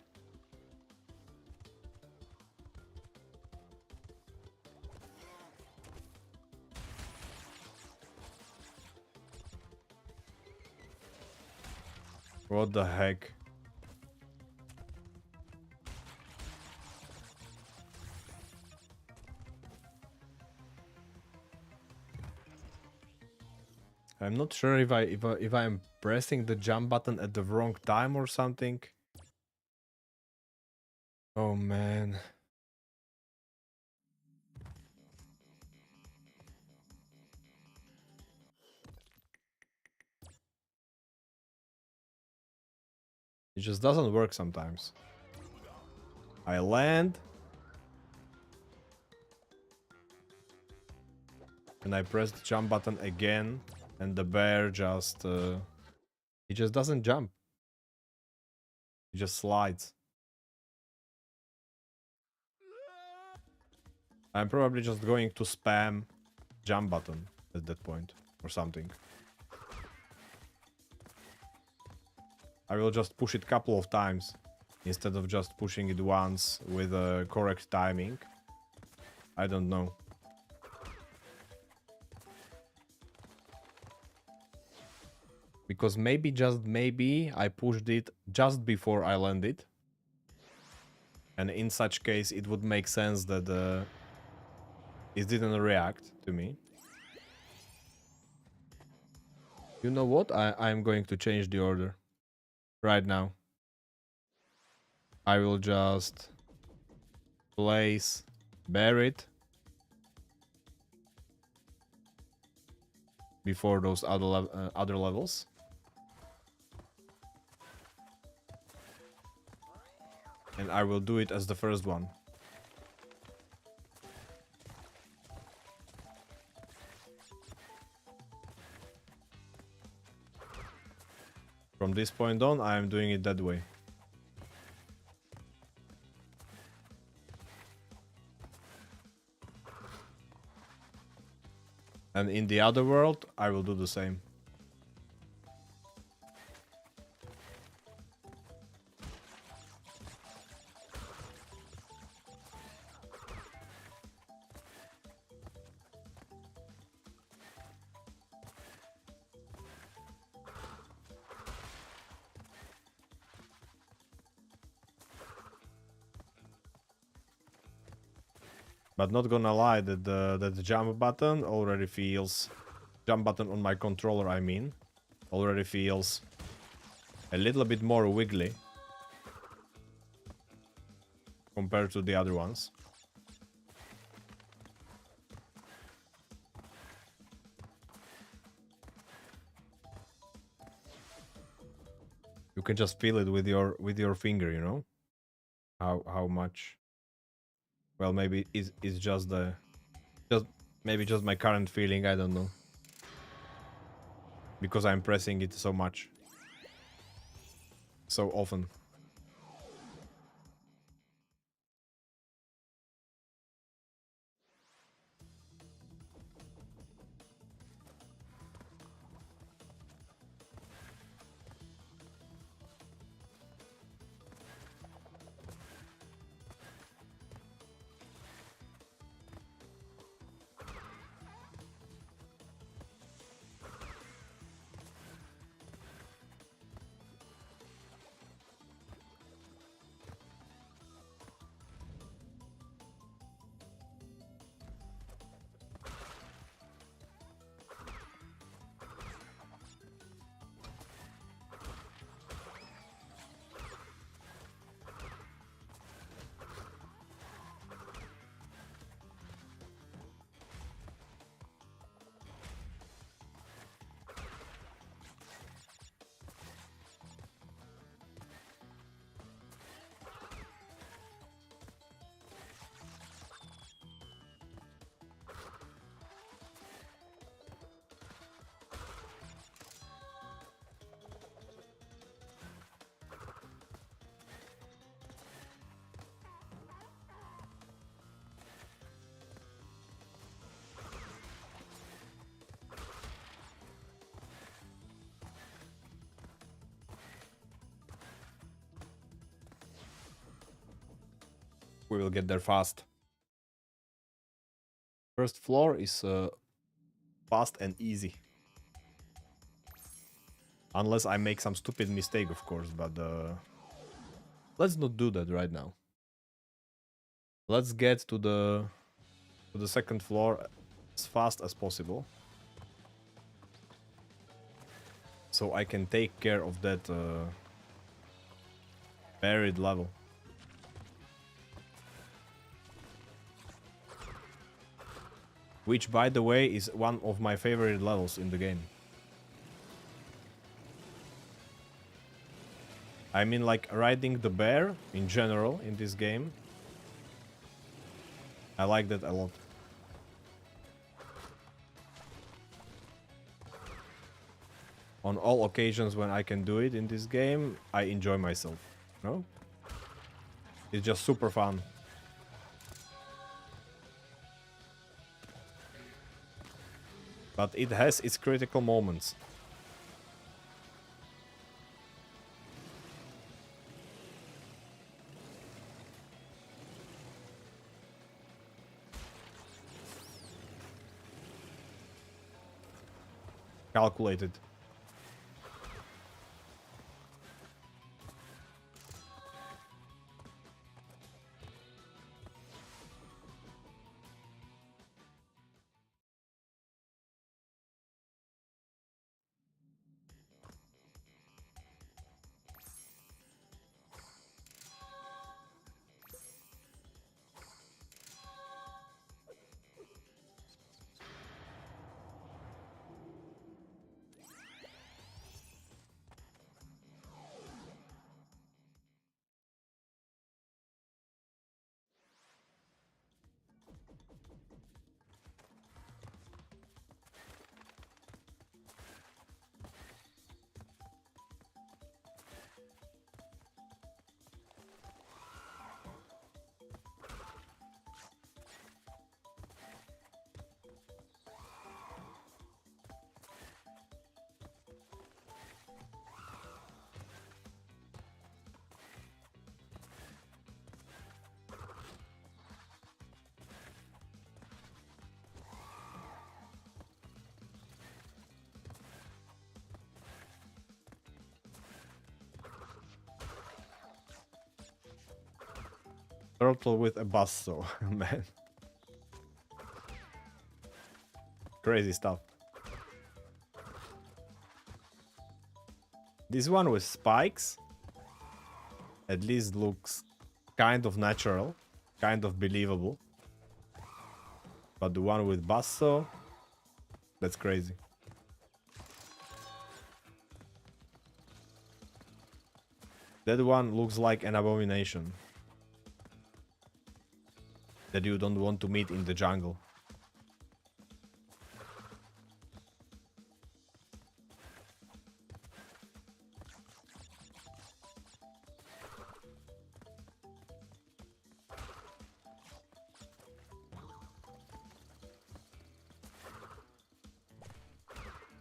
What the heck? I'm not sure if I'm pressing the jump button at the wrong time or something. Oh man. It just doesn't work sometimes. I land. And I press the jump button again. And the bear just... he just doesn't jump. He just slides. I'm probably just going to spam jump button at that point. Or something. I will just push it a couple of times. Instead of just pushing it once with a correct timing. I don't know. Because maybe, just maybe, I pushed it just before I landed. And in such case, it would make sense that it didn't react to me. You know what? I'm going to change the order. Right now. I will just place Barret before those other levels. And I will do it as the first one. From this point on, I am doing it that way. And in the other world, I will do the same. But not gonna lie, that the jump button already feels... Jump button on my controller, I mean. Already feels a little bit more wiggly. Compared to the other ones. You can just feel it with your finger, you know? How much... Well, maybe it's just the... Maybe just my current feeling, I don't know. Because I'm pressing it so much. So often. We will get there fast. First floor is fast and easy. Unless I make some stupid mistake, of course, but let's not do that right now. Let's get to the second floor as fast as possible. So I can take care of that buried level. Which, by the way, is one of my favorite levels in the game. I mean, like, riding the bear in general in this game. I like that a lot. On all occasions when I can do it in this game, I enjoy myself. No? It's just super fun. But it has its critical moments. Calculated. Turtle with a basso, man. Crazy stuff. This one with spikes at least looks kind of natural, kind of believable. But the one with basso, that's crazy. That one looks like an abomination that you don't want to meet in the jungle.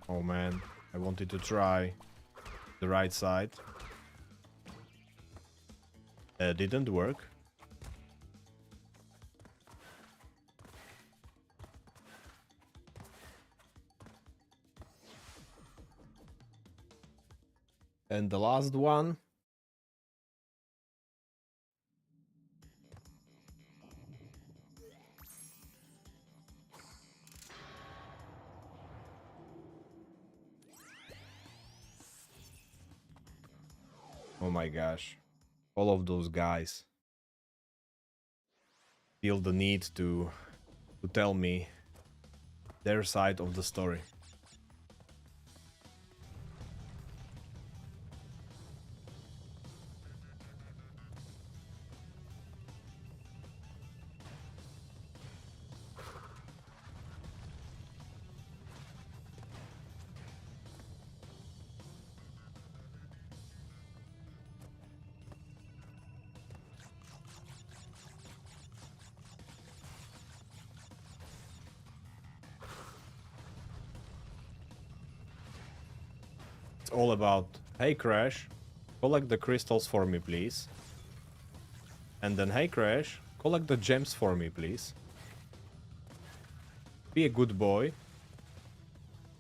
Oh man, I wanted to try the right side. Didn't work. And the last one. Oh my gosh. All of those guys feel the need to tell me their side of the story. It's all about, hey Crash, collect the crystals for me please. And then, hey Crash, Collect the gems for me, please. Be a good boy.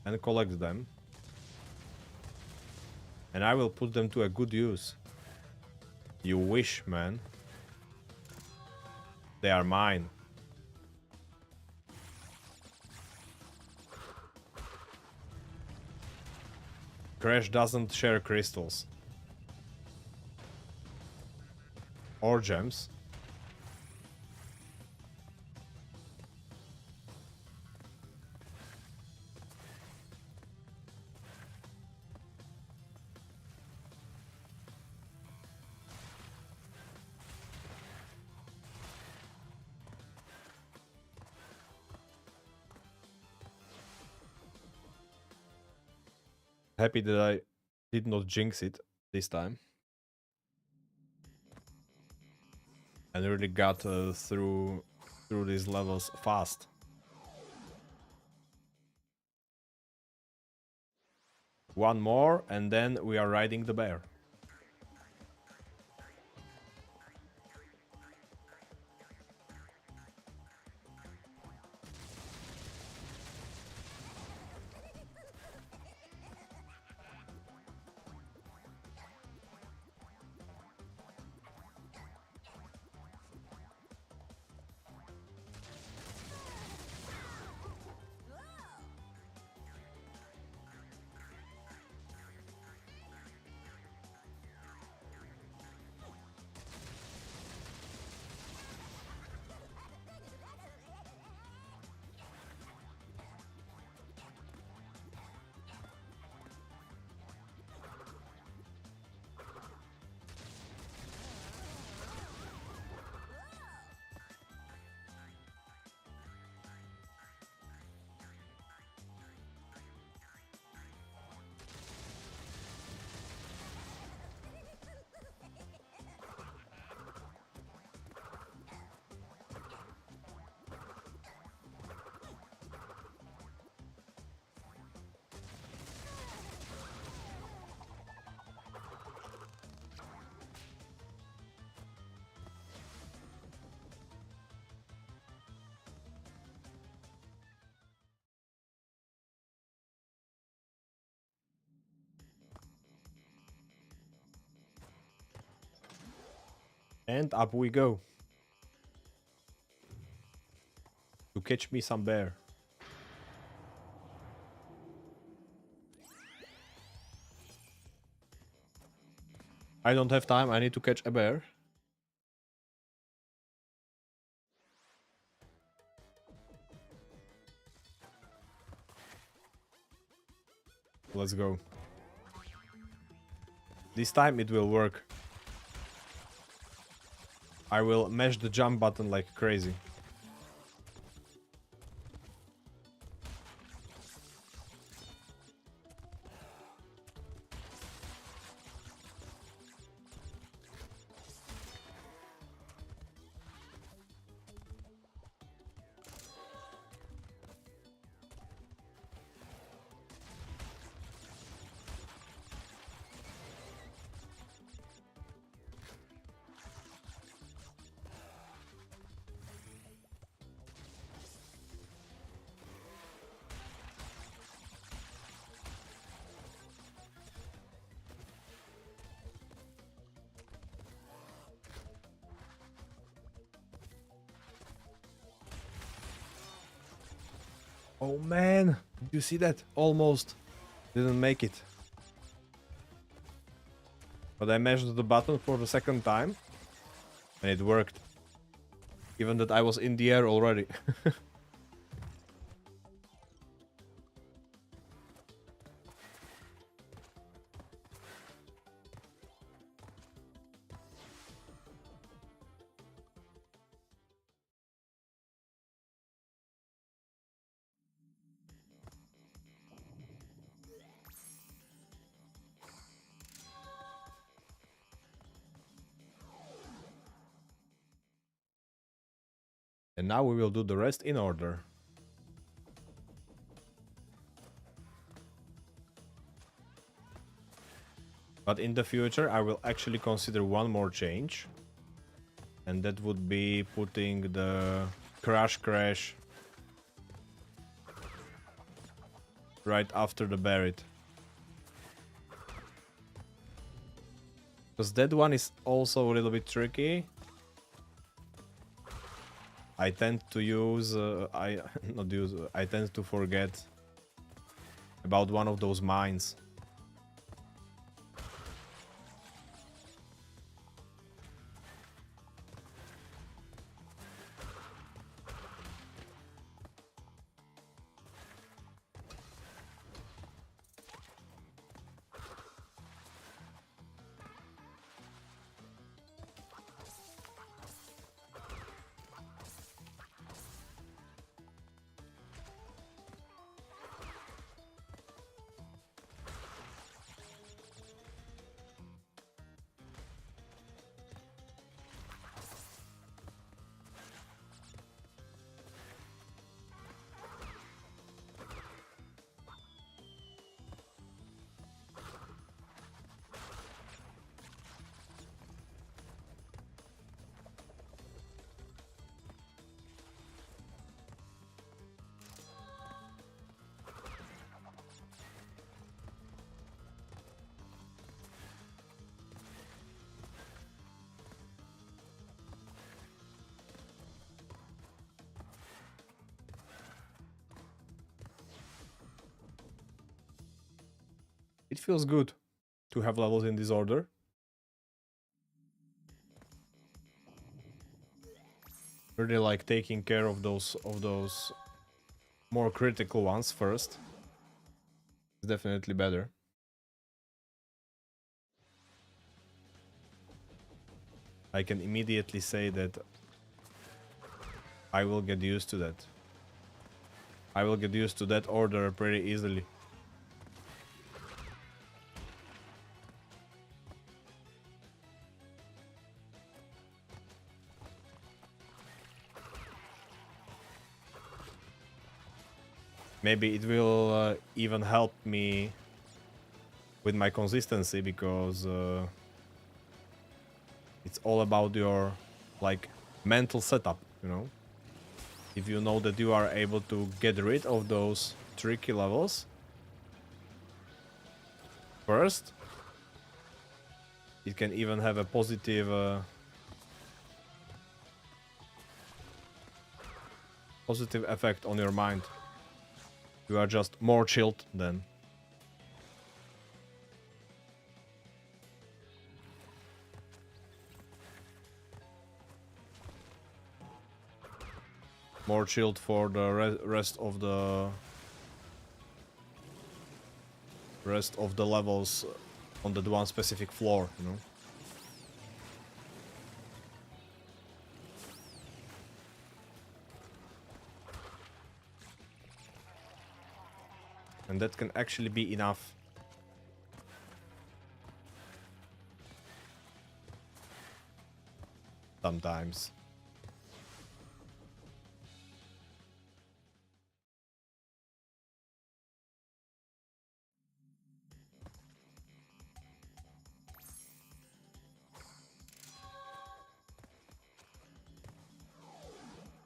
And collect them. And I will put them to a good use. You wish, man. They are mine. Crash doesn't share crystals. Or gems. Happy that I did not jinx it this time. And really got through these levels fast. One more, and then we are riding the bear. And up we go. To catch me some bear. I don't have time, I need to catch a bear. Let's go. This time it will work. I will mash the jump button like crazy. Oh man, did you see that? Almost didn't make it. But I mashed the button for the second time and it worked. Even that I was in the air already. And now we will do the rest in order. But in the future I will actually consider one more change. And that would be putting the crash right after the buried. Because that one is also a little bit tricky. I tend to use, I tend to forget about one of those mines. It feels good to have levels in this order. Really like taking care of those more critical ones first. It's definitely better. I can immediately say that I will get used to that. I will get used to that order pretty easily. Maybe it will even help me with my consistency, because it's all about your like mental setup, you know. If you know that you are able to get rid of those tricky levels first, it can even have a positive positive effect on your mind. You are just more chilled then. More chilled for the rest of the levels on that one specific floor, you know. And that can actually be enough. Sometimes.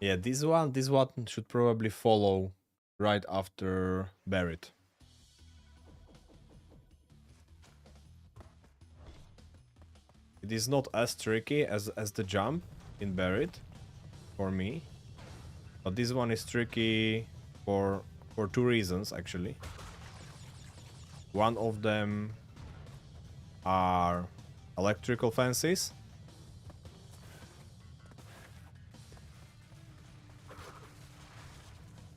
Yeah, this one should probably follow right after Buried. It is not as tricky as the jump in Buried for me, but this one is tricky for two reasons actually. One of them are electrical fences.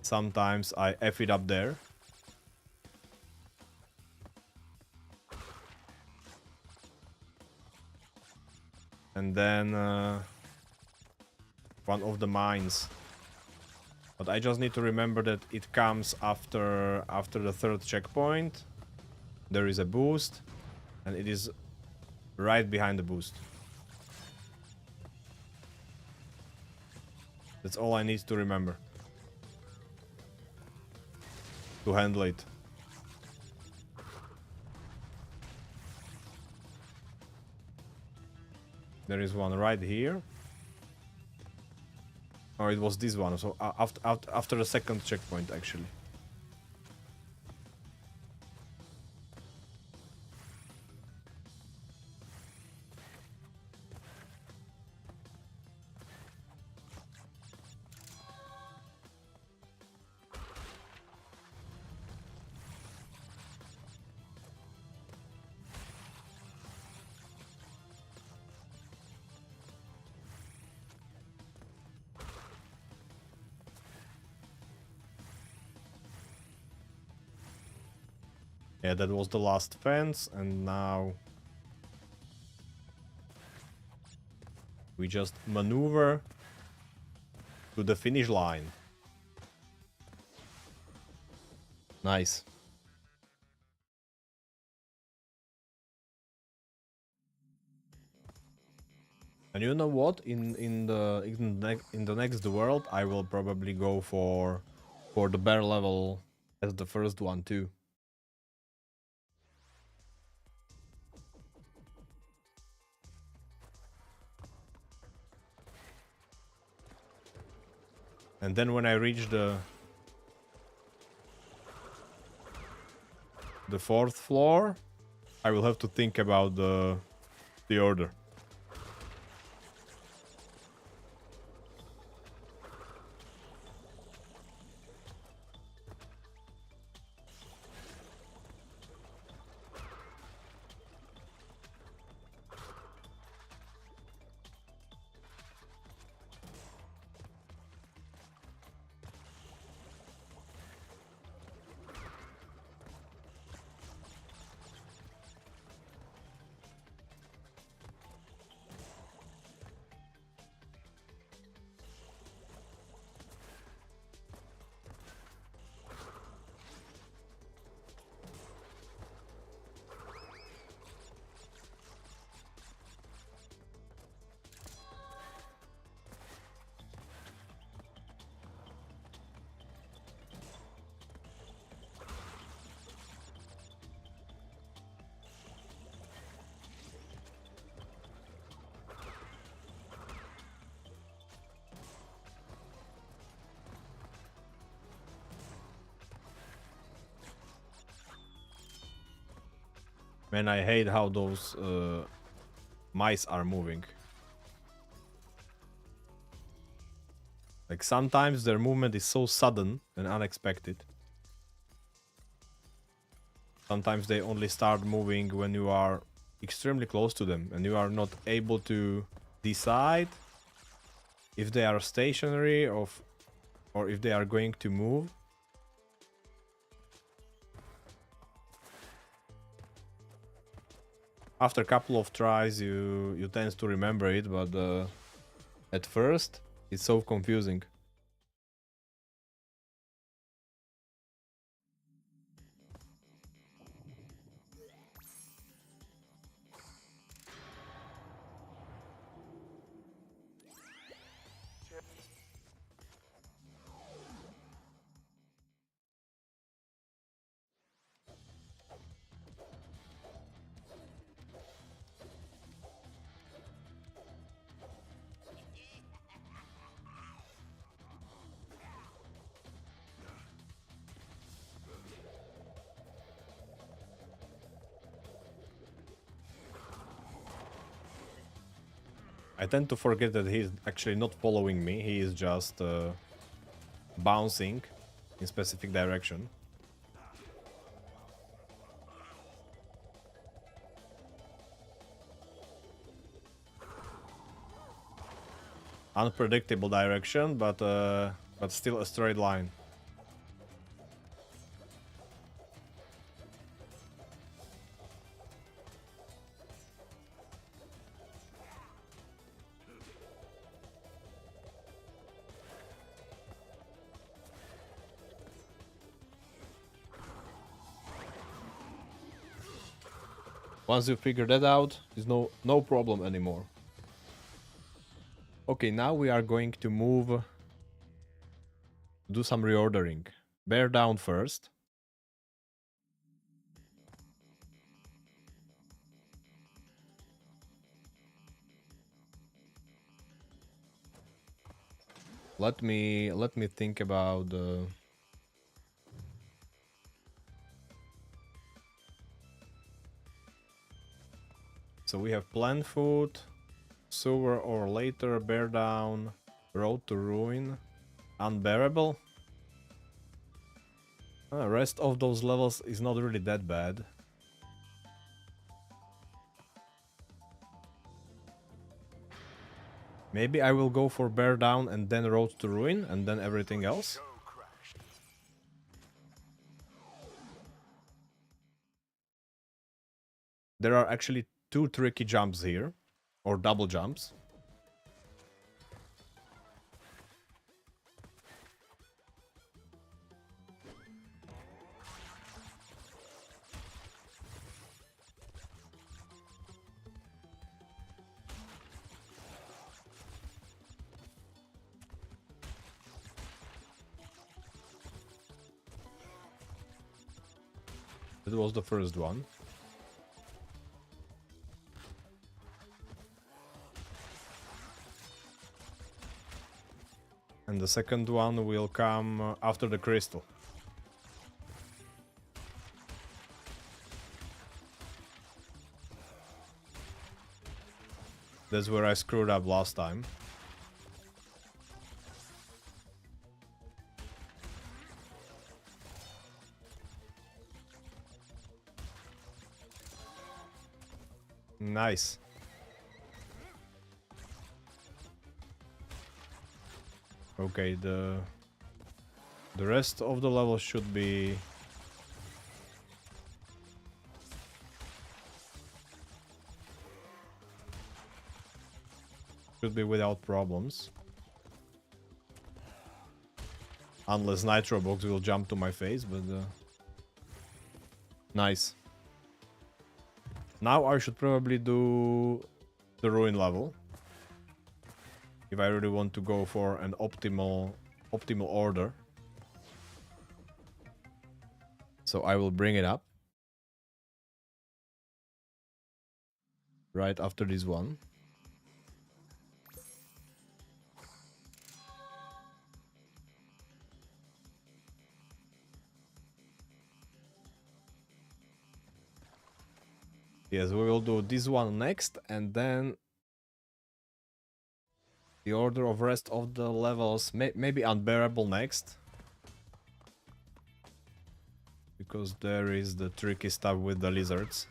Sometimes I F it up there. And then one of the mines. But I just need to remember that it comes after the third checkpoint. There is a boost, and it is right behind the boost. That's all I need to remember to handle it. There is one right here. Or it was this one, so after the second checkpoint, actually. Yeah, that was the last fence, and now we just maneuver to the finish line. Nice. And you know what? In the next world, I will probably go for the bear level as the first one too. And then when I reach the fourth floor, I will have to think about the order. Man, I hate how those mice are moving. Like sometimes their movement is so sudden and unexpected. Sometimes they only start moving when you are extremely close to them and you are not able to decide if they are stationary or if they are going to move. After a couple of tries, you tend to remember it, but at first, it's so confusing. I tend to forget that he's actually not following me, he is just bouncing in specific direction. Unpredictable direction, but still a straight line. Once you figure that out, there's no problem anymore. Okay, now we are going to move, do some reordering. Bear down first. Let me think about the. So we have plant food, sewer or later, bear down, road to ruin, unbearable. Rest of those levels is not really that bad. Maybe I will go for bear down and then road to ruin and then everything else. Show crash. There are actually 2 tricky jumps here, or double jumps. That was the first one. And the second one will come after the crystal. That's where I screwed up last time. Nice. Okay, the rest of the level should be without problems. Unless Nitro Box will jump to my face, but nice. Now I should probably do the ruin level. If I really want to go for an optimal order. So I will bring it up. Right after this one. Yes, we will do this one next, and then the order of rest of the levels, maybe unbearable next. Because there is the tricky stuff with the lizards.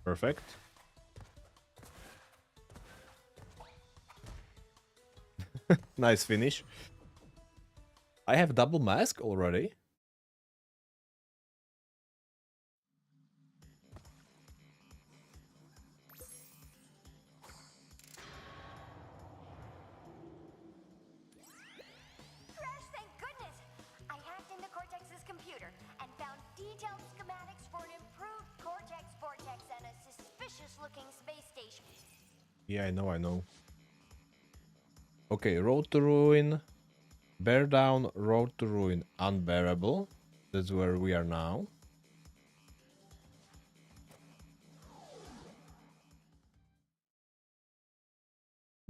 Perfect. Nice finish. I have double mask already. Crash, thank goodness! I hacked into Cortex's computer and found detailed schematics for an improved Cortex vortex and a suspicious-looking space station. Yeah, I know. Okay, road to ruin. Bear down, road to ruin, unbearable. That's where we are now.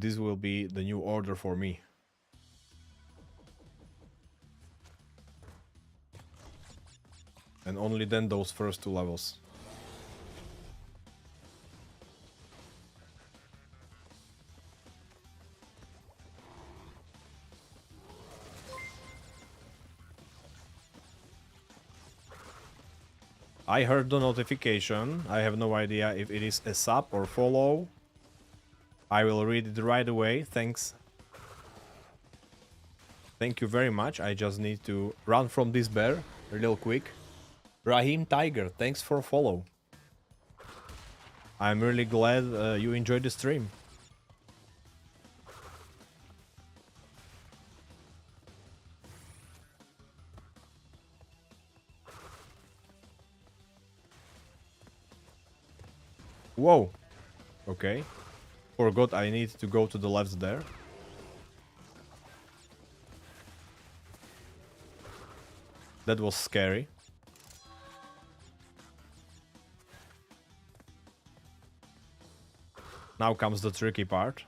This will be the new order for me. And only then those first 2 levels. I heard the notification. I have no idea if it is a sub or follow. I will read it right away. Thanks. Thank you very much. I just need to run from this bear real quick. Rahim Tiger, thanks for follow. I'm really glad you enjoyed the stream. Whoa. Okay. Forgot I need to go to the left there. That was scary. Now comes the tricky part.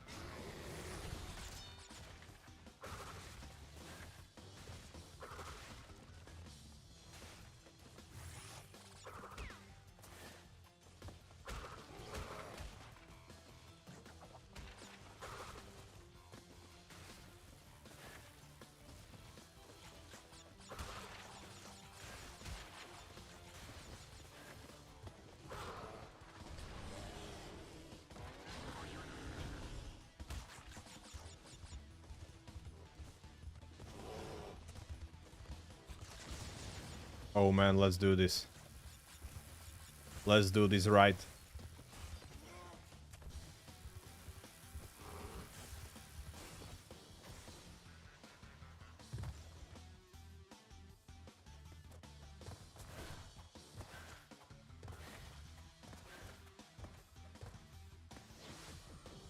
Oh man, let's do this. Let's do this right.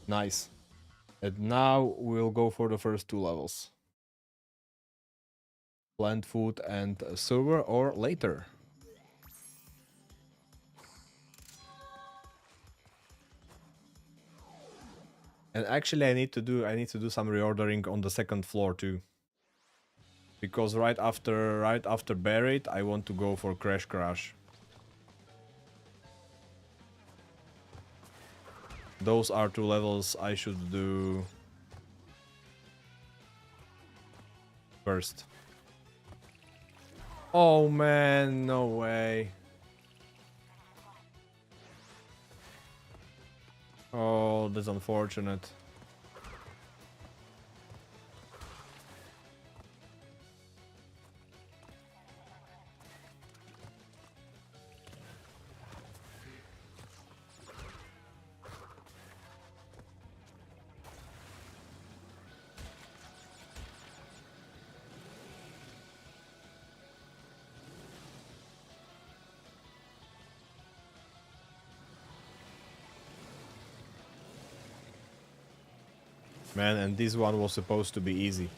Nice. And now we'll go for the first 2 levels. Plant food and server or later. And actually I need to do some reordering on the 2nd floor too. Because right after Buried I want to go for Crash. Those are 2 levels I should do first. Oh man, no way. Oh, that's unfortunate. Man, and this one was supposed to be easy.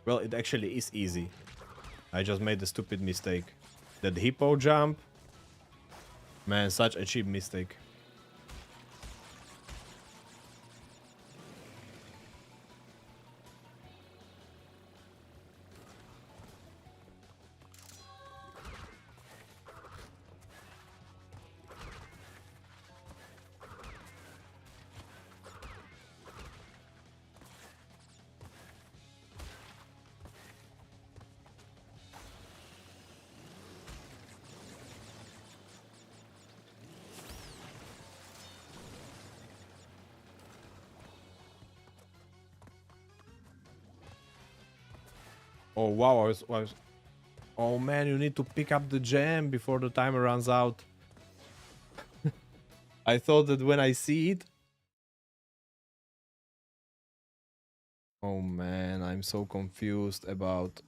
Well, it actually is easy. I just made a stupid mistake. That hippo jump? Man, such a cheap mistake. Oh wow, I was... Oh man, you need to pick up the gem before the timer runs out. I thought that when I see it... Oh man, I'm so confused about...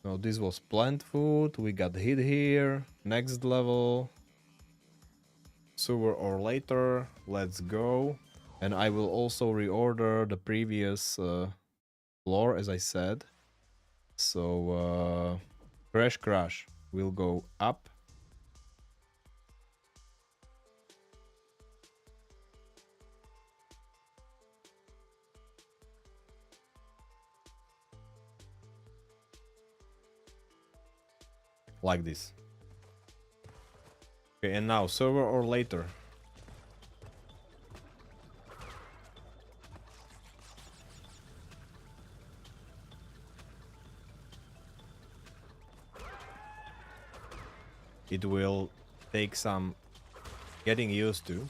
No, this was plant food, we got hit here. Next level. Sooner or later, let's go. And I will also reorder the previous floor, as I said. So, Crash will go up. Like this. Okay, and now server or later? It will take some getting used to.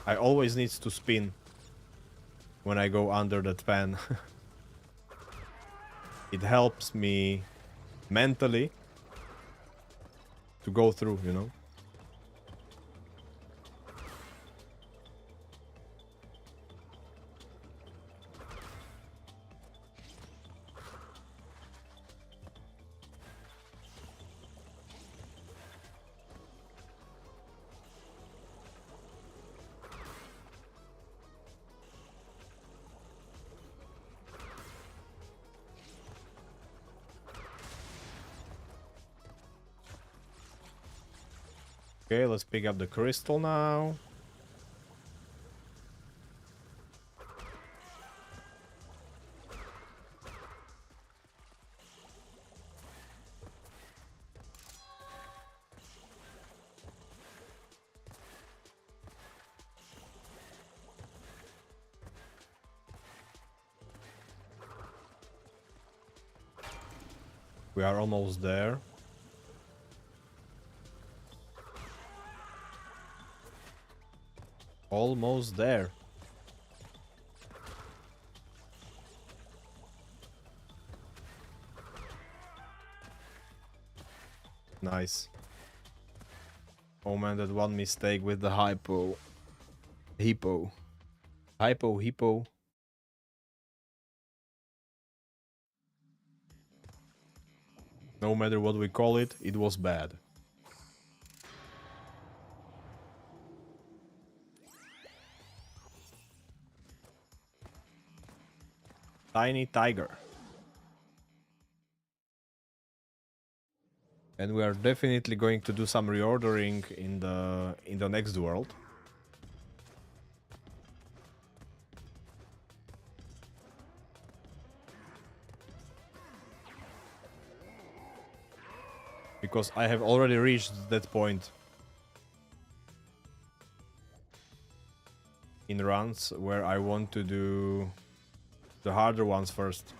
I always need to spin when I go under that fan. It helps me mentally to go through, you know. Okay, let's pick up the crystal now. We are almost there. Almost there. Nice. Oh man, that one mistake with the hypo. Hippo. Hippo. No matter what we call it, it was bad. Tiny tiger. And we are definitely going to do some reordering in the next world. Because I have already reached that point in runs where I want to do the harder ones first.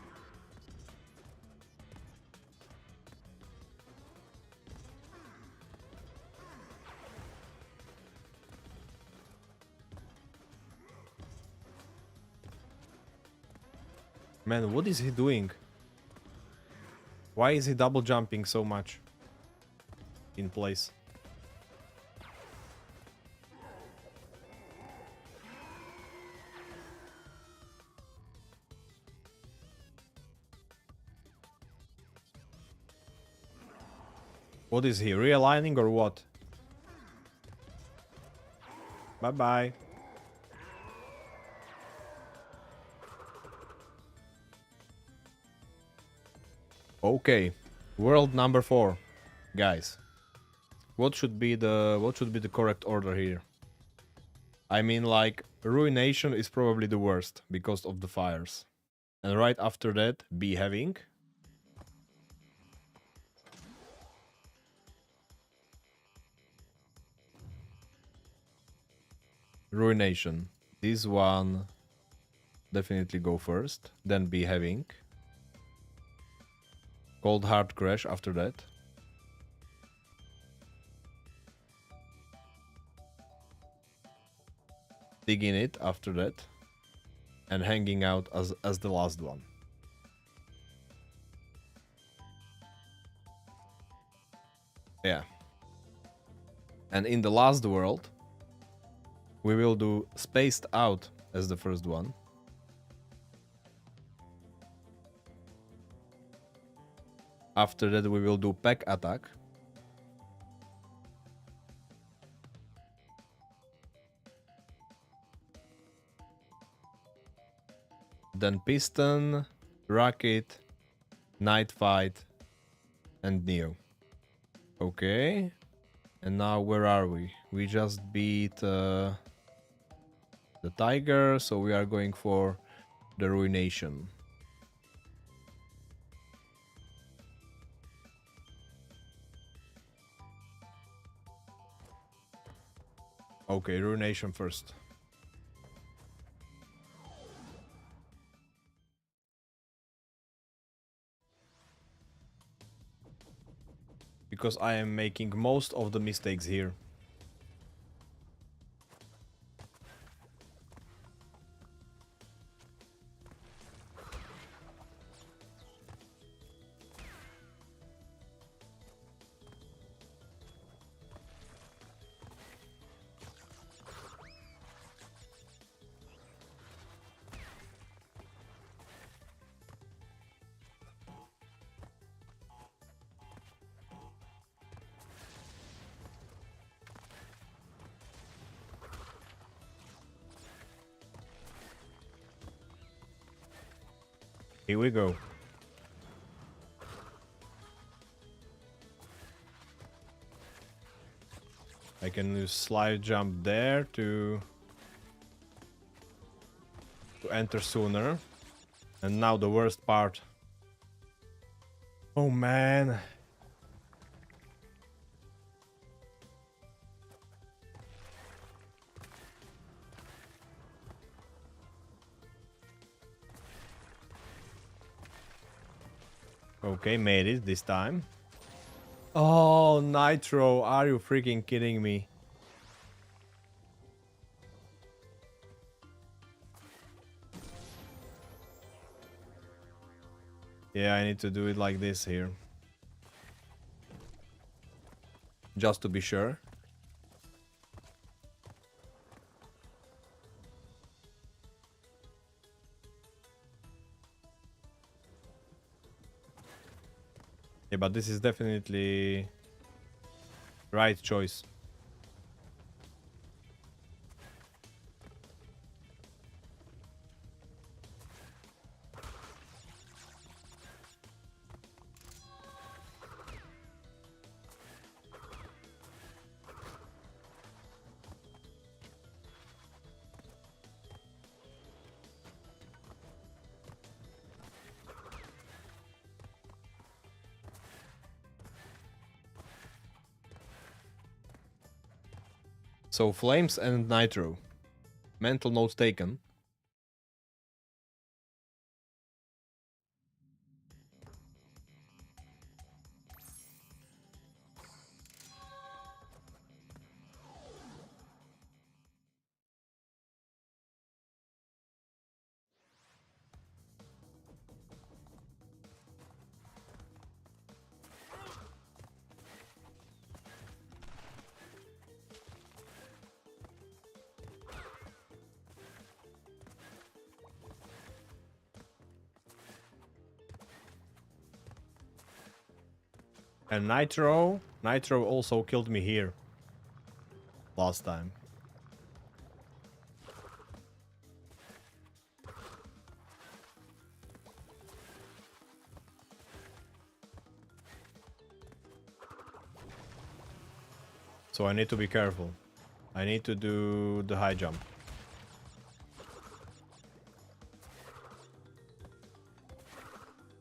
Man, what is he doing? Why is he double jumping so much in place? What is he, realigning or what? Bye-bye. Okay, world number 4, guys. What should be the correct order here? I mean, like, Ruination is probably the worst because of the fires, and right after that, Behaving. Ruination. This one definitely go first, then Behaving. Cold Hard Crash after that. Digging It after that. And Hanging Out as the last one. Yeah. And in the last world, we will do Spaced Out as the first one. After that, we will do pack attack. Then piston, rocket, night fight, and Neo. Okay. And now where are we? We just beat the tiger, so we are going for the ruination. Okay, ruination first. Because I am making most of the mistakes here. Here we go. I can use slide jump there to enter sooner. And now the worst part. Oh man. Okay, made it this time. Oh, Nitro, are you freaking kidding me? Yeah, I need to do it like this here. Just to be sure. Yeah, but this is definitely right choice. So Flames and Nitro. Mental notes taken. And Nitro also killed me here. Last time. So I need to be careful. I need to do the high jump.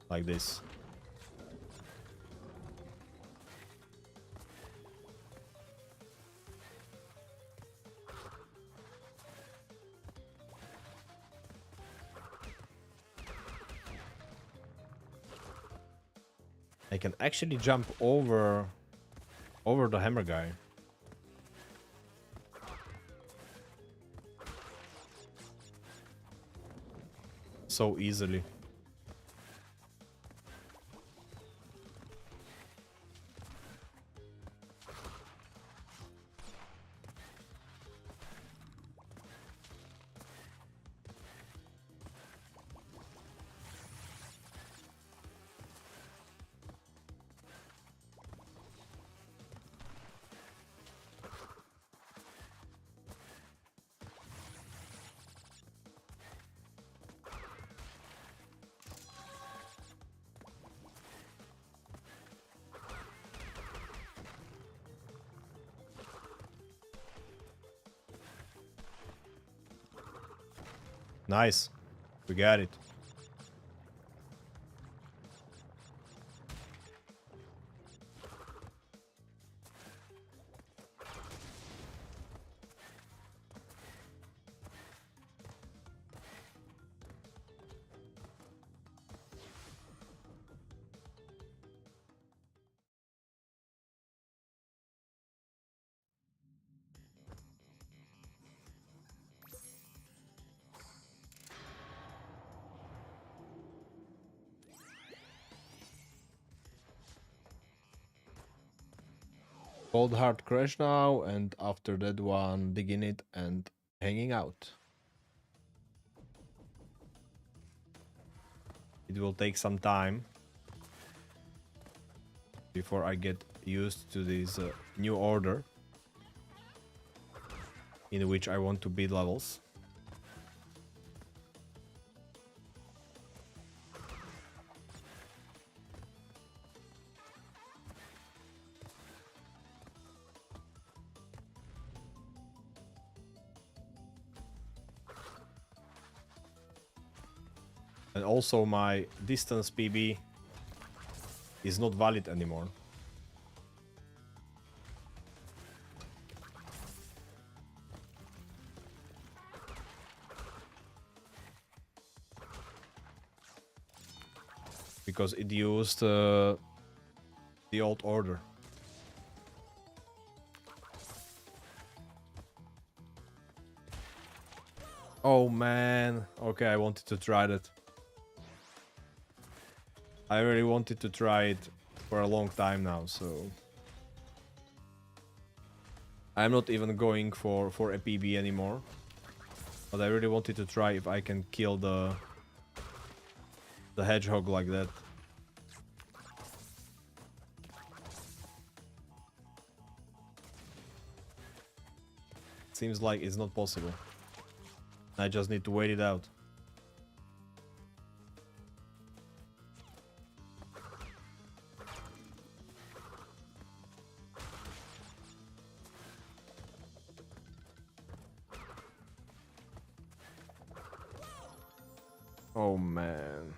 Like this. I can actually jump over the hammer guy. So easily. Nice. We got it. Cold hard crash now, and after that one, digging it and hanging out. It will take some time before I get used to this new order in which I want to beat levels. And also my distance PB is not valid anymore. Because it used the old order. Oh man, okay, I wanted to try that. I really wanted to try it for a long time now, so I'm not even going for a PB anymore. But I really wanted to try if I can kill the hedgehog like that. Seems like it's not possible. I just need to wait it out. Oh man.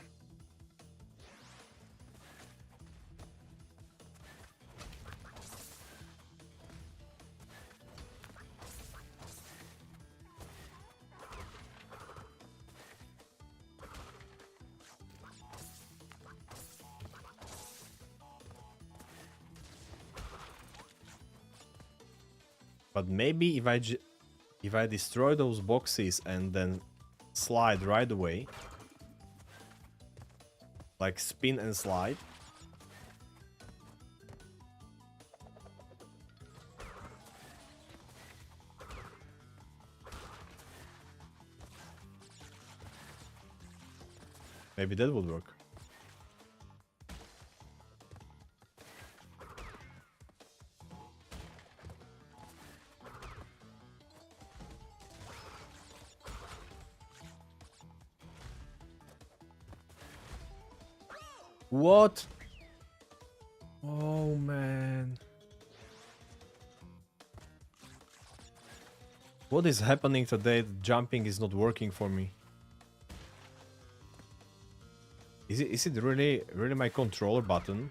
But maybe if I destroy those boxes and then slide right away, like spin and slide, maybe that would work. What? Oh man. What is happening today? Jumping is not working for me. Is it really my controller button?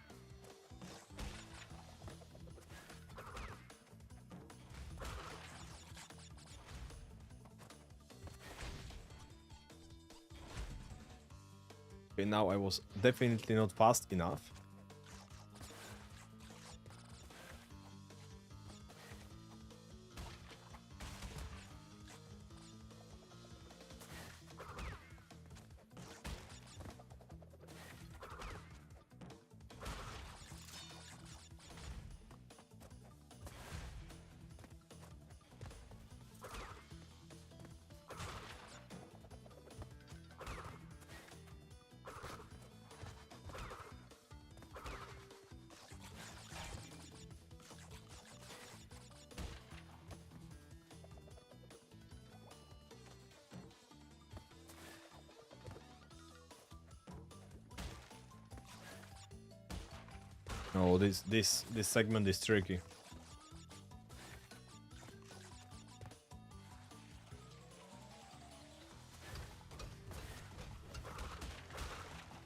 Okay, now I was definitely not fast enough. No, this segment is tricky.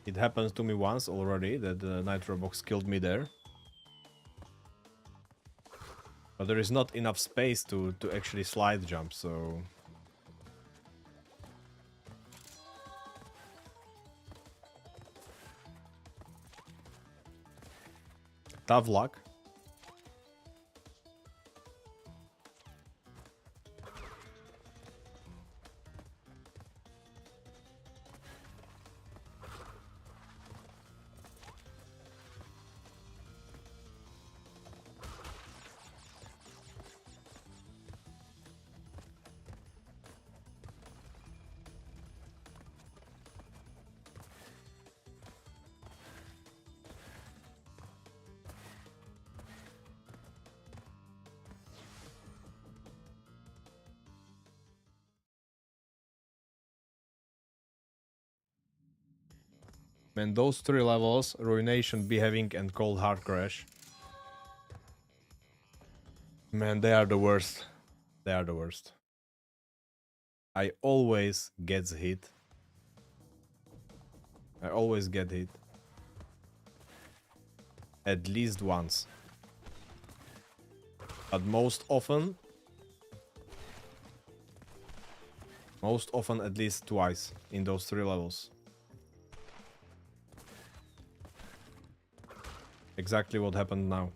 It happened to me once already that the nitro box killed me there. But there is not enough space to actually slide jump, so... Tough luck. Man, those 3 levels, Ruination, Behaving and Cold Hard Crash. Man, they are the worst. They are the worst. I always get hit. I always get hit. At least once. But most often at least twice in those 3 levels. Exactly what happened now.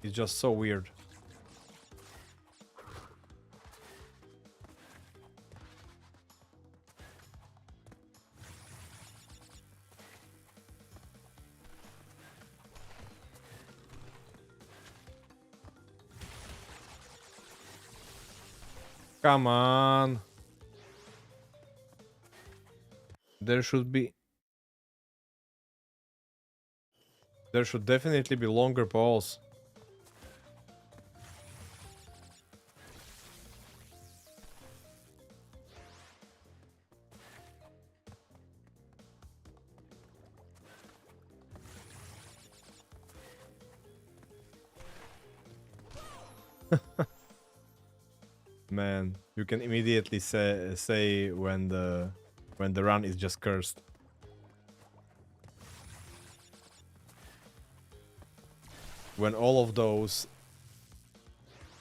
It's just so weird. Come on. There should definitely be longer balls. Man, you can immediately say when the run is just cursed. When all of those...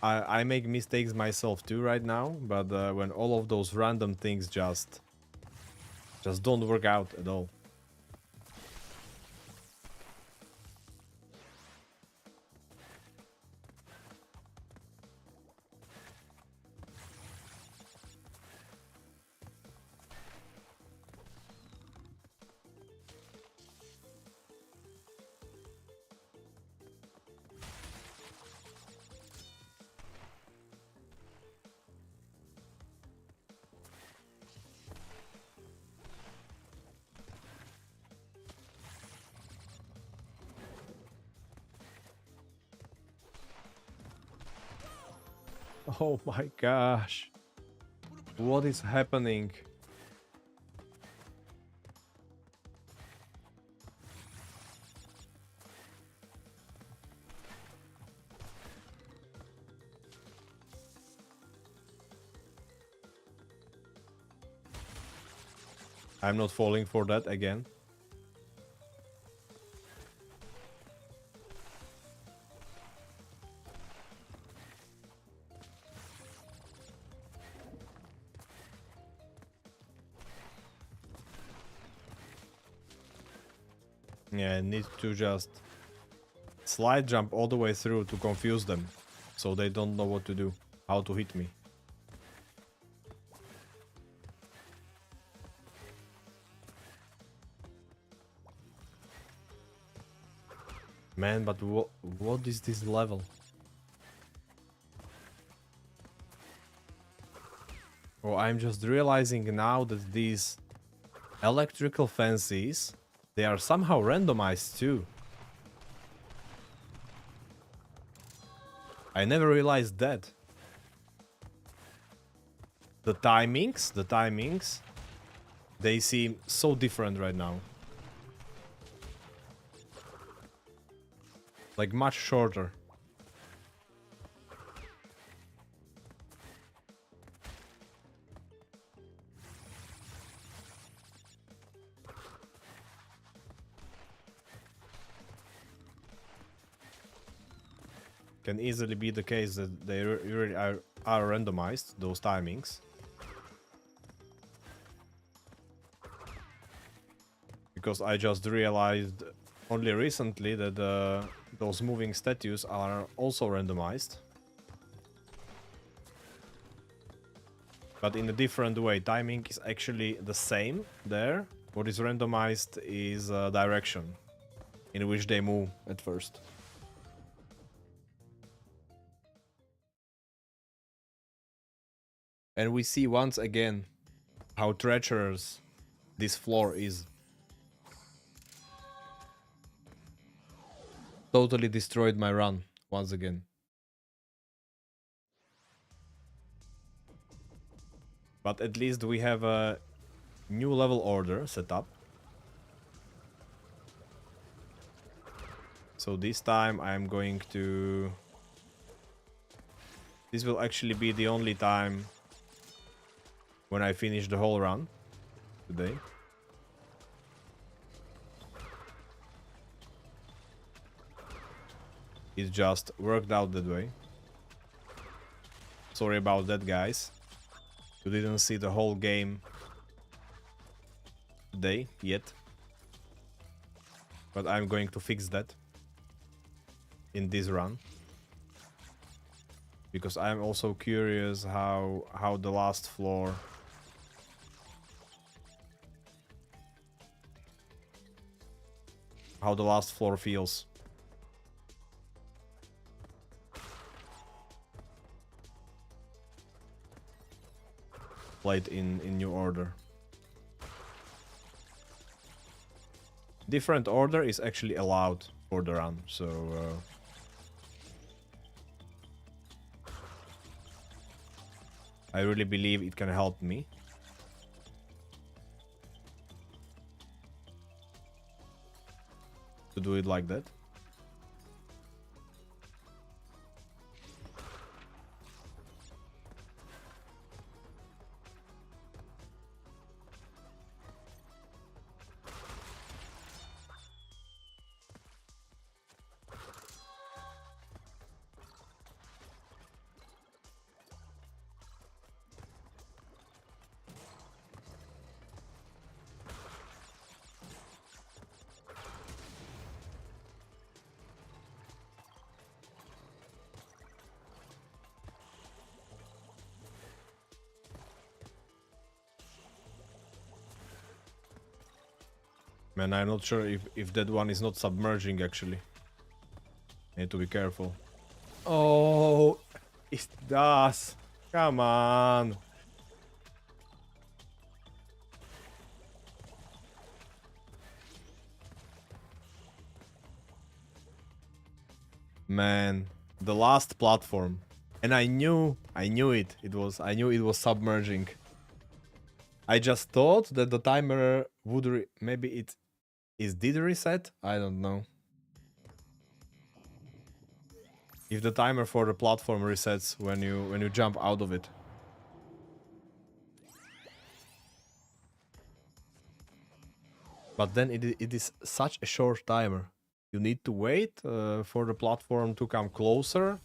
I make mistakes myself too right now, but when all of those random things just don't work out at all. Oh my gosh. What is happening? I'm not falling for that again. Yeah, I need to just slide jump all the way through to confuse them, so they don't know what to do, how to hit me. Man, but what is this level? Oh, I'm just realizing now that these electrical fences, they are somehow randomized too. I never realized that. The timings, they seem so different right now. Like much shorter. can easily be the case that they really are randomized, those timings. Because I just realized only recently that those moving statues are also randomized. But in a different way. Timing is actually the same there. What is randomized is direction in which they move at first. And we see once again how treacherous this floor is. Totally destroyed my run once again. But at least we have a new level order set up. So this time I'm going to... This will actually be the only time when I finish the whole run today. It just worked out that way. Sorry about that, guys. You didn't see the whole game today yet. But I'm going to fix that in this run. Because I'm also curious how the last floor... How the last floor feels. Played in new order. Different order is actually allowed for the run, so... I really believe it can help me. To do it like that. Man, I'm not sure if that one is not submerging actually. Need to be careful. Oh, it does. Come on. Man, the last platform. And I knew it. I knew it was submerging. I just thought that the timer would maybe it did reset? I don't know. If the timer for the platform resets when you jump out of it. But then it is such a short timer. You need to wait for the platform to come closer.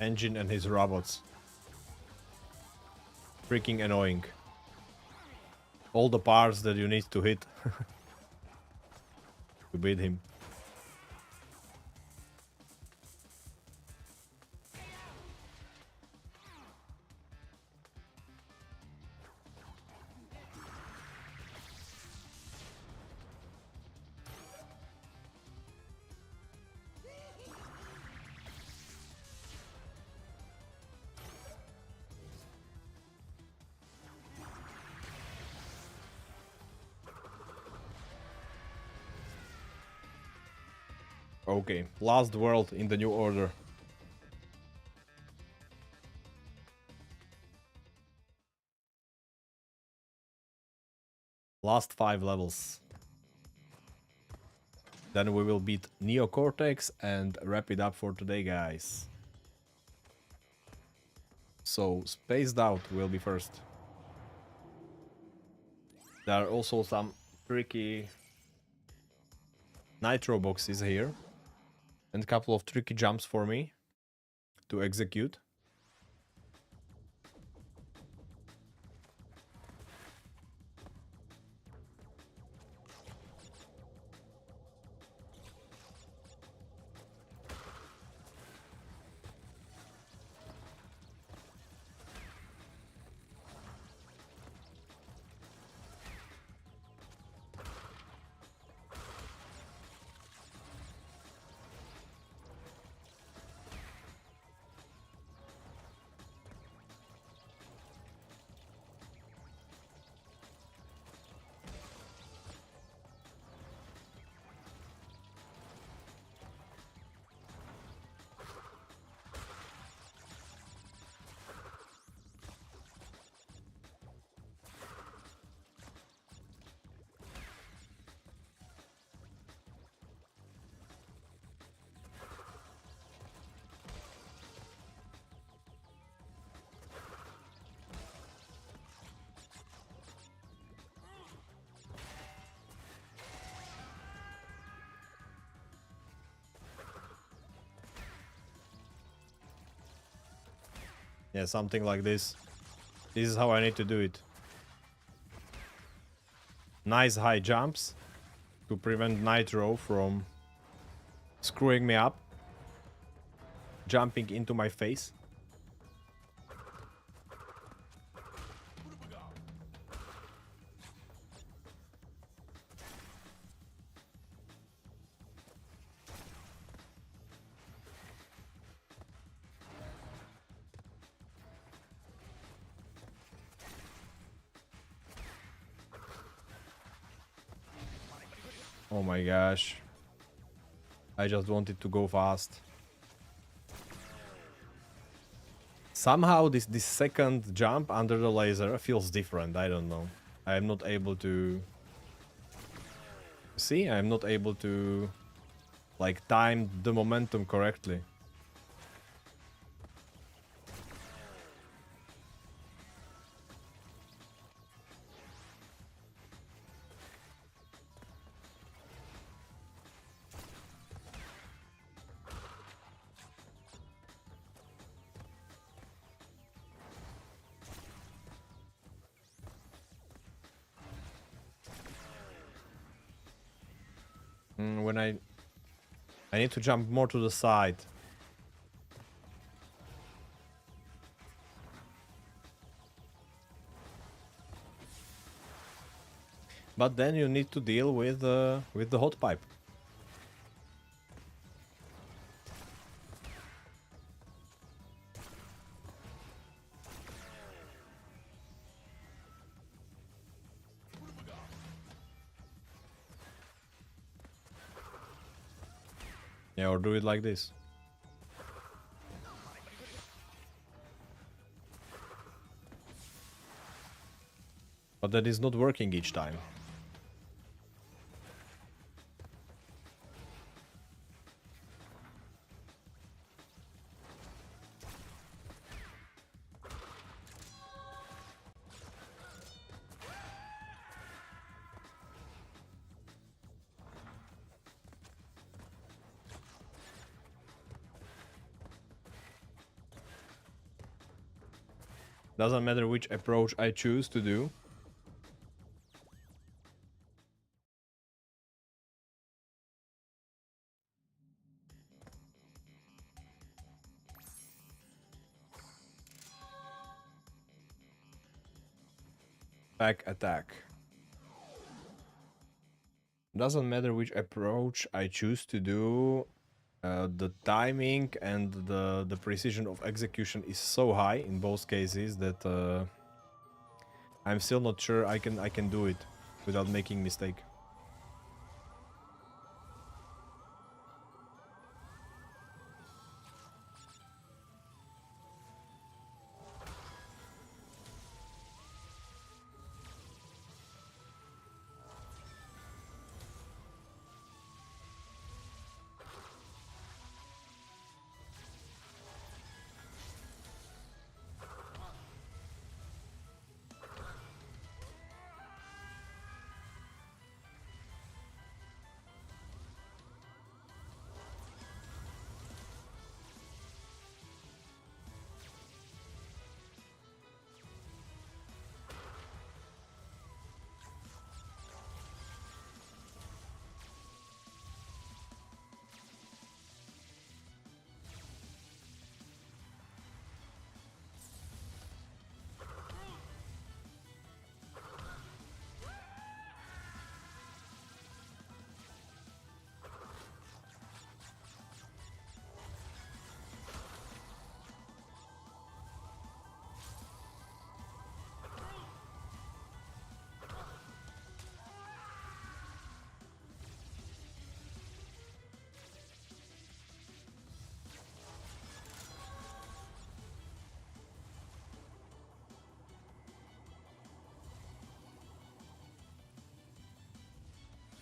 Engine and his robots. Freaking annoying. All the parts that you need to hit to beat him. Okay, last world in the new order. Last 5 levels. Then we will beat Neocortex and wrap it up for today, guys. So, Spaced Out will be first. There are also some tricky nitro boxes here. And a couple of tricky jumps for me to execute. Yeah, something like this. This is how I need to do it. Nice high jumps to prevent Nitro from screwing me up. Jumping into my face. Oh my gosh. I just wanted to go fast. Somehow this second jump under the laser feels different. I don't know. I am not able to... See? I am not able to... like, time the momentum correctly. When I need to jump more to the side. But then you need to deal with the hot pipe. Yeah, or do it like this. But that is not working each time. Doesn't matter which approach I choose to do. Back attack. Doesn't matter which approach I choose to do. The timing and the precision of execution is so high in both cases that I'm still not sure I can do it without making mistake.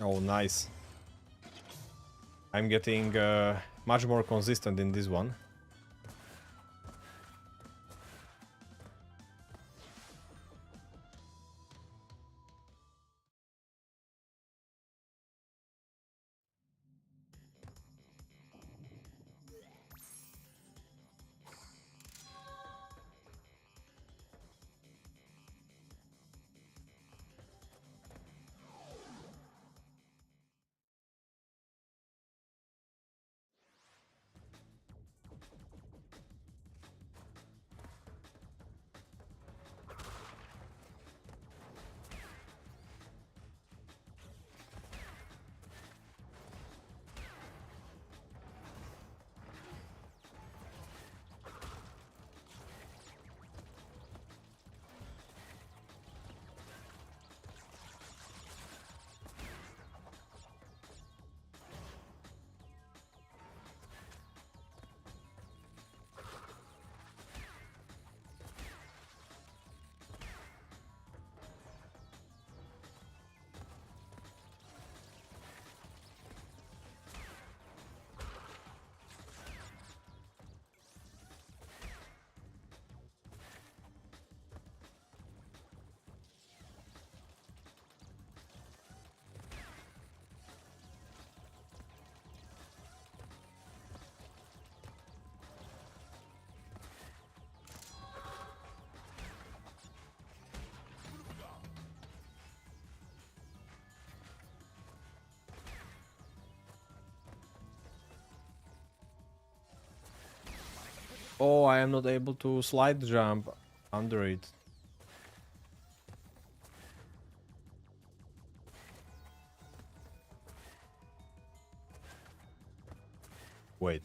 Oh, nice. I'm getting much more consistent in this one. Oh, I am not able to slide jump under it. Wait.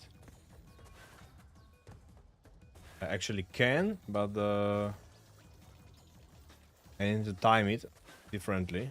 I actually can, but I need to time it differently.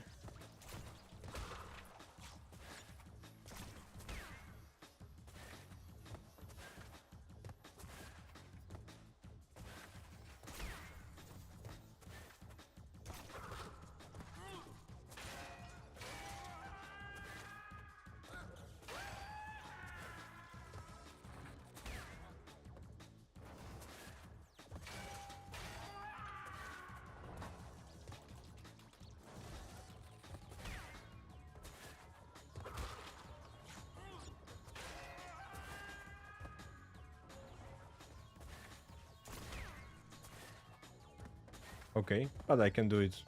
Okay, but I can do it.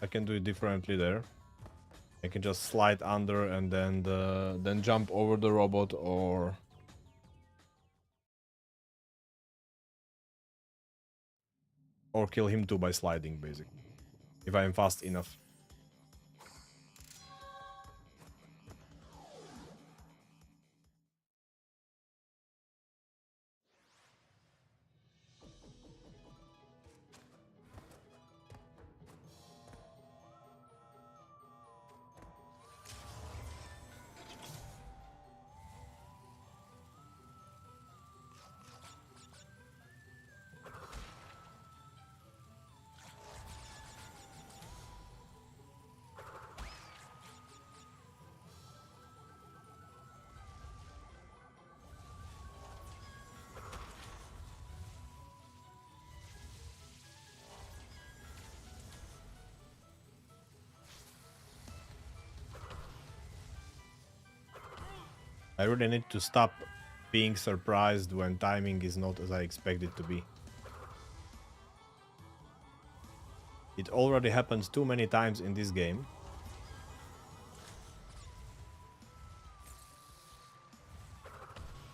I can do it differently there. I can just slide under and then jump over the robot or kill him too by sliding, basically, if I am fast enough. I really need to stop being surprised when timing is not as I expect it to be. It already happened too many times in this game.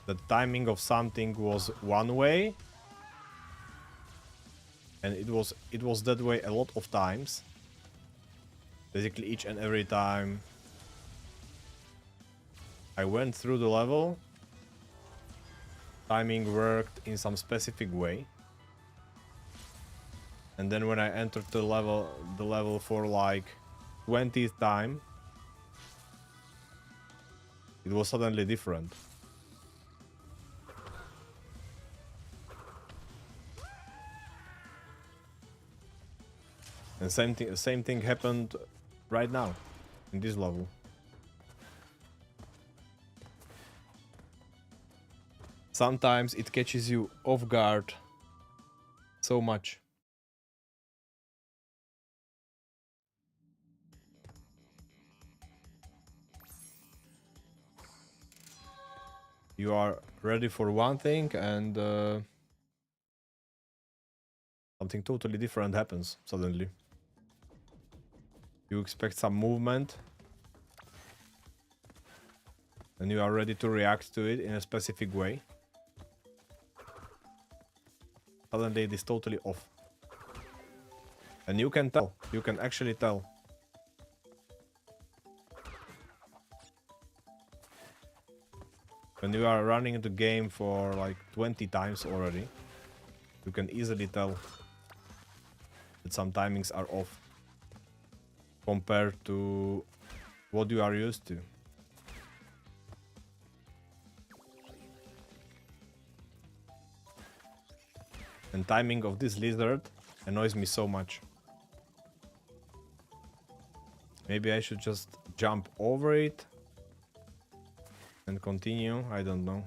The timing of something was one way, and it was that way a lot of times. Basically each and every time I went through the level, timing worked in some specific way. And then when I entered the level for like 20th time, it was suddenly different. And same thing happened right now in this level. Sometimes it catches you off guard so much. You are ready for one thing and something totally different happens suddenly. You expect some movement and you are ready to react to it in a specific way. Suddenly it is totally off. And you can tell. You can actually tell. When you are running the game for like 20 times already, you can easily tell that some timings are off compared to what you are used to. And timing of this lizard annoys me so much. Maybe I should just jump over it and continue, I don't know.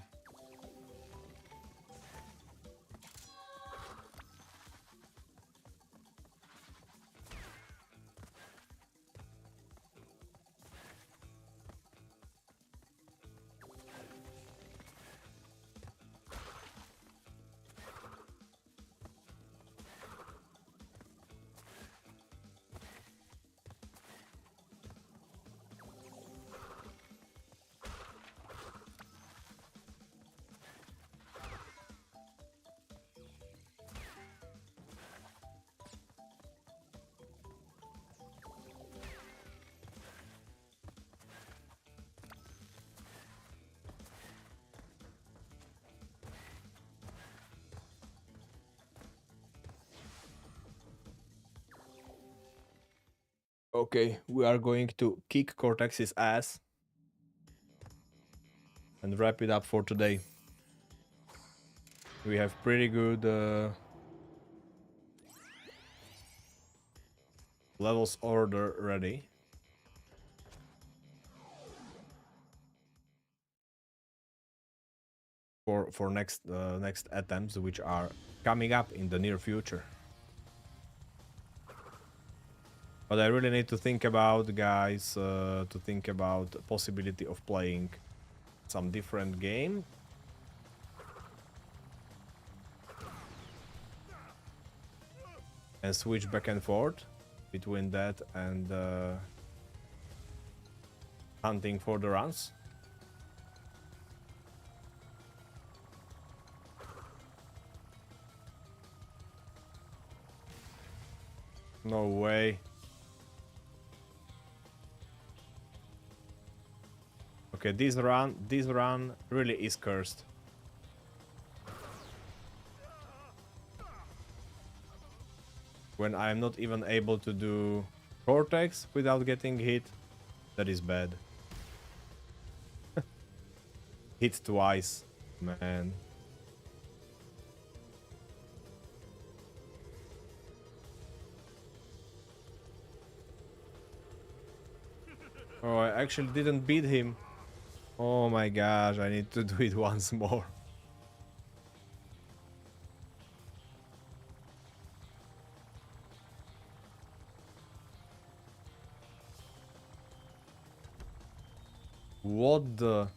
Okay, we are going to kick Cortex's ass and wrap it up for today. We have pretty good levels order ready. For next attempts, which are coming up in the near future. But I really need to think about, guys, to think about the possibility of playing some different game. and switch back and forth between that and hunting for the runs. No way. Okay, this run really is cursed. When I'm not even able to do Cortex without getting hit, that is bad. Hit twice, man. Oh, I actually didn't beat him. Oh my gosh, I need to do it once more. What the...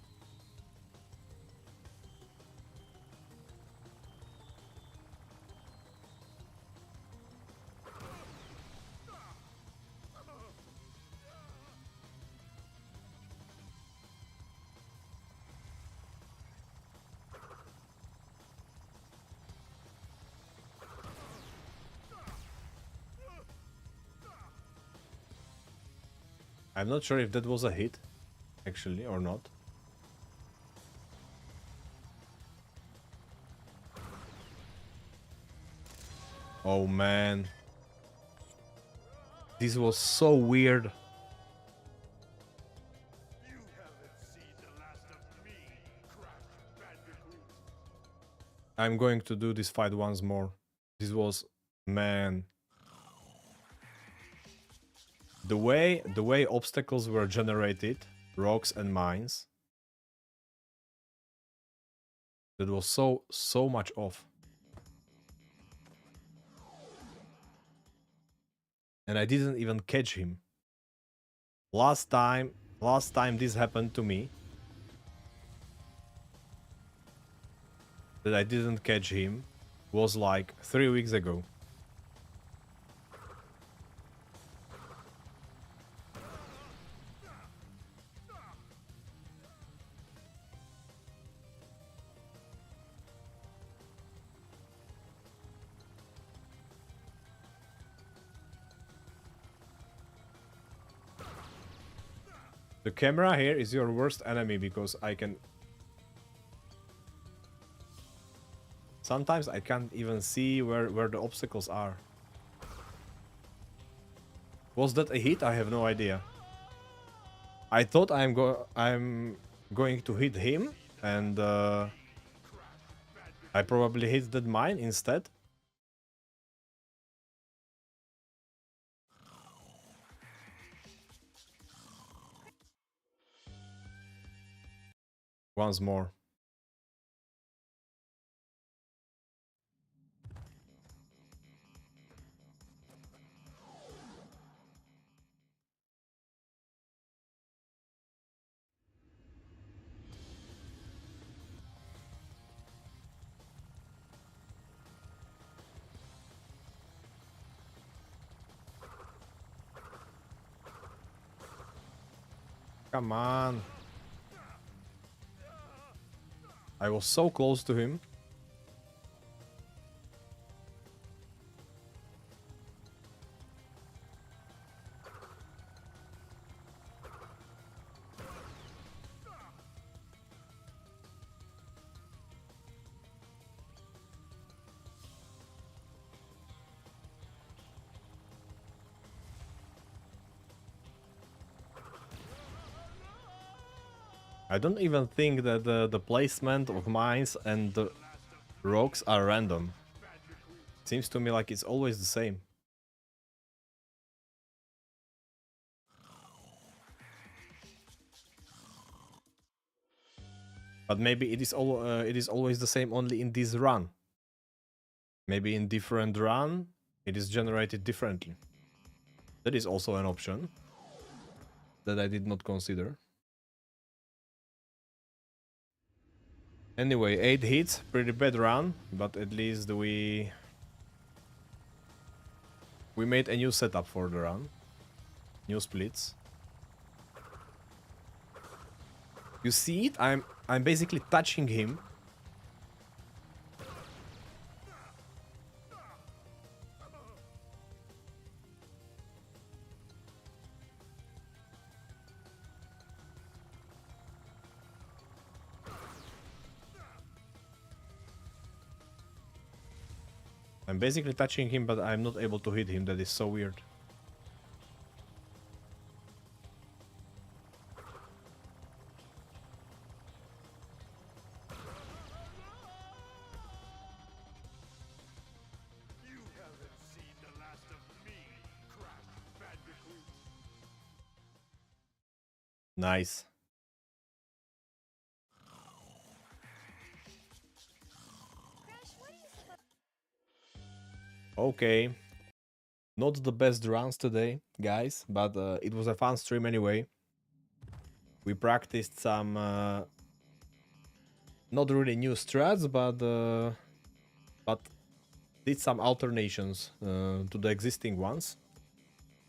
I'm not sure if that was a hit, actually, or not. Oh man. This was so weird. You haven't seen the last of me, Crash Bandicoot. I'm going to do this fight once more. This was... man. The way obstacles were generated, rocks and mines, that was so much off. And I didn't even catch him. Last time this happened to me, that I didn't catch him, was like 3 weeks ago. The camera here is your worst enemy because I can... sometimes I can't even see where the obstacles are. Was that a hit? I have no idea. I thought I'm going to hit him, and I probably hit that mine instead. Once more. Come on. I was so close to him. I don't even think that the placement of mines and the rocks are random. Seems to me like it's always the same. But maybe it is always the same only in this run. Maybe in different run it is generated differently. That is also an option that I did not consider. Anyway, 8 hits, pretty bad run, but at least we We made a new setup for the run. New splits. You see it? I'm basically touching him. I'm basically touching him, but I'm not able to hit him. That is so weird. You haven't seen the last of me, Crash Bandicoot. Nice. Okay. Not the best runs today, guys, but it was a fun stream anyway. We practiced some not really new strats, but did some alternations to the existing ones.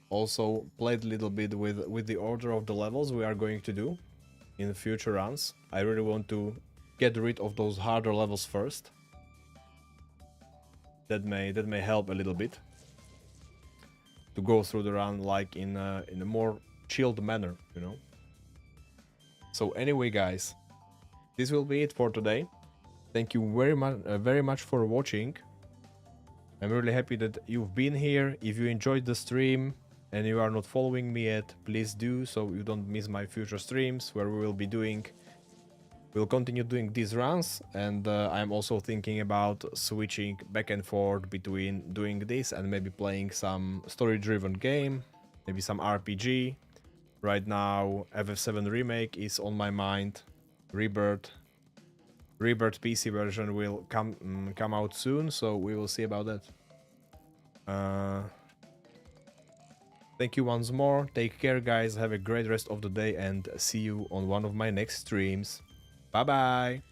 Also played a little bit with the order of the levels we are going to do in future runs. I really want to get rid of those harder levels first. That may help a little bit to go through the run like in a more chilled manner, you know. So anyway, guys, this will be it for today. Thank you very much for watching. I'm really happy that you've been here. If you enjoyed the stream and you are not following me yet, please do so you don't miss my future streams where we'll continue doing these runs, and I'm also thinking about switching back and forth between doing this and maybe playing some story-driven game, maybe some RPG. Right now, FF7 Remake is on my mind. Rebirth PC version will come out soon, so we will see about that. Thank you once more. Take care, guys. Have a great rest of the day, and see you on one of my next streams. Bye bye.